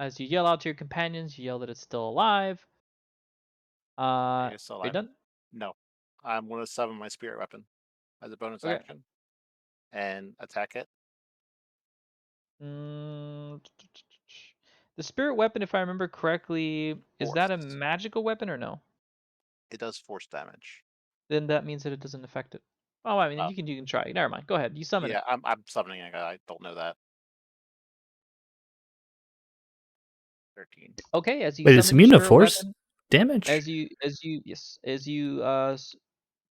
As you yell out to your companions, you yell that it's still alive. It's still Are you alive. done? No. I'm going to summon my spirit weapon as a bonus Okay. action and attack it. The spirit weapon, if I remember correctly, is that a Force. magical weapon or no? It does force damage. Then that means that it doesn't affect it. Oh, I mean, you can try. Never mind. Go ahead. You summon Yeah, it. I'm summoning it. I don't know that. 13. Okay, as you Wait, it's summon your immune to spirit force weapon, damage? as you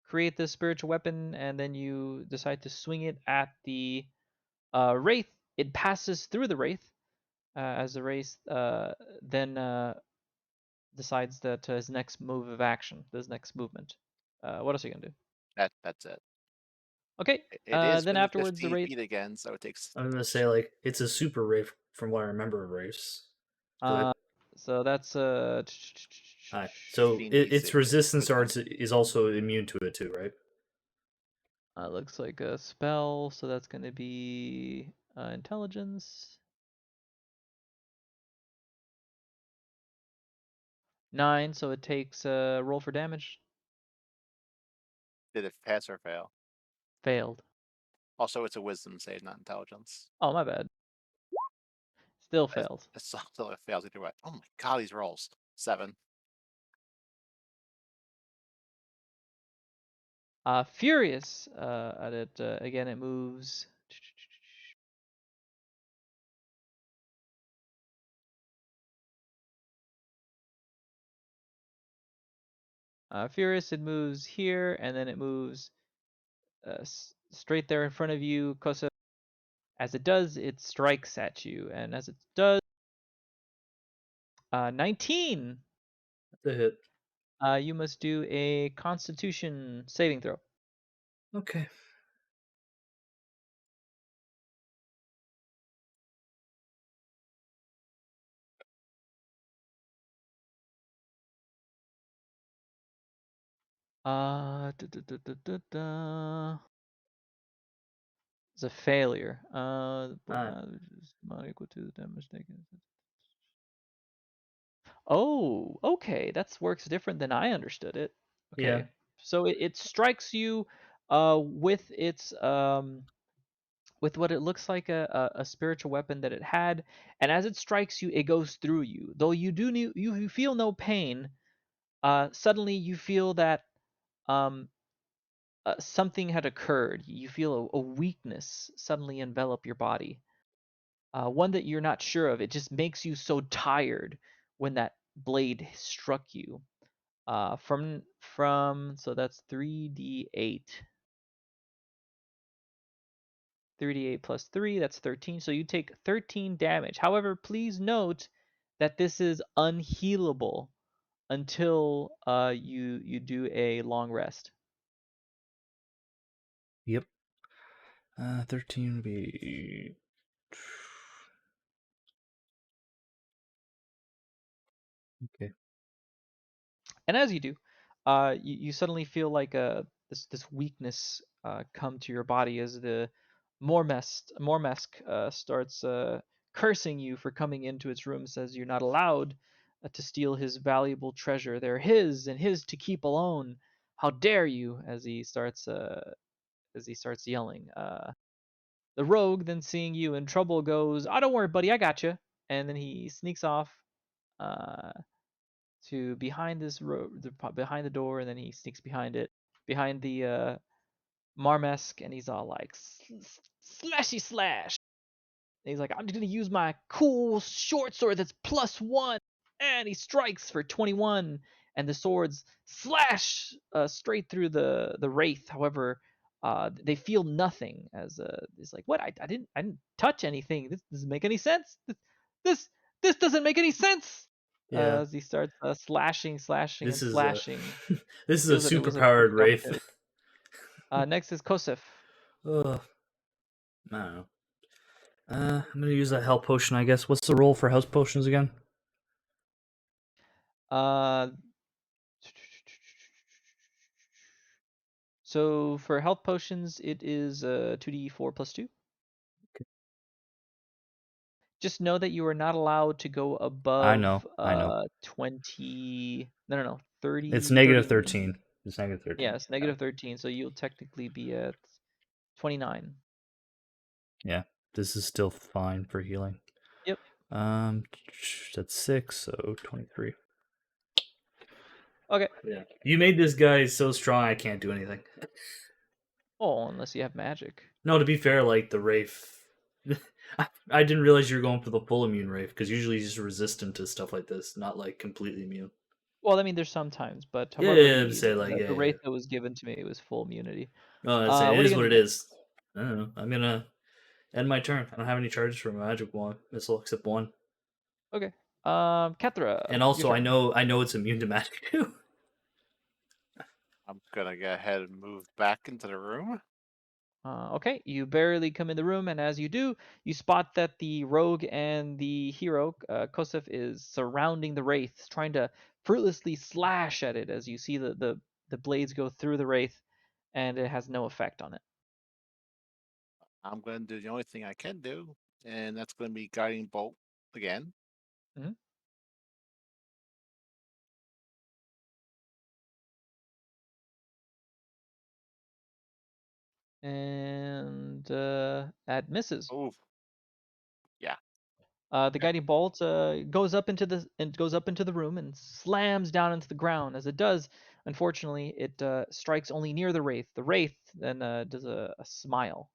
create this spiritual weapon and then you decide to swing it at the wraith, it passes through the wraith as the wraith then decides that his next move of action, his next movement. What else are you gonna do? That's it. Okay. It is Then within afterwards, the 15 wraith. feet again, so it takes. I'm gonna say like it's a super rave from what I remember of raves. So, So that's alright. So 15 its DC. resistance Okay. is also immune to it too, right? looks like a spell, so that's gonna be intelligence. 9, so it takes a roll for damage. Did it pass or fail? Failed. Also, it's a wisdom save, not intelligence. Oh, my bad. Still failed. It's still it fails either way. Oh my god, these rolls. 7. Furious at it. Again, it moves. Furious, it moves here, and then it moves straight there in front of you, Kosa. As it does, it strikes at you, and as it does, 19. The hit. You must do a Constitution saving throw. Okay. It's a failure. Ah, Is not equal to the damage taken. Oh, okay. That works different than I understood it. yeah. Okay. So it strikes you with its with what it looks like a spiritual weapon that it had, and as it strikes you, it goes through you. Though you feel no pain, suddenly you feel that um something had occurred. You feel a weakness suddenly envelop your body. One that you're not sure of. It just makes you so tired when that blade struck you. From so that's 3d8. 3d8 plus 3, that's 13. So you take 13 damage. However, please note that this is unhealable until you do a long rest. Yep. 13 would be. Okay. And as you do, you suddenly feel like this weakness come to your body as the Mormesk starts cursing you for coming into its room. Says you're not allowed to steal his valuable treasure. They're his and his to keep alone. How dare you? As he starts yelling. The rogue then seeing you in trouble goes, "Oh, don't worry, buddy, I got you." And then he sneaks off. Uh, to behind this behind the door, and then he sneaks behind it, behind the Marmesk, and he's all like, "Slashy slash!" And he's like, "I'm just gonna use my cool short sword that's +1," and he strikes for 21, and the swords slash straight through the wraith. However, they feel nothing as he's like, "What? I didn't touch anything. This doesn't make any sense. This this doesn't make any sense." Yeah. As he starts slashing, This and is a slashing. this is a It was a superpowered pretty rough wraith. day. Next is Kosef. Ugh. I don't know. I'm gonna use a health potion, I guess. What's the roll for health potions again? Uh, so for health potions, it is 2d4 plus 2. Just know that you are not allowed to go I above know. I know. 20. No, It's 30. negative 30. 13. It's negative 13. Yes, negative 13. So you'll technically be at 29. Yeah. This is still fine for healing. Yep. That's 6, so 23. Okay. Yeah. You made this guy so strong I can't do anything. Oh, unless you have magic. No, to be fair, like the Wraith. I didn't realize you were going for the full immune Wraith, because usually he's just resistant to stuff like this, not like completely immune. Well, I mean, there's sometimes, but Yeah, however, yeah, say like the yeah. wraith that was given to me was full immunity. No, that's it. It What are is you what gonna it do? is. I don't know. I'm gonna end my turn. I don't have any charges for my magic wand missile except one. Okay. Kethra, And your also, turn. I know it's immune to magic too. I'm gonna go ahead and move back into the room. Okay, you barely come in the room, and as you do, you spot that the rogue and the hero, Kosef, is surrounding the wraith, trying to fruitlessly slash at it as you see the blades go through the wraith, and it has no effect on it. I'm gonna do the only thing I can do, and that's gonna be guiding bolt again. Mhm. And at misses. Oh, yeah. The guiding bolt goes up into the room and slams down into the ground. As it does, unfortunately, it strikes only near the wraith. The wraith then does a smile.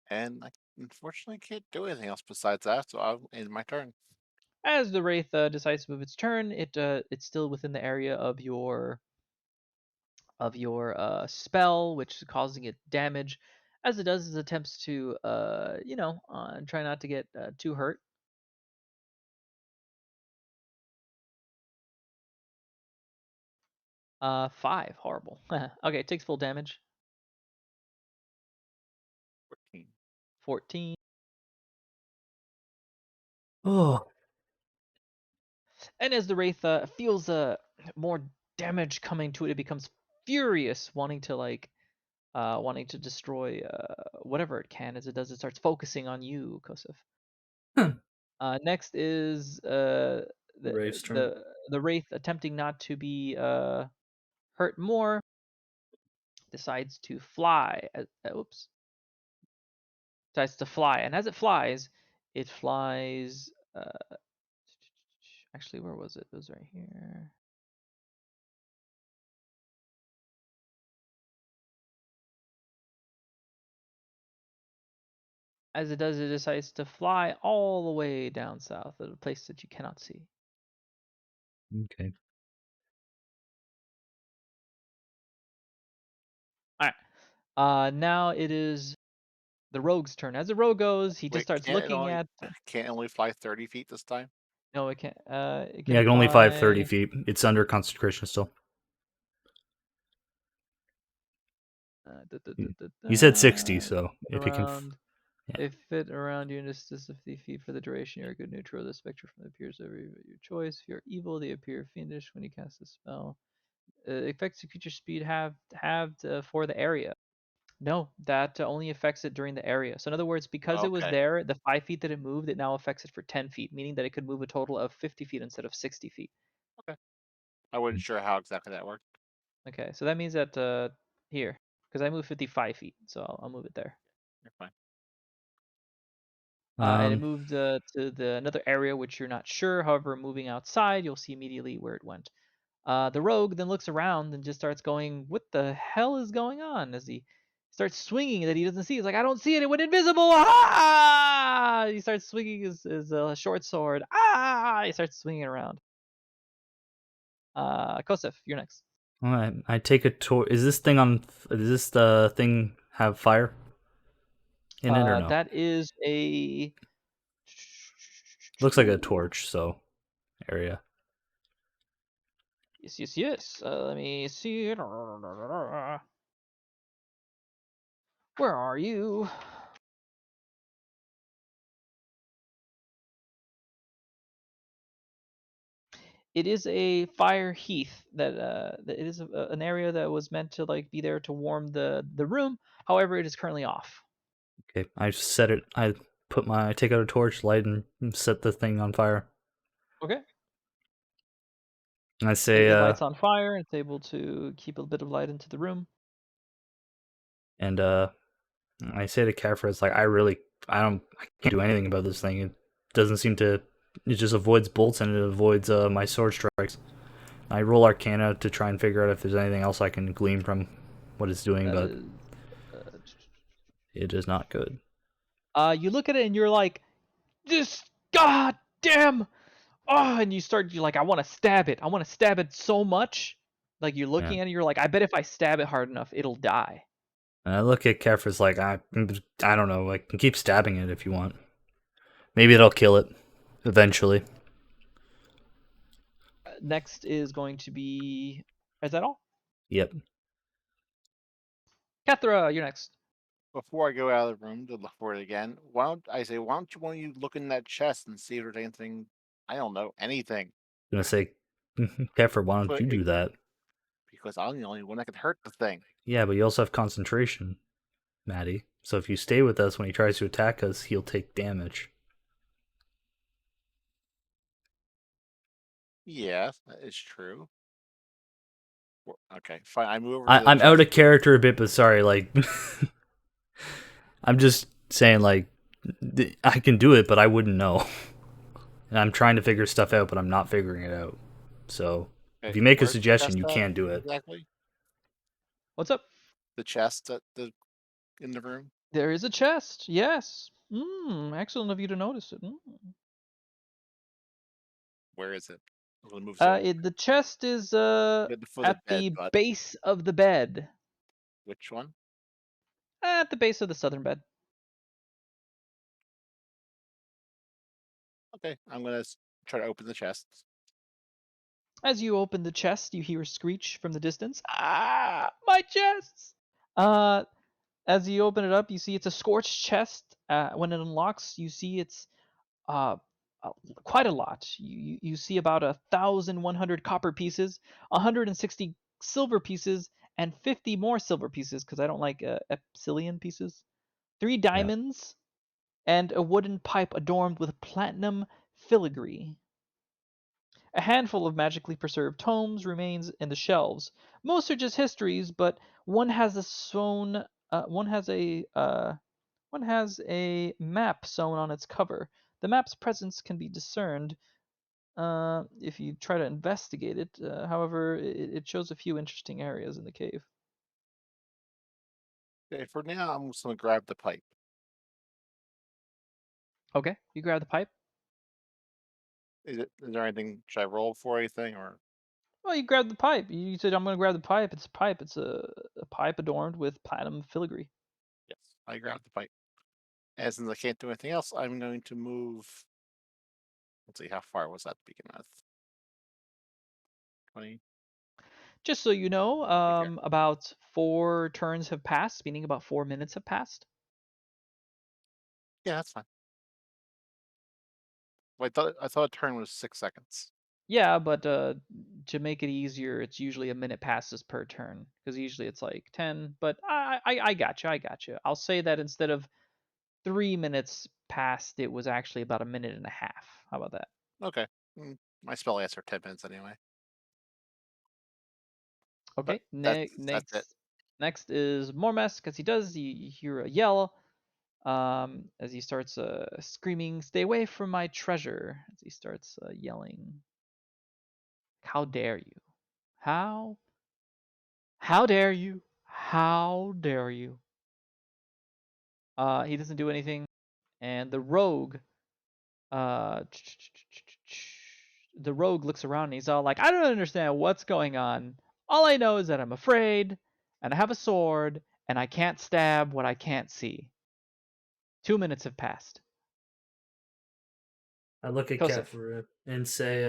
And I unfortunately can't do anything else besides that, so I'll end my turn. As the wraith decides to move its turn, it's still within the area of your spell, which is causing it damage. As it does, it attempts to, try not to get too hurt. Five, horrible. Okay, it takes full damage. 14. 14. Oh, And as the wraith feels more damage coming to it, it becomes furious, wanting to destroy whatever it can. As it does, it starts focusing on you, Kosef. Next is Wraith's turn. the wraith, attempting not to be hurt more, decides to fly. Oops. Decides to fly, and as it flies, it flies. Actually, where was it? It was right here. As it does, it decides to fly all the way down south at a place that you cannot see. Okay. All right. Now it is the rogue's turn. As the rogue goes, he just Wait, starts looking at. can't it only fly 30 feet this time? No, it can't. It can Yeah, I can only fly fly 30 feet. It's under concentration still. You said 60, so if you can. Around. They fit around you in a distance of 50 feet for the duration. You're a good neutral. The spectre from the appears over your choice. If you're evil, they appear fiendish when you cast a spell. Affects the creature speed halved for the area. No, that only affects it during the area. So in other words, because it was Okay. there, the 5 feet that it moved, it now affects it for 10 feet, meaning that it could move a total of 50 feet instead of 60 feet. I wasn't sure how exactly that worked. Okay, so that means that here, because I moved 55 feet, so I'll move it there. You're fine. And it moved to another area which you're not sure. However, moving outside, you'll see immediately where it went. The rogue then looks around and just starts going, "What the hell is going on?" As he starts swinging that he doesn't see. He's like, "I don't see it. It went invisible!" Ah! He starts swinging his short sword. Ah! He starts swinging it around. Kosef, you're next. All right, I take a tour. Is this thing on? Does this thing have fire in it or no? That is a. Looks like a torch, so area. Yes. Let me see. Where are you? It is a fire heath that it is an area that was meant to be there to warm the room. However, it is currently off. Okay, I set it. I take out a torch, light, and set the thing on fire. Okay. And I say, It lights on fire. It's able to keep a bit of light into the room. And I say to Kefra, it's like I can't do anything about this thing. It doesn't seem to. It just avoids bolts and it avoids my sword strikes. I roll Arcana to try and figure out if there's anything else I can glean from what it's doing, but it is not good. You look at it and you're like, "This goddamn!" Oh, and you're like, "I want to stab it. I want to stab it so much." Like you're looking at it, you're like, "I bet if I stab it hard enough, it'll die." And I look at Kefra's like, I don't know. I can keep stabbing it if you want. Maybe it'll kill it eventually. Next is going to be. Is that all? Yep. Kethra, you're next. Before I go out of the room to look for it again, why don't you look in that chest and see if there's anything? I don't know, anything. I'm gonna say, Kefra, why don't you do that? Because I'm the only one that can hurt the thing. Yeah, but you also have concentration, Maddie. So if you stay with us when he tries to attack us, he'll take damage. Yes, that is true. Okay, fine. I move over. I'm out of character a bit, but sorry, I'm just saying, I can do it, but I wouldn't know. And I'm trying to figure stuff out, but I'm not figuring it out. So if you make a suggestion, you can't do it. Exactly. What's up? The chest in the room. There is a chest. Yes. Excellent of you to notice it. Where is it? The chest is at the base of the bed. Which one? At the base of the southern bed. Okay, I'm gonna try to open the chest. As you open the chest, you hear a screech from the distance. Ah, my chests! Uh, as you open it up, you see it's a scorched chest. When it unlocks, you see it's uh, uh, quite a lot. You see about 1,100 copper pieces, 160 silver pieces, and 50 more silver pieces because I don't like epsilon pieces. 3 Yeah. diamonds and a wooden pipe adorned with platinum filigree. A handful of magically preserved tomes remains in the shelves. Most are just histories, but one has a sewn, one has a map sewn on its cover. The map's presence can be discerned if you try to investigate it. However, it shows a few interesting areas in the cave. Okay, for now, I'm just gonna grab the pipe. Okay, you grab the pipe. Is there anything? Should I roll for anything or? Well, you grab the pipe. You said I'm going to grab the pipe. It's a pipe. It's a pipe adorned with platinum filigree. Yes, I grab the pipe. And since I can't do anything else, I'm going to move. Let's see, how far was that to begin with? 20. Just so you know, Okay. about 4 turns have passed, meaning about 4 minutes have passed. Yeah, that's fine. Well, I thought a turn was 6 seconds. Yeah, but to make it easier, it's usually a minute passes per turn because usually it's like 10. But I got you. I got you. I'll say that instead of 3 minutes passed, it was actually about a minute and a half. How about that? Okay. My spell lasts for 10 minutes anyway. But Okay. that's it. Next is Mormes because he does. You hear a yell as he starts screaming, "Stay away from my treasure!" As he starts yelling, "How dare you? How? How dare you? How dare you?" He doesn't do anything, and uh, the rogue looks around and he's all like, "I don't understand what's going on. All I know is that I'm afraid, and I have a sword, and I can't stab what I can't see." 2 minutes have passed. I look at Kosef. Kefir and say,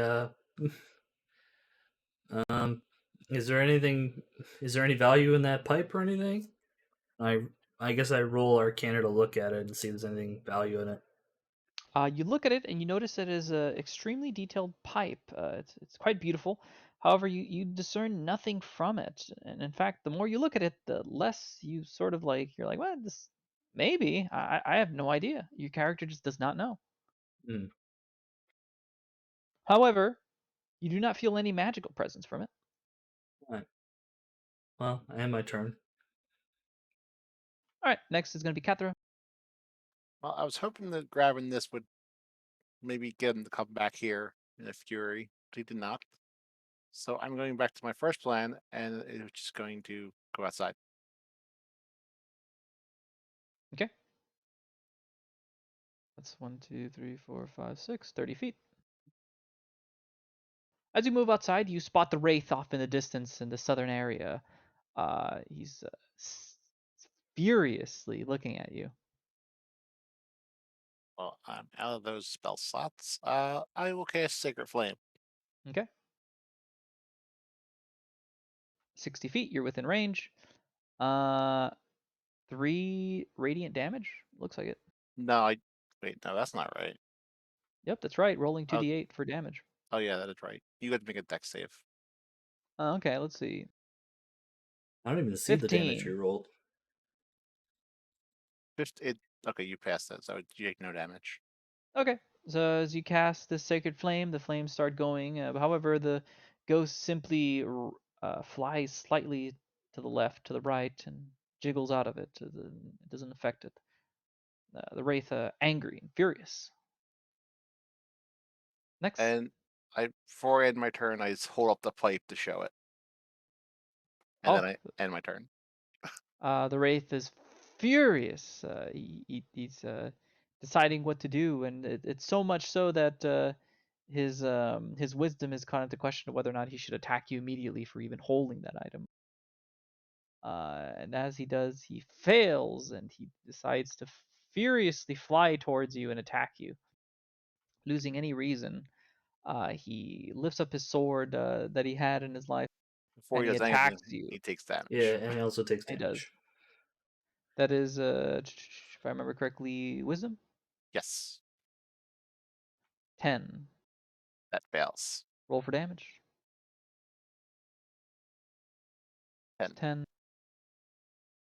um, is there anything? Is there any value in that pipe or anything? I I guess I roll Arcana to look at it and see if there's anything value in it. You look at it and you notice it is a extremely detailed pipe. It's quite beautiful. However, you discern nothing from it, and in fact, the more you look at it, the less you sort of like you're like, well, this maybe I have no idea. Your character just does not know. Hmm. However, you do not feel any magical presence from it. All right. Well, I have my turn. All right, next is going to be Kathra. Well, I was hoping that grabbing this would maybe get him to come back here in a fury, but he did not. So I'm going back to my first plan, and it's just going to go outside. Okay, that's 1, 2, 3, 4, 5, 6, 30 feet. As you move outside, you spot the wraith off in the distance in the southern area. He's furiously looking at you. Well, I'm out of those spell slots. I will cast Sacred Flame. Okay. 60 feet, you're within range. Uh, 3 radiant damage. Looks like it. No, I wait. No, that's not right. Yep, that's right. Rolling Oh, 2d8 for damage. oh yeah, that is right. You got to make a dex save. Okay, let's see. I don't even see the damage you 15. rolled. Okay, you passed that, so you take no damage. Okay. So as you cast this sacred flame, the flames start going. However, the ghost simply flies slightly to the left, to the right, and jiggles out of it. It doesn't affect it. The wraith, angry and furious. Next. And before I end my turn, I just hold up the pipe to show it, and then Oh, I end my turn. the wraith is furious. He's deciding what to do, and it's so much so that his wisdom is kind of the question of whether or not he should attack you immediately for even holding that item. And as he does, he fails and he decides to furiously fly towards you and attack you. Losing any reason, he lifts up his sword that he had in his life Before and he he does attacks anything, you. he takes damage. Yeah, and he also takes He does. damage. That is, if I remember correctly, wisdom? Yes, 10. that fails. Roll for damage. 10. 10.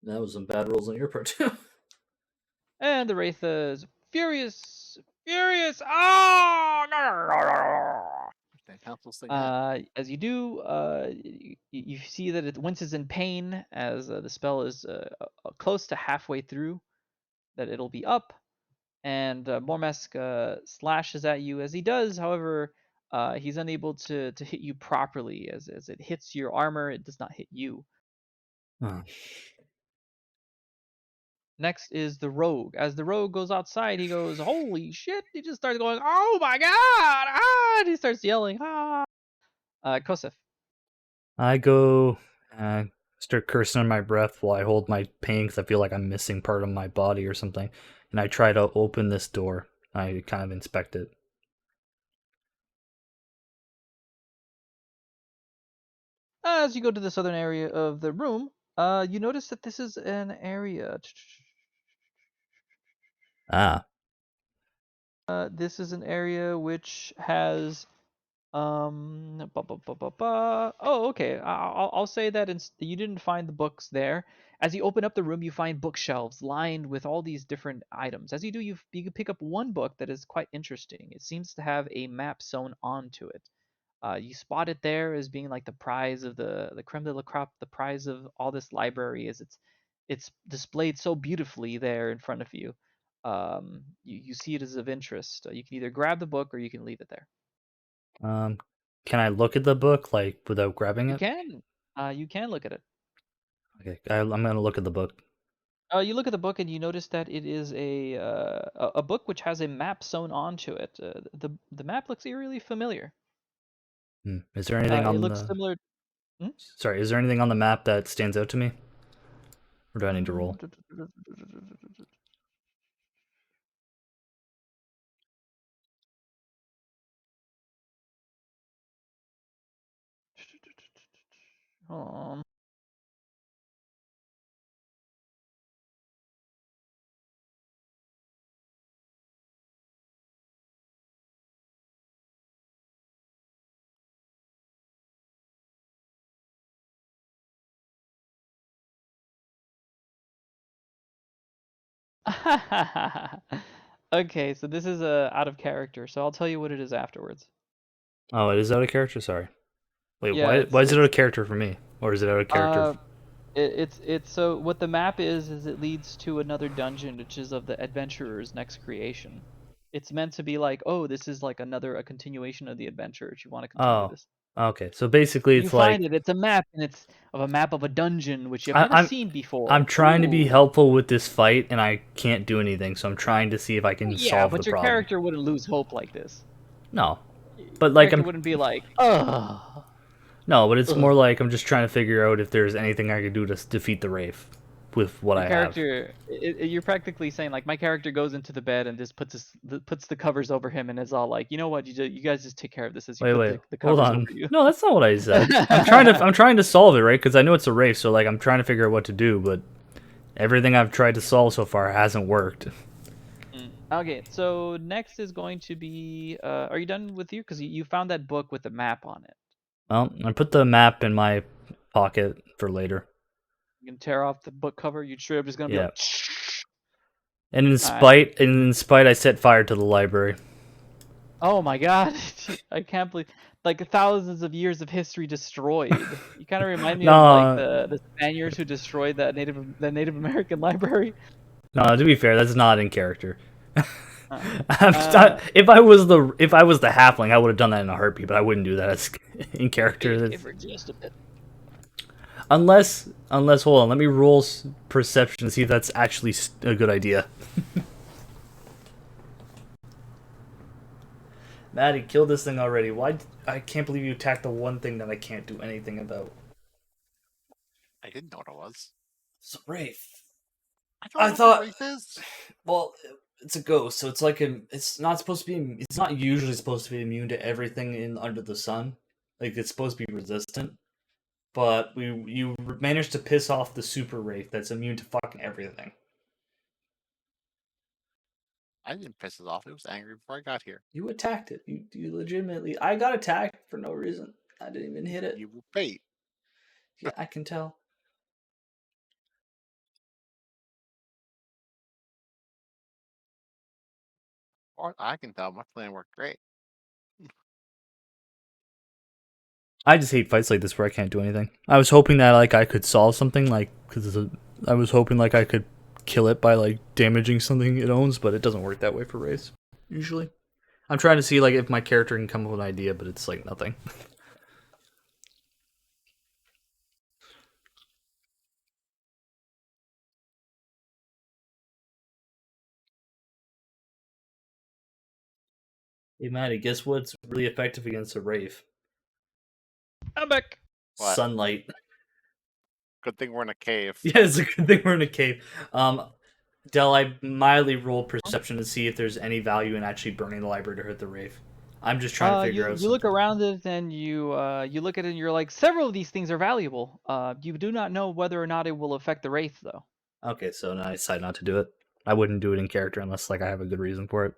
That was some bad rolls on your part too. And the Wraith is furious. Furious! Oh! That cancels thing out. As you do, you see that it winces in pain as the spell is close to halfway through, that it'll be up. And Mormesk slashes at you as he does. However, he's unable to hit you properly as it hits your armor. It does not hit you. Oh. Next is the rogue. As the rogue goes outside, he goes, "Holy shit!" He just starts going, "Oh my god!" Ah! And he starts yelling, "Ah!" Kosef. I go start cursing on my breath while I hold my pain because I feel like I'm missing part of my body or something. And I try to open this door. I kind of inspect it. As you go to the southern area of the room, you notice that this is an area. Ah. This is an area which has Oh, okay. I'll say that you didn't find the books there. As you open up the room, you find bookshelves lined with all these different items. As you do, you can pick up one book that is quite interesting. It seems to have a map sewn onto it. You spot it there as being like the prize of the creme de la crop, the prize of all this library, as it's displayed so beautifully there in front of you. You see it as of interest. You can either grab the book or you can leave it there. Can I look at the book like without grabbing You it? can. You can look at it. Okay, I'm gonna look at the book. You look at the book and you notice that it is a book which has a map sewn onto it. The map looks eerily familiar. Is there anything It on looks the? similar. Hmm? Sorry, is there anything on the map that stands out to me? Or do I need to roll? Hold on. Okay, so this is out of character, so I'll tell you what it is afterwards. Oh, it is out of character. Sorry. Wait, Yeah, why is it out of character for me, or is it out of character? uh it's so what the map is it leads to another dungeon which is of the adventurer's next creation. It's meant to be like, oh, this is like a continuation of the adventure if you want to continue Oh, this. okay. So basically, You it's like find it, it's a map and it's of a map of a dungeon which you've I, never I'm seen before. I'm trying to be Ooh. helpful with this fight, and I can't do anything. So I'm trying to see if I Well, can yeah, solve the but your problem. character wouldn't lose hope like this. No, Your but like character I'm wouldn't be like, ugh. no, but it's more Ugh. like I'm just trying to figure out if there's anything I could do to defeat the Wraith with what Your I have. character, you're practically saying like my character goes into the bed and just puts the covers over him and is all like, you know what, you guys just take care of this as you Wait, put wait, the hold covers over on. you. No, that's not what I said. I'm trying to solve it, right? Because I know it's a Wraith, so like I'm trying to figure out what to do, but everything I've tried to solve so far hasn't worked. Okay, so next is going to be, are you done with you? Because you found that book with the map on it. Well, I put the map in my pocket for later. You can tear off the book cover. You straight up just gonna be Yeah. like, And Alright. in spite, I set fire to the library. Oh my god, I can't believe, like thousands of years of history destroyed. You kind of remind me of like No, the Spaniards who destroyed that Native American library. no. To be fair, that's not in character. Uh, If I was the halfling, I would have done that in a heartbeat, but I wouldn't do that as in character. if for just a bit. Unless hold on, let me roll perception to see if that's actually a good idea. Maddie, kill this thing already. Why? I can't believe you attacked the one thing that I can't do anything about. I didn't know what it was. It's a wraith. I don't I know what thought. a wraith is. Well, it's a ghost, so it's like it's not supposed to be. It's not usually supposed to be immune to everything in under the sun. Like it's supposed to be resistant. But you managed to piss off the super wraith that's immune to fucking everything. I didn't piss it off. It was angry before I got here. You attacked it. You legitimately. I got attacked for no reason. I didn't even hit it. You were bait. Yeah, I can tell. Or I can tell my plan worked great. I just hate fights like this where I can't do anything. I was hoping that like I could solve something like because I was hoping like I could kill it by like damaging something it owns, but it doesn't work that way for Wraiths usually. I'm trying to see like if my character can come up with an idea, but it's like nothing. Hey Maddie, guess what's really effective against a Wraith? I'm back. What? Sunlight. Good thing we're in a cave. Yeah, it's a good thing we're in a cave. Del, I mildly rolled perception to see if there's any value in actually burning the library to hurt the Wraith. I'm just trying to figure out. You look something. around it and you look at it and you're like, several of these things are valuable. You do not know whether or not it will affect the wraith though. Okay, so now I decide not to do it. I wouldn't do it in character unless like I have a good reason for it.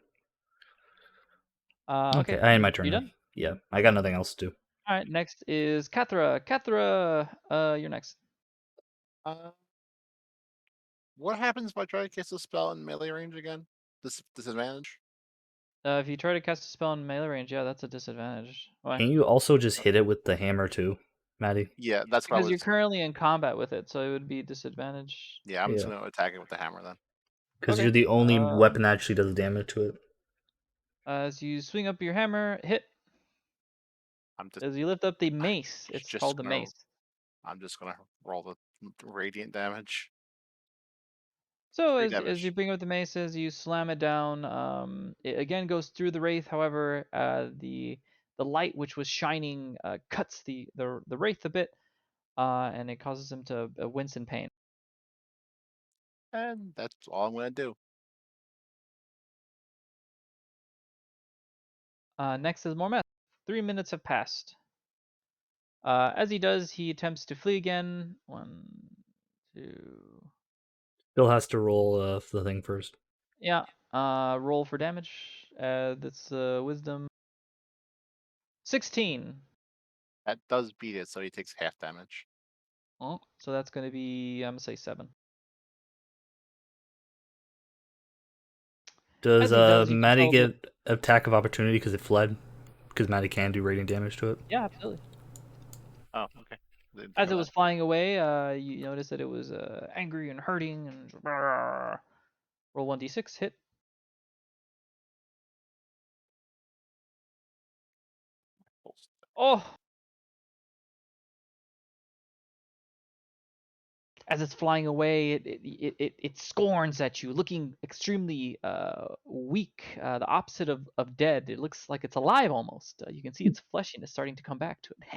Okay, I end my turn. You now. done? Yeah, I got nothing else to do. All right, next is Kathra. Kathra, you're next. What happens if I try to cast a spell in melee range again? Disadvantage? If you try to cast a spell in melee range, yeah, that's a disadvantage. Why? Can you also just hit it with the hammer too, Maddie? Yeah, that's what I Because was. you're currently in combat with it, so it would be disadvantage. Yeah, I'm just Yeah. gonna attack it with the hammer then. Because Okay. you're the only weapon that actually does damage to it. As you swing up your hammer, hit. As you lift up the mace, it's just called the gonna- mace. I'm just gonna roll the radiant damage. So Three as damage. you bring up the mace, as you slam it down, it again goes through the wraith. However, the light which was shining cuts the wraith a bit, and it causes him to wince in pain. And that's all I'm gonna do. Next is Mormeth. 3 minutes have passed. As he does, he attempts to flee again. 1, 2. Still has to roll the thing first. Yeah. Roll for damage. That's wisdom. 16. That does beat it, so he takes half damage. Oh, so that's going to be, I'm going to say 7. Does you can Maddie tell get attack of opportunity because it fled? Because Maddie can do radiant damage to it. Yeah, absolutely. Oh, okay. Didn't think As of it was that. flying away, you notice that it was angry and hurting and roll 1d6, hit. Oh! As it's flying away, it scorns at you, looking extremely weak, the opposite of dead. It looks like it's alive almost. You can see its fleshiness starting to come back to it.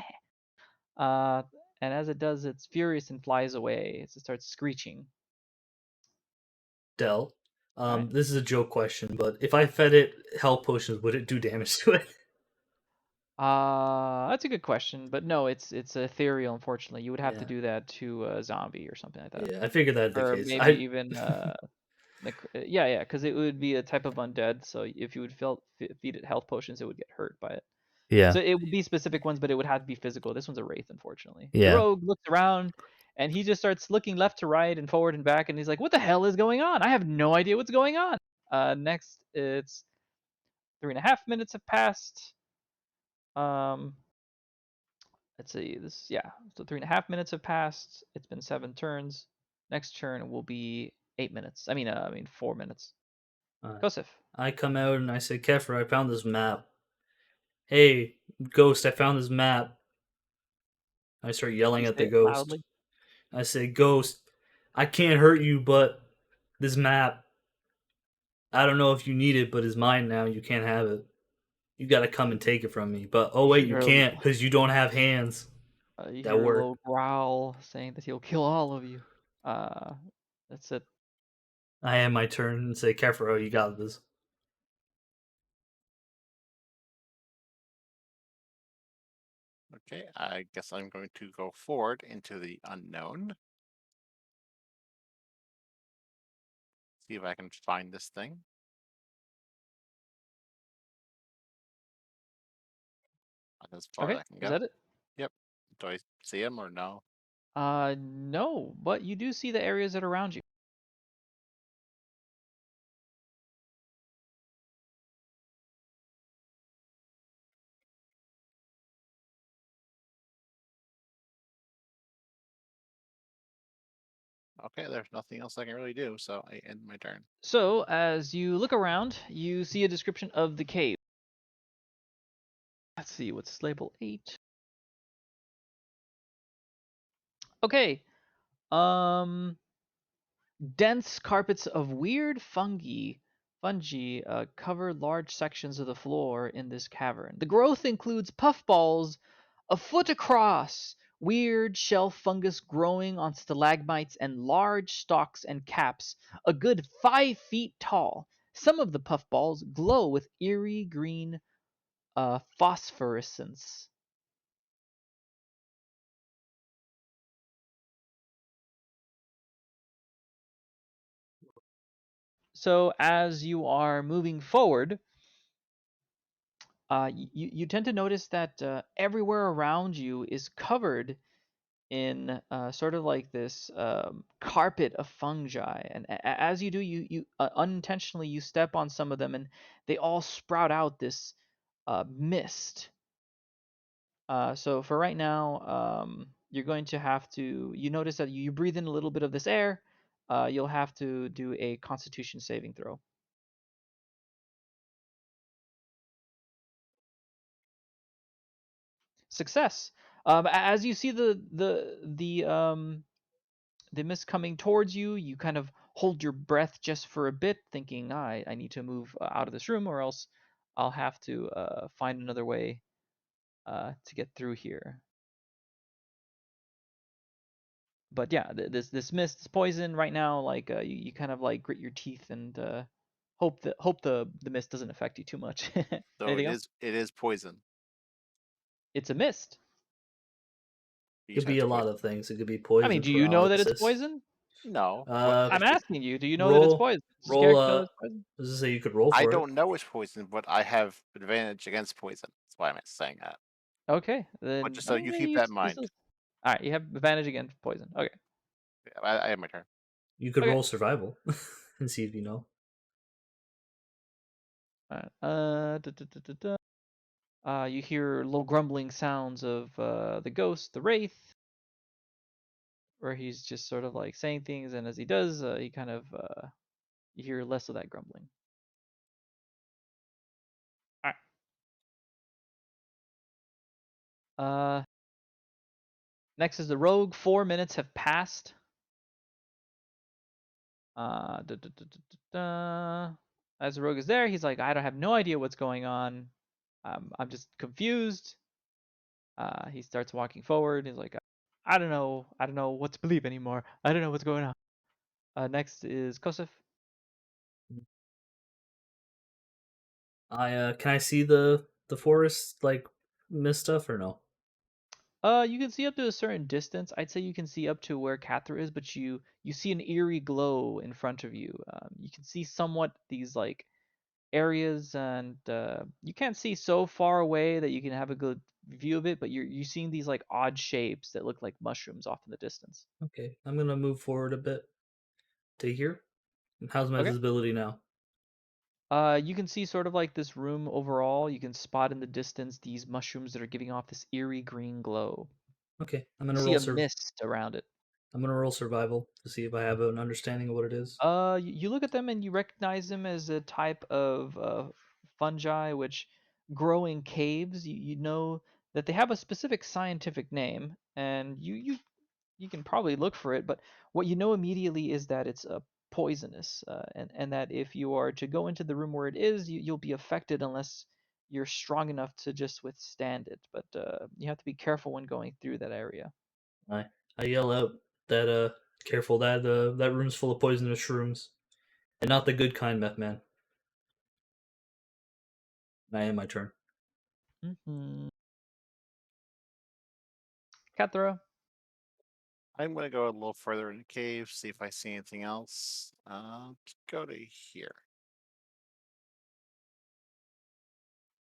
And as it does, it's furious and flies away as it starts screeching. Del, Right. this is a joke question, but if I fed it health potions, would it do damage to it? That's a good question, but no, it's ethereal. Unfortunately, you would have to Yeah. do that to a zombie or something like that. Yeah, I figured that'd be Or the case. maybe even yeah, because it would be a type of undead. So if you would feed it health potions, it would get hurt by it. Yeah. So it would be specific ones, but it would have to be physical. This one's a wraith, unfortunately. Yeah. The rogue looks around, and he just starts looking left to right and forward and back, and he's like, "What the hell is going on? I have no idea what's going on." Next, it's 3.5 minutes have passed. Let's see. So 3.5 minutes have passed. It's been 7 turns. Next turn will be 8 minutes. I mean 4 minutes. Kosef. I come out and I say, Kefra, I found this map. Hey, Ghost, I found this map. I start yelling at the ghost. Loudly. I say, Ghost, I can't hurt you, but this map, I don't know if you need it, but it's mine now. You can't have it. You gotta come and take it from me. But, oh wait, you can't, because you don't have hands. You That hear a work. little growl saying that he'll kill all of you. Uh, that's it. I end my turn and say, Kefro, you got this. Okay, I guess I'm going to go forward into the unknown. See if I can find this thing. That's as far as Okay, I can is go. that it? Yep. Do I see him or no? No, but you do see the areas that are around you. Okay, there's nothing else I can really do, so I end my turn. So, as you look around, you see a description of the cave. Let's see, what's label 8? Okay. Dense carpets of weird fungi cover large sections of the floor in this cavern. The growth includes puffballs a foot across, weird shelf fungus growing on stalagmites, and large stalks and caps a good 5 feet tall. Some of the puffballs glow with eerie green phosphorescence. So as you are moving forward, you tend to notice that everywhere around you is covered in sort of like this carpet of fungi, and as you do, you unintentionally you step on some of them, and they all sprout out this mist. So for right now, you're going to have to. You notice that you breathe in a little bit of this air. You'll have to do a Constitution saving throw. Success. As you see the mist coming towards you, you kind of hold your breath just for a bit, thinking, I need to move out of this room, or else I'll have to find another way to get through here. But yeah, this mist, this poison right now, like you kind of like grit your teeth and hope the mist doesn't affect you too much. So Anything else? it is poison. It's a mist. You Could said be it's a lot poison. of things. It could be I mean, poison, do you know that it's paralysis. poison? No, but Uh, I'm if it, asking you, do you know that it's roll, poison? Does this roll. character know that it's poison? Does it say you could roll I for it? don't know it's poison, but I have advantage against poison. That's why I'm saying that. Okay, But then just so you maybe keep you that in you mind. still. All right, you have advantage against poison. Okay. Yeah, I have my turn. You could Okay. roll survival and see if you know. Alright. You hear little grumbling sounds of the ghost, the wraith, where he's just sort of like saying things, and as he does, he kind of you hear less of that grumbling. All right. Next is the rogue. 4 minutes have passed. Uh, da, da, da, da, da, da. As the rogue is there, he's like, I don't have no idea what's going on. I'm just confused. He starts walking forward. He's like, I don't know. I don't know what to believe anymore. I don't know what's going on. Next is Kosef. I can I see the forest like mist stuff or no? You can see up to a certain distance. I'd say you can see up to where Cathra is, but you see an eerie glow in front of you. You can see somewhat these like areas, and you can't see so far away that you can have a good view of it. But you're seeing these like odd shapes that look like mushrooms off in the distance. Okay, I'm gonna move forward a bit to here. How's my Okay. visibility now? You can see sort of like this room overall. You can spot in the distance these mushrooms that are giving off this eerie green glow. Okay, You see a mist around it. I'm gonna roll survival to see if I have an understanding of what it is. You look at them and you recognize them as a type of fungi which grow in caves. You know that they have a specific scientific name, and you can probably look for it. But what you know immediately is that it's poisonous, and that if you are to go into the room where it is, you'll be affected unless you're strong enough to just withstand it, but you have to be careful when going through that area. I yell out that careful, that room's full of poisonous shrooms, and not the good kind, meth man. I am my turn. Mm-hmm. Kathra. I'm gonna go a little further in the cave, see if I see anything else. Let's go to here.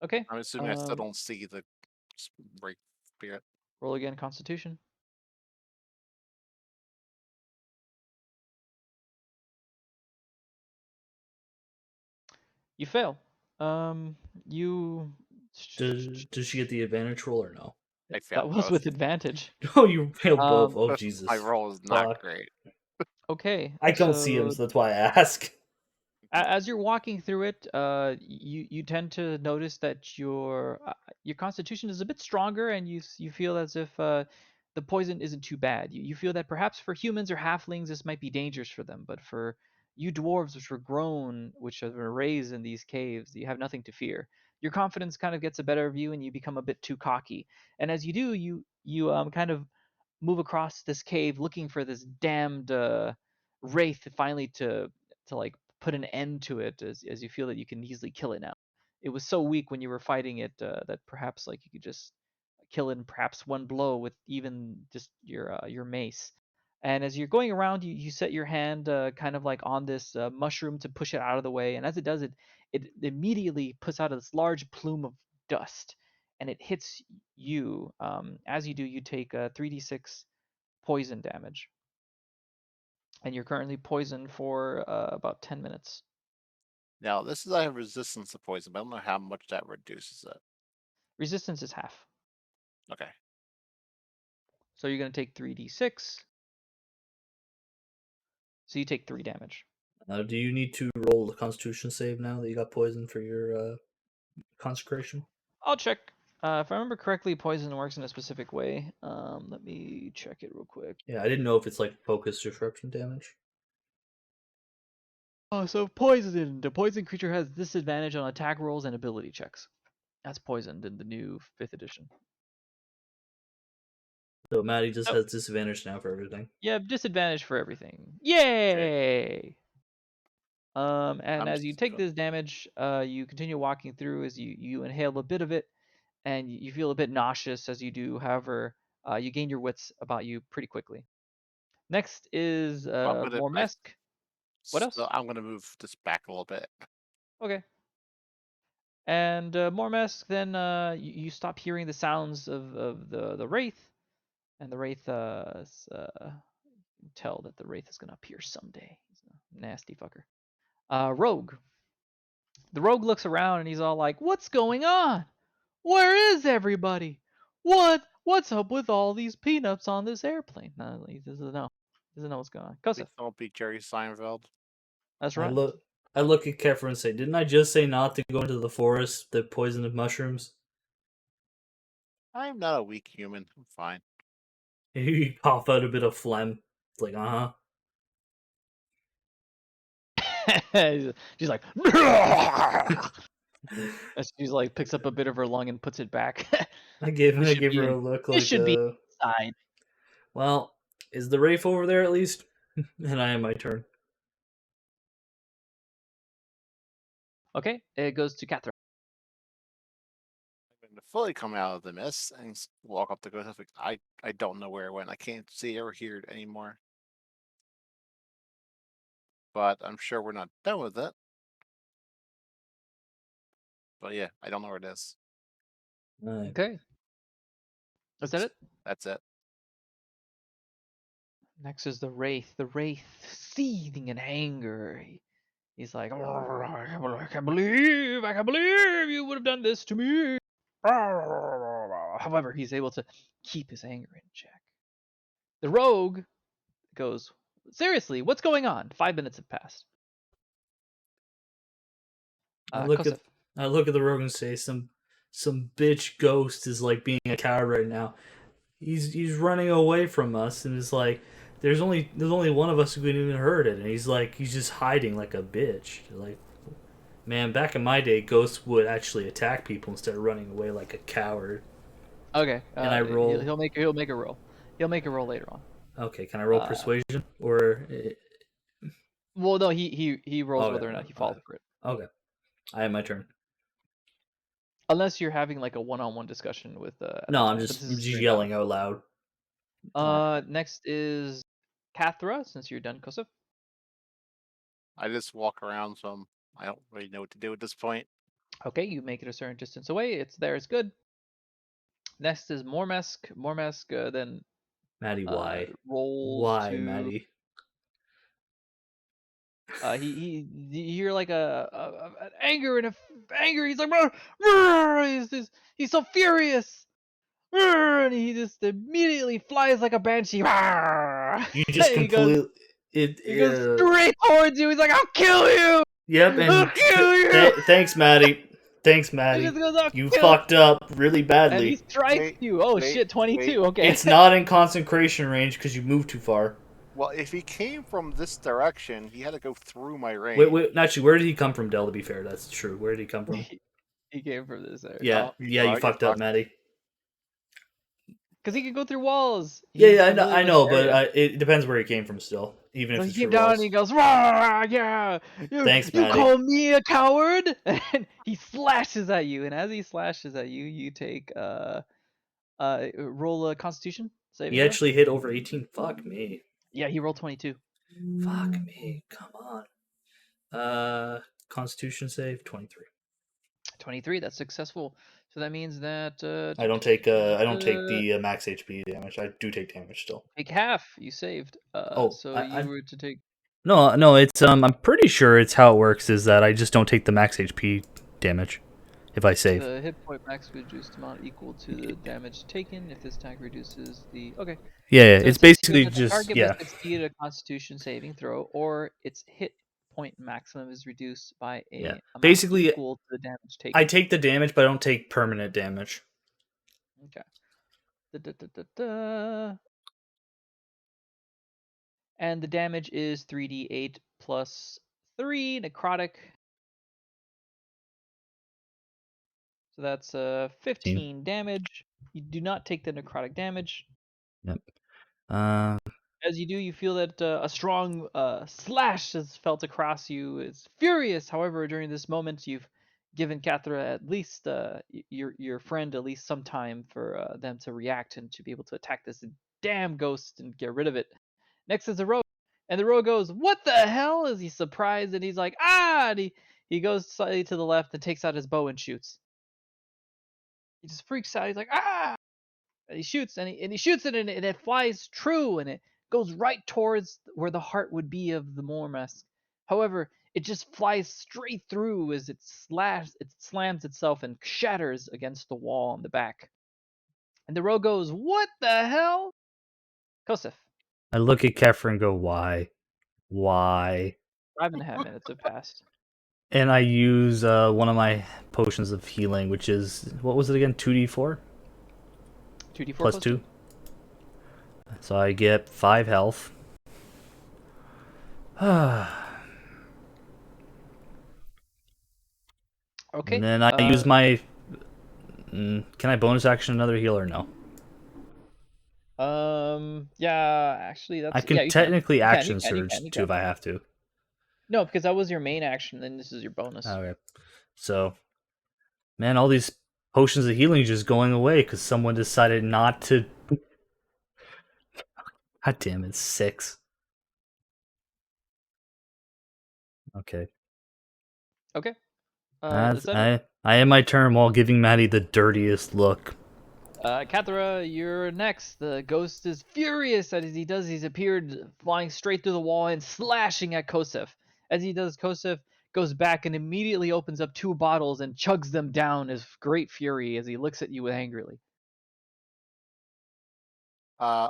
Okay. I'm assuming I still don't see the break spirit. Roll again, Constitution. You fail. You. Does she get the advantage roll or no? I That failed was both. with advantage. Oh, you failed both. Oh, But Jesus. my roll is not Fuck. great. Okay. I don't see him, so that's why I ask. As you're walking through it, you tend to notice that your constitution is a bit stronger, and you feel as if the poison isn't too bad. You feel that perhaps for humans or halflings this might be dangerous for them, but for you dwarves, which have been raised in these caves, you have nothing to fear. Your confidence kind of gets a better view, and you become a bit too cocky. And as you do, you kind of move across this cave looking for this damned wraith finally to like put an end to it as you feel that you can easily kill it now. It was so weak when you were fighting it that perhaps like you could just kill it in perhaps one blow with even just your mace. And as you're going around, you set your hand kind of like on this mushroom to push it out of the way. And as it does, it immediately puts out this large plume of dust, and it hits you. As you do, you take 3d6 poison damage, and you're currently poisoned for about 10 minutes. Now, this is I have resistance to poison, but I don't know how much that reduces it. Resistance is half. Okay. So you're going to take 3d6. So you take 3 damage. Do you need to roll the Constitution save now that you got poisoned for your consecration? I'll check. If I remember correctly, poison works in a specific way. Let me check it real quick. Yeah, I didn't know if it's like focus disruption damage. Oh, so poison. The poison creature has disadvantage on attack rolls and ability checks. That's poisoned in the new 5th edition. So Maddie just Oh. has disadvantage now for everything. Yeah, disadvantage for everything. Yay! And as you take this damage, you continue walking through as you inhale a bit of it, and you feel a bit nauseous as you do. However, you gain your wits about you pretty quickly. Next is Mormesk. What else? So I'm gonna move this back a little bit. Okay. And Mormesk, then you stop hearing the sounds of the wraith, and the wraith tell that the wraith is gonna appear someday. He's a nasty fucker. Rogue. The rogue looks around and he's all like, "What's going on? Where is everybody? What's up with all these peanuts on this airplane?" No, he doesn't know. Doesn't know what's going on. Please Kosef. don't be Jerry Seinfeld. That's I right. look at Kefra and say, "Didn't I just say not to go into the forest that poisoned mushrooms?" I'm not a weak human. I'm fine. You cough out a bit of phlegm. It's like, She's like, and she's like picks up a bit of her lung and puts it back. I gave This should her be a in- look This like, should be inside. well, is the Wraith over there at least? And I am my turn. Okay, it goes to Catherine. I'm going to fully come out of the mist and walk up to Ghost. I don't know where it went. I can't see or hear it anymore. But I'm sure we're not done with it. But yeah, I don't know where it is. Right. Okay. Is that it? That's it. Next is the Wraith. The Wraith seething in anger. He's like, I can't believe you would have done this to me. However, he's able to keep his anger in check. The rogue goes, seriously, what's going on? 5 minutes have passed. I look Kosef. at the rogue and say, some bitch ghost is like being a coward right now. He's running away from us, and it's like there's only one of us who can even hurt it, and he's just hiding like a bitch. Like, Man, back in my day, Ghost would actually attack people instead of running away like a coward. Okay. And I roll. He'll make a roll. He'll make a roll later on. Okay, can I roll persuasion or? Well, no, he rolls Okay, whether or not he falls for it. Okay, I have my turn. Unless you're having like a one-on-one discussion with. No, I'm Avatar, but just this is straight yelling out loud. Next is Kathra, since you're done, Kosef. I just walk around, so I don't really know what to do at this point. Okay, you make it a certain distance away. It's there. It's good. Next is Mormesk. Mormesk, then Maddie, why? rolls Why, to. Maddie? You hear like an anger and anger. He's like, "Brr, brr," he's so furious, brr, and he just immediately flies like a banshee. Brr. You just he goes, completely. he goes straight towards you. He's like, "I'll kill you." Yep, I'll and kill you. thanks, Maddie. Thanks, He Maddie. just goes, "I'll You kill fucked up really And he badly. strikes Wait, you. Oh wait, shit, 22. wait. Okay. It's not in concentration range because you moved too far. Well, if he came from this direction, he had to go through my range. Wait. Actually, where did he come from, Del? To be fair, that's true. Where did he come from? He came from this area. Yeah, Oh, yeah, well, you I fucked guess up, Maddie. Because he can go through walls. Yeah, He's I really know, good area. but it depends where he came from. Still, even So if he it's came through down walls. and he goes, "Rah, yeah, Thanks, you Maddie. call me a coward?" And he slashes at you. And as he slashes at you, you take roll a Constitution saving He throw. actually hit over 18. Fuck me. Yeah, he rolled 22. Fuck me. Come on. Constitution save 23. 23. That's successful. So that means that I don't take the max HP damage. I do take damage still. take half. You saved. So you were to take. No, it's I'm pretty sure it's how it works is that I just don't take the max HP damage if I save. The hit point max reduced amount equal to the damage taken. If this attack reduces the Yeah, So it's it says basically here that the just target yeah. must succeed a Constitution saving throw, or its hit point maximum is reduced by a Yeah. amount Basically, equal to the damage taken. I take the damage, but I don't take permanent damage. Okay. And the damage is 3d8 plus 3 necrotic. So that's 15 damage. You do not take the necrotic damage. Yep. As you do, you feel that a strong slash is felt across you. It's furious. However, during this moment, you've given Kathra at least your friend at least some time for them to react and to be able to attack this damn ghost and get rid of it. Next is the rogue, and the rogue goes, "What the hell?" Is he surprised? And he's like, "Ah!" And he goes slightly to the left and takes out his bow and shoots. He just freaks out. He's like, "Ah!" And he shoots, and he shoots it, and it flies true, and it goes right towards where the heart would be of the Mormesk. However, it just flies straight through as it slams itself and shatters against the wall in the back. And the rogue goes, "What the hell?" Kosef, I look at Kefra and go, "Why? Why?" 5.5 minutes have passed. And I use one of my potions of healing, which is what was it again? 2d4 2d4 plus 2. So I get 5 health. Okay. And then I use my. Can I bonus action another heal or no? Yeah, actually, that's. I can yeah, you technically can. You action can, you surge can, you too can. if I have to. No, because that was your main action, then this is your bonus. Okay. So, man, all these potions of healing just going away because someone decided not to. God damn it, 6. Okay. Okay. I end my turn while giving Maddie the dirtiest look. Kathra, you're next. The ghost is furious as he does. He's appeared flying straight through the wall and slashing at Kosef. As he does, Kosef goes back and immediately opens up 2 bottles and chugs them down as great fury as he looks at you angrily. I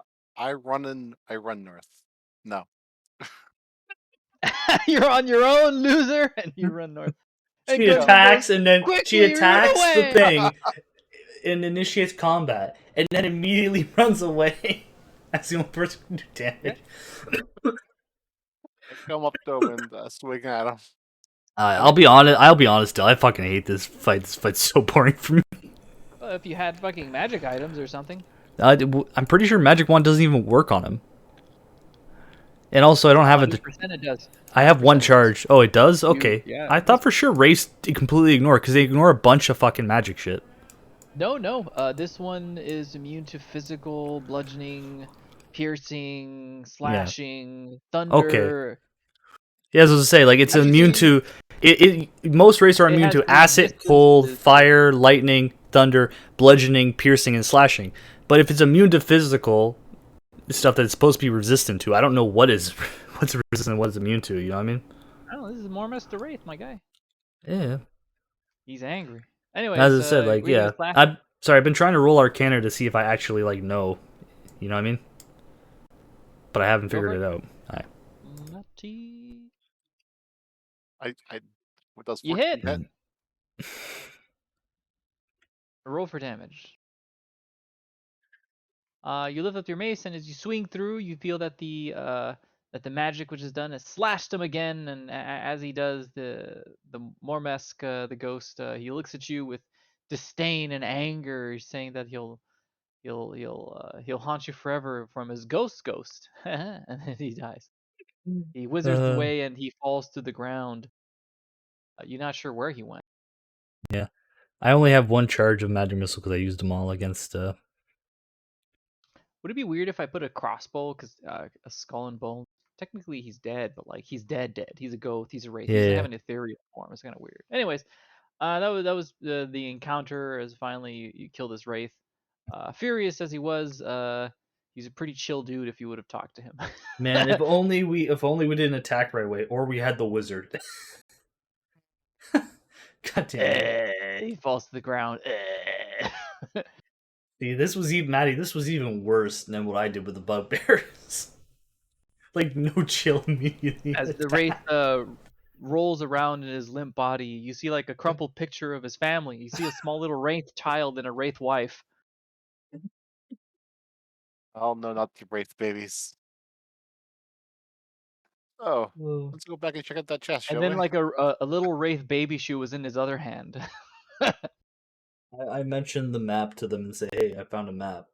run north. No. You're on your own, loser, and you run north. And She Kosef attacks goes, and then "Quickly, she attacks run the away!" thing and initiates combat and then immediately runs away as the only person who can do damage. I come up to him and swing at him. I'll be honest. I'll be honest. Still, I fucking hate this fight. This fight's so boring for me. If you had fucking magic items or something. I'm pretty sure Magic Wand doesn't even work on him. And also, I don't have 100% it does. I have one 100% it does. charge. Oh, it does. Okay. Yeah, I it thought does. for sure Race completely ignore because they ignore a bunch of fucking magic shit. No. This one is immune to physical, bludgeoning, piercing, slashing, thunder. Yeah, as I was to say, like it's Actually, immune to most races are it immune has to the acid, cold, resistances. fire, lightning, thunder, bludgeoning, piercing, and slashing. But if it's immune to physical stuff that it's supposed to be resistant to, I don't know what is what's resistant and what is immune to. You know what I mean? Oh, this is Mormus the Wraith, my guy. Yeah. He's angry. As Anyways, I said, like we're gonna yeah, slash him. I'm sorry. I've been trying to roll Arcana to see if I actually like know. You know what I mean? But I haven't Go figured for it it. out. Alright. Nutty. I what does You 14 hit. hit? Roll for damage. You lift up your mace, and as you swing through, you feel that the magic which is done has slashed him again. And as he does, the Mormesk, the ghost, he looks at you with disdain and anger, saying that he'll haunt you forever from his ghost, and then he dies. He wizards Uh, away, and he falls to the ground. You're not sure where he went. yeah. I only have one charge of magic missile because I used them all against. Would it be weird if I put a crossbow? Because a skull and bone. Technically, he's dead, but like he's dead. He's a ghost. He's a wraith. He doesn't have Yeah. an ethereal form. It's kind of weird. Anyways, that was the encounter. As finally you kill this wraith. Furious as he was, he's a pretty chill dude. If you would have talked to him. Man, if only we didn't attack right away, or we had the wizard. God damn it! He falls to the ground. See, this was even Maddie. This was even worse than what I did with the bugbears. Like no chill immediately. As the wraith rolls around in his limp body, you see like a crumpled picture of his family. You see a small little wraith child and a wraith wife. Oh no, not the Wraith babies. Oh, let's go back and check out that chest, And shall then we? like a little wraith baby shoe was in his other hand. I mentioned the map to them and say, "Hey, I found a map.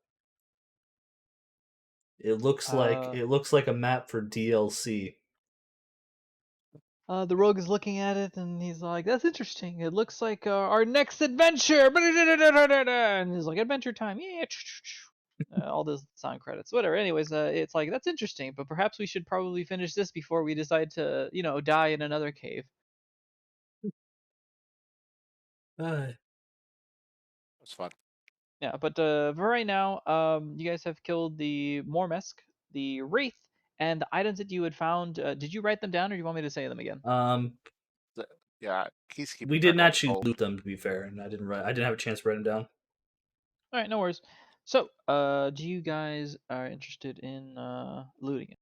It looks uh, like a map for DLC." the rogue is looking at it and he's like, "That's interesting. It looks like our next adventure." And he's like, "Adventure time, yeah." All those sound credits, whatever. Anyways, it's like that's interesting, but perhaps we should probably finish this before we decide to, die in another cave. That's fun. Yeah, but for right now, you guys have killed the Mormesk, the Wraith, and the items that you had found. Did you write them down, or do you want me to say them again? Yeah, he's We keeping track didn't of actually all. loot them to be fair, and I didn't have a chance to write them down. All right, no worries. So, do you guys are interested in looting it?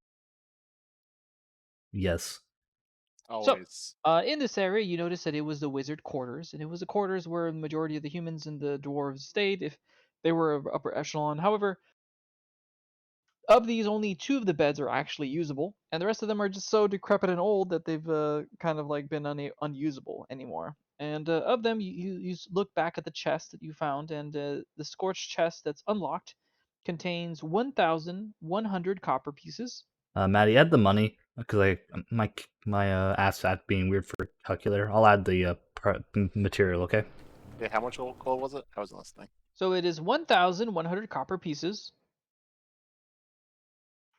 Yes. So, Always. in this area, you notice that it was the wizard quarters, and it was the quarters where the majority of the humans and the dwarves stayed if they were of upper echelon. However, of these, only 2 of the beds are actually usable, and the rest of them are just so decrepit and old that they've kind of like been unusable anymore. And of them, you look back at the chest that you found, and the scorched chest that's unlocked contains 1,100 copper pieces. Maddie, add the money because my ass fat being weird for calculator. I'll add the material. Okay. Yeah, how much gold was it? I wasn't listening. So it is 1,100 copper pieces,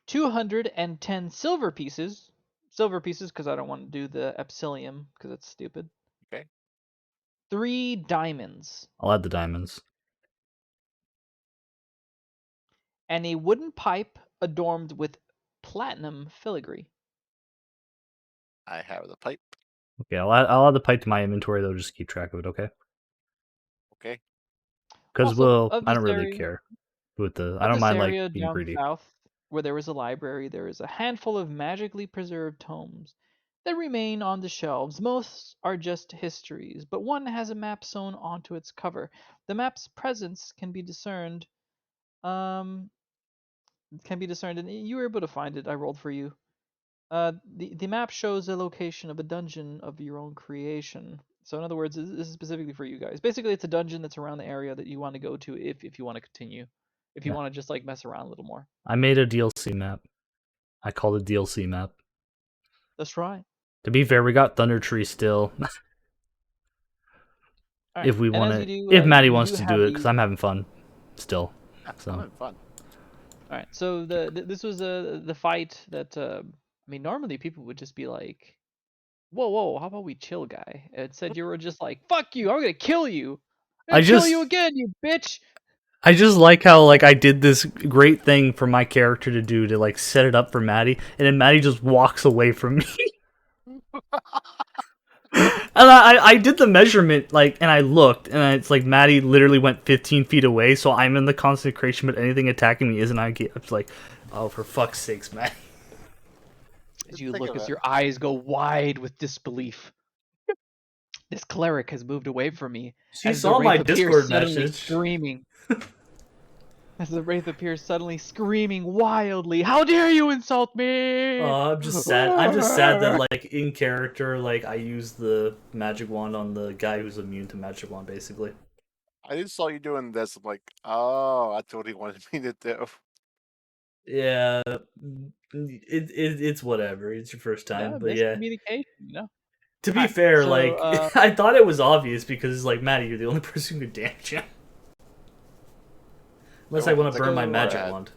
210 silver pieces. Silver pieces because I don't want to do the epsilon because it's stupid. Okay. 3 diamonds. I'll add the diamonds. And a wooden pipe adorned with platinum filigree. I have the pipe. Okay, I'll add the pipe to my inventory though. Just keep track of it. Okay. Okay. Because Also, I don't really care with the. I of don't this mind like area being down greedy. south, where there is a library, there is a handful of magically preserved tomes that remain on the shelves. Most are just histories, but one has a map sewn onto its cover. The map's presence can be discerned. And you were able to find it. I rolled for you. The map shows a location of a dungeon of your own creation. So in other words, this is specifically for you guys. Basically, it's a dungeon that's around the area that you want to go to if you want to continue. If you Yeah. want to just like mess around a little more. I made a DLC map. I called it DLC map. That's right. To be fair, we got Thunder Tree still. All right. If we And want as to, you do, if Maddie you wants do to do have it, because the. I'm having fun still. Yeah, So I'm having fun. All right. So this was the fight that I mean normally people would just be like, whoa, how about we chill, guy? Instead you were just like, fuck you, I'm gonna kill you. I'm I gonna kill just you again, you bitch. I just like how like I did this great thing for my character to do to like set it up for Maddie, and then Maddie just walks away from me. And I did the measurement like, and I looked, and it's like Maddie literally went 15 feet away, so I'm in the consecration, but anything attacking me isn't. I get, it's like, oh, for fuck's sakes, Maddie. As you Think look, of as it. your eyes go wide with disbelief. This cleric has moved away from me. She As the saw my wraith appears Discord suddenly message. screaming. As the wraith appears suddenly screaming wildly, "How dare you insult me!" I'm just sad. I'm just sad that like in character, like I used the magic wand on the guy who's immune to magic wand, basically. I just saw you doing this. I'm like, oh, that's what he wanted me to do. Yeah, it's whatever. It's your first time, Yeah, but yeah. miscommunication, To be Alright, fair, so like I thought it was obvious because like Maddie, you're the only person who could damage him. Unless I Well, want to take burn a my look magic at- wand.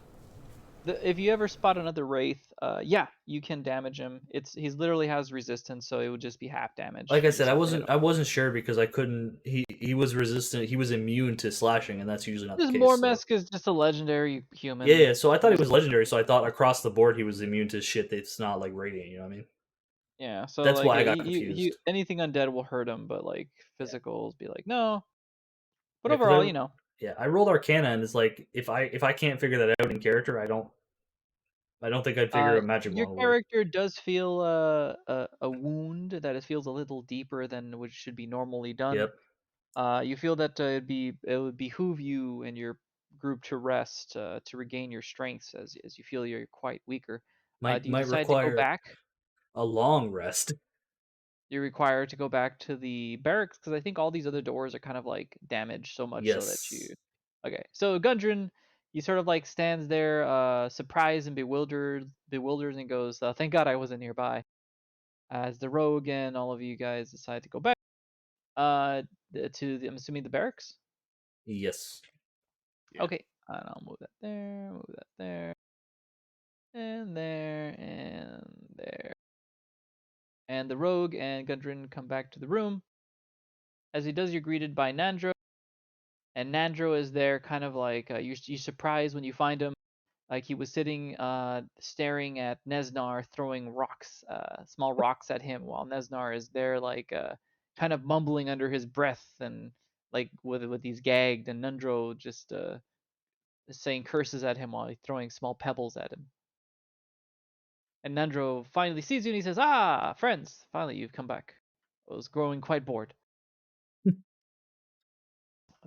if you ever spot another wraith, yeah, you can damage him. He's literally has resistance, so it would just be half damage. Like I You said, just have to hit him. I wasn't sure because I couldn't. He was resistant. He was immune to slashing, and that's usually not the Just case. more So. Mesk is just a legendary human. Yeah, yeah. So I thought he was legendary. So I thought across the board he was immune to shit that's not like radiant. You know what I mean? Yeah, so That's like why I got he confused. anything undead will hurt him, but like physicals be like no. But Yeah, 'cause overall, I rolled Arcana, and it's like if I can't figure that out in character, I don't think I'd figure a magic your wand would work. character does feel a wound that it feels a little deeper than what should be normally done. Yep. You feel that it would behoove you and your group to rest to regain your strengths as you feel you're quite weaker. Do you Might decide to go require back? a long rest. You're required to go back to the barracks because I think all these other doors are kind of like damaged so much so that you. Yes. Okay, so Gundren, he sort of like stands there, surprised and bewildered, and goes, "Thank God I wasn't nearby." As the rogue and all of you guys decide to go back, I'm assuming the barracks. Yes. Yeah. Okay, and I'll move that there, and there, and there. And the rogue and Gundren come back to the room. As he does, you're greeted by Nandro. And Nandro is there, kind of like you're surprised when you find him. Like he was sitting, staring at Nesnar, throwing rocks, small rocks at him, while Nesnar is there, like kind of mumbling under his breath and like with these gagged, and Nandro just saying curses at him while he's throwing small pebbles at him. And Nandro finally sees you and he says, "Ah, friends, finally you've come back. I was growing quite bored."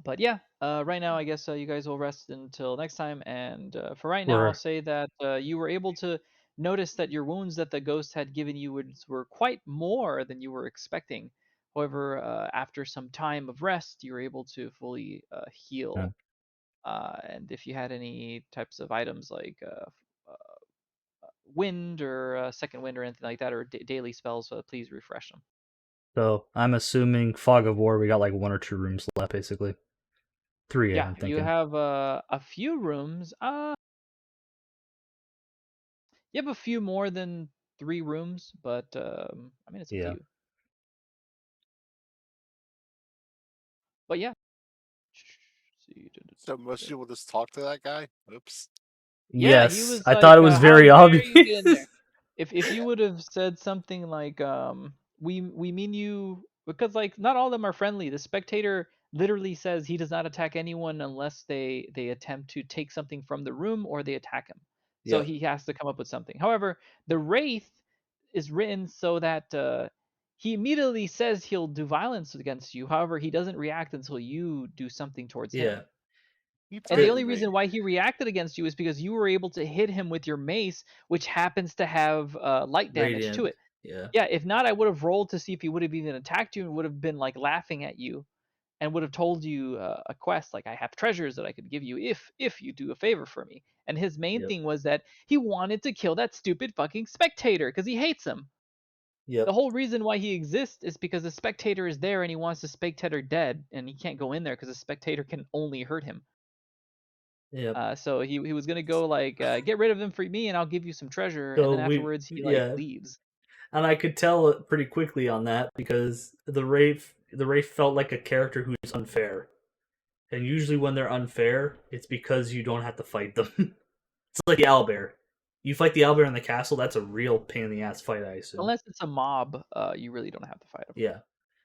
But yeah, right now I guess you guys will rest until next time. And for right now, I'll We're say that you were able to notice that your wounds that the ghost had given you were quite more than you were expecting. However, after some time of rest, you were able to fully heal. And if you had any types of items like wind or second wind or anything like that, or daily spells, please refresh them. so I'm assuming Fog of War. We got like 1 or 2 rooms left, basically. 3, Yeah, I'm you thinking. have a few rooms. You have a few more than 3 rooms, but I mean it's up to Yeah. you. But yeah. So most people just talk to that guy. Oops. Yeah, he Yes, was I like, thought it was "How very dare obvious. you get in there?" If you would have said something like, we mean you," because like not all of them are friendly. The spectator literally says he does not attack anyone unless they attempt to take something from the room or they attack him. So Yep. he has to come up with something. However, the wraith is written so that he immediately says he'll do violence against you. However, he doesn't react until you do something towards Yeah. him. He And the threatened only me. reason why he reacted against you is because you were able to hit him with your mace, which happens to have light damage to Radiant. it. Yeah. Yeah, if not, I would have rolled to see if he would have even attacked you and would have been like laughing at you, and would have told you a quest like I have treasures that I could give you if you do a favor for me. And his main Yep. thing was that he wanted to kill that stupid fucking spectator because he hates him. The Yep. whole reason why he exists is because the spectator is there and he wants the spectator dead, and he can't go in there because the spectator can only hurt him. Yep. So he was gonna go like get rid of him for me and I'll give you some treasure, and So then afterwards he like yeah, leaves. and I could tell it pretty quickly on that because the Wraith felt like a character who's unfair, and usually when they're unfair, it's because you don't have to fight them. It's like the owlbear. You fight the owlbear in the castle. That's a real pain in the ass fight, I assume. Unless it's a mob, you really don't have to fight him. Yeah,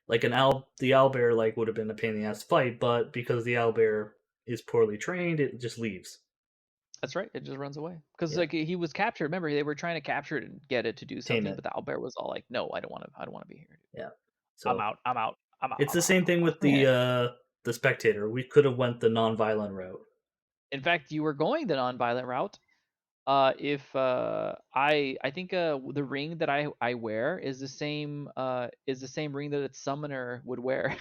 like the owlbear like would have been a pain in the ass fight, but because the owlbear is poorly trained, it just leaves. That's right. It just runs away because Yeah, like he was captured. Remember, they were trying to capture it and get it to do tame something, it. but the owlbear was all like, "No, I don't want to. I don't want to be here. Yeah, I'm so out. I'm out. I'm out. it's I'm the out. same thing I'm with out." the spectator. We could have went the non-violent route. In fact, you were going the non-violent route. If I think the ring that I wear is the same ring that its summoner would wear.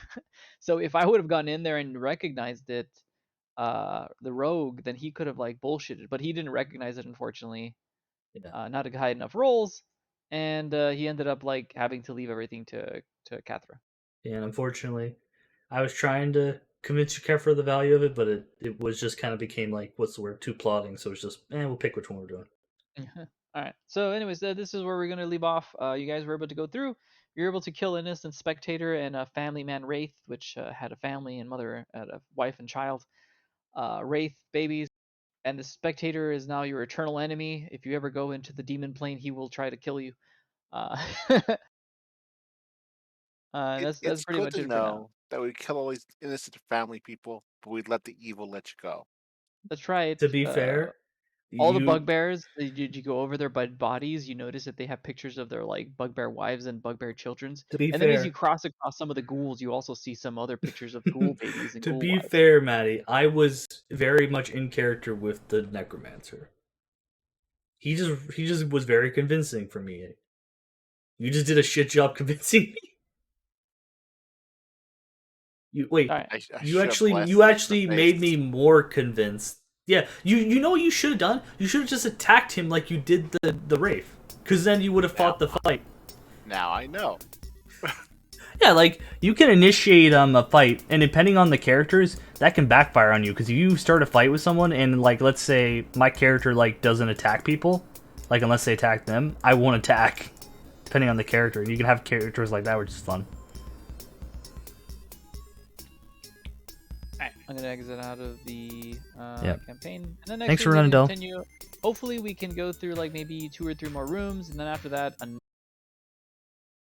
So if I would have gone in there and recognized it, the rogue, then he could have like bullshitted, but he didn't recognize it, unfortunately. Yeah, Not a high enough rolls, and he ended up like having to leave everything to Kathra. and unfortunately, I was trying to convince you Kefra the value of it, but it was just kind of became like what's the word, too plotting. So it's just, we'll pick which one we're doing. All right. So, anyways, this is where we're gonna leave off. You guys were able to go through. You're able to kill an innocent spectator and a family man Wraith, which had a family and mother, had a wife and child. Wraith babies, and the spectator is now your eternal enemy. If you ever go into the demon plane, he will try to kill you. Uh, that's It's pretty good much to it for now. know that we kill all these innocent family people, but we'd let the evil let you go. That's right. To be fair, All the you bugbears, did you go over their bodies? You notice that they have pictures of their like bugbear wives and bugbear children's. to be And then as you fair, cross across some of the ghouls, you also see some other pictures of ghoul babies and to ghoul be wives. fair, Maddie, I was very much in character with the necromancer. He just was very convincing for me. You just did a shit job convincing me. You All wait. right. I You should have actually blasted you him in the actually made face. me more convinced. Yeah, you know what you should have done? You should have just attacked him like you did the Wraith. Cause then you would have fought the fight. Now I know. Yeah, like you can initiate a fight, and depending on the characters, that can backfire on you. Because if you start a fight with someone, and like let's say my character like doesn't attack people, like unless they attack them, I won't attack. Depending on the character, and you can have characters like that, which is fun. All right. I'm gonna exit out of the Yep. campaign, and then next Thanks week for we running, can Del. continue. Hopefully, we can go through like maybe 2 or 3 more rooms, and then after that,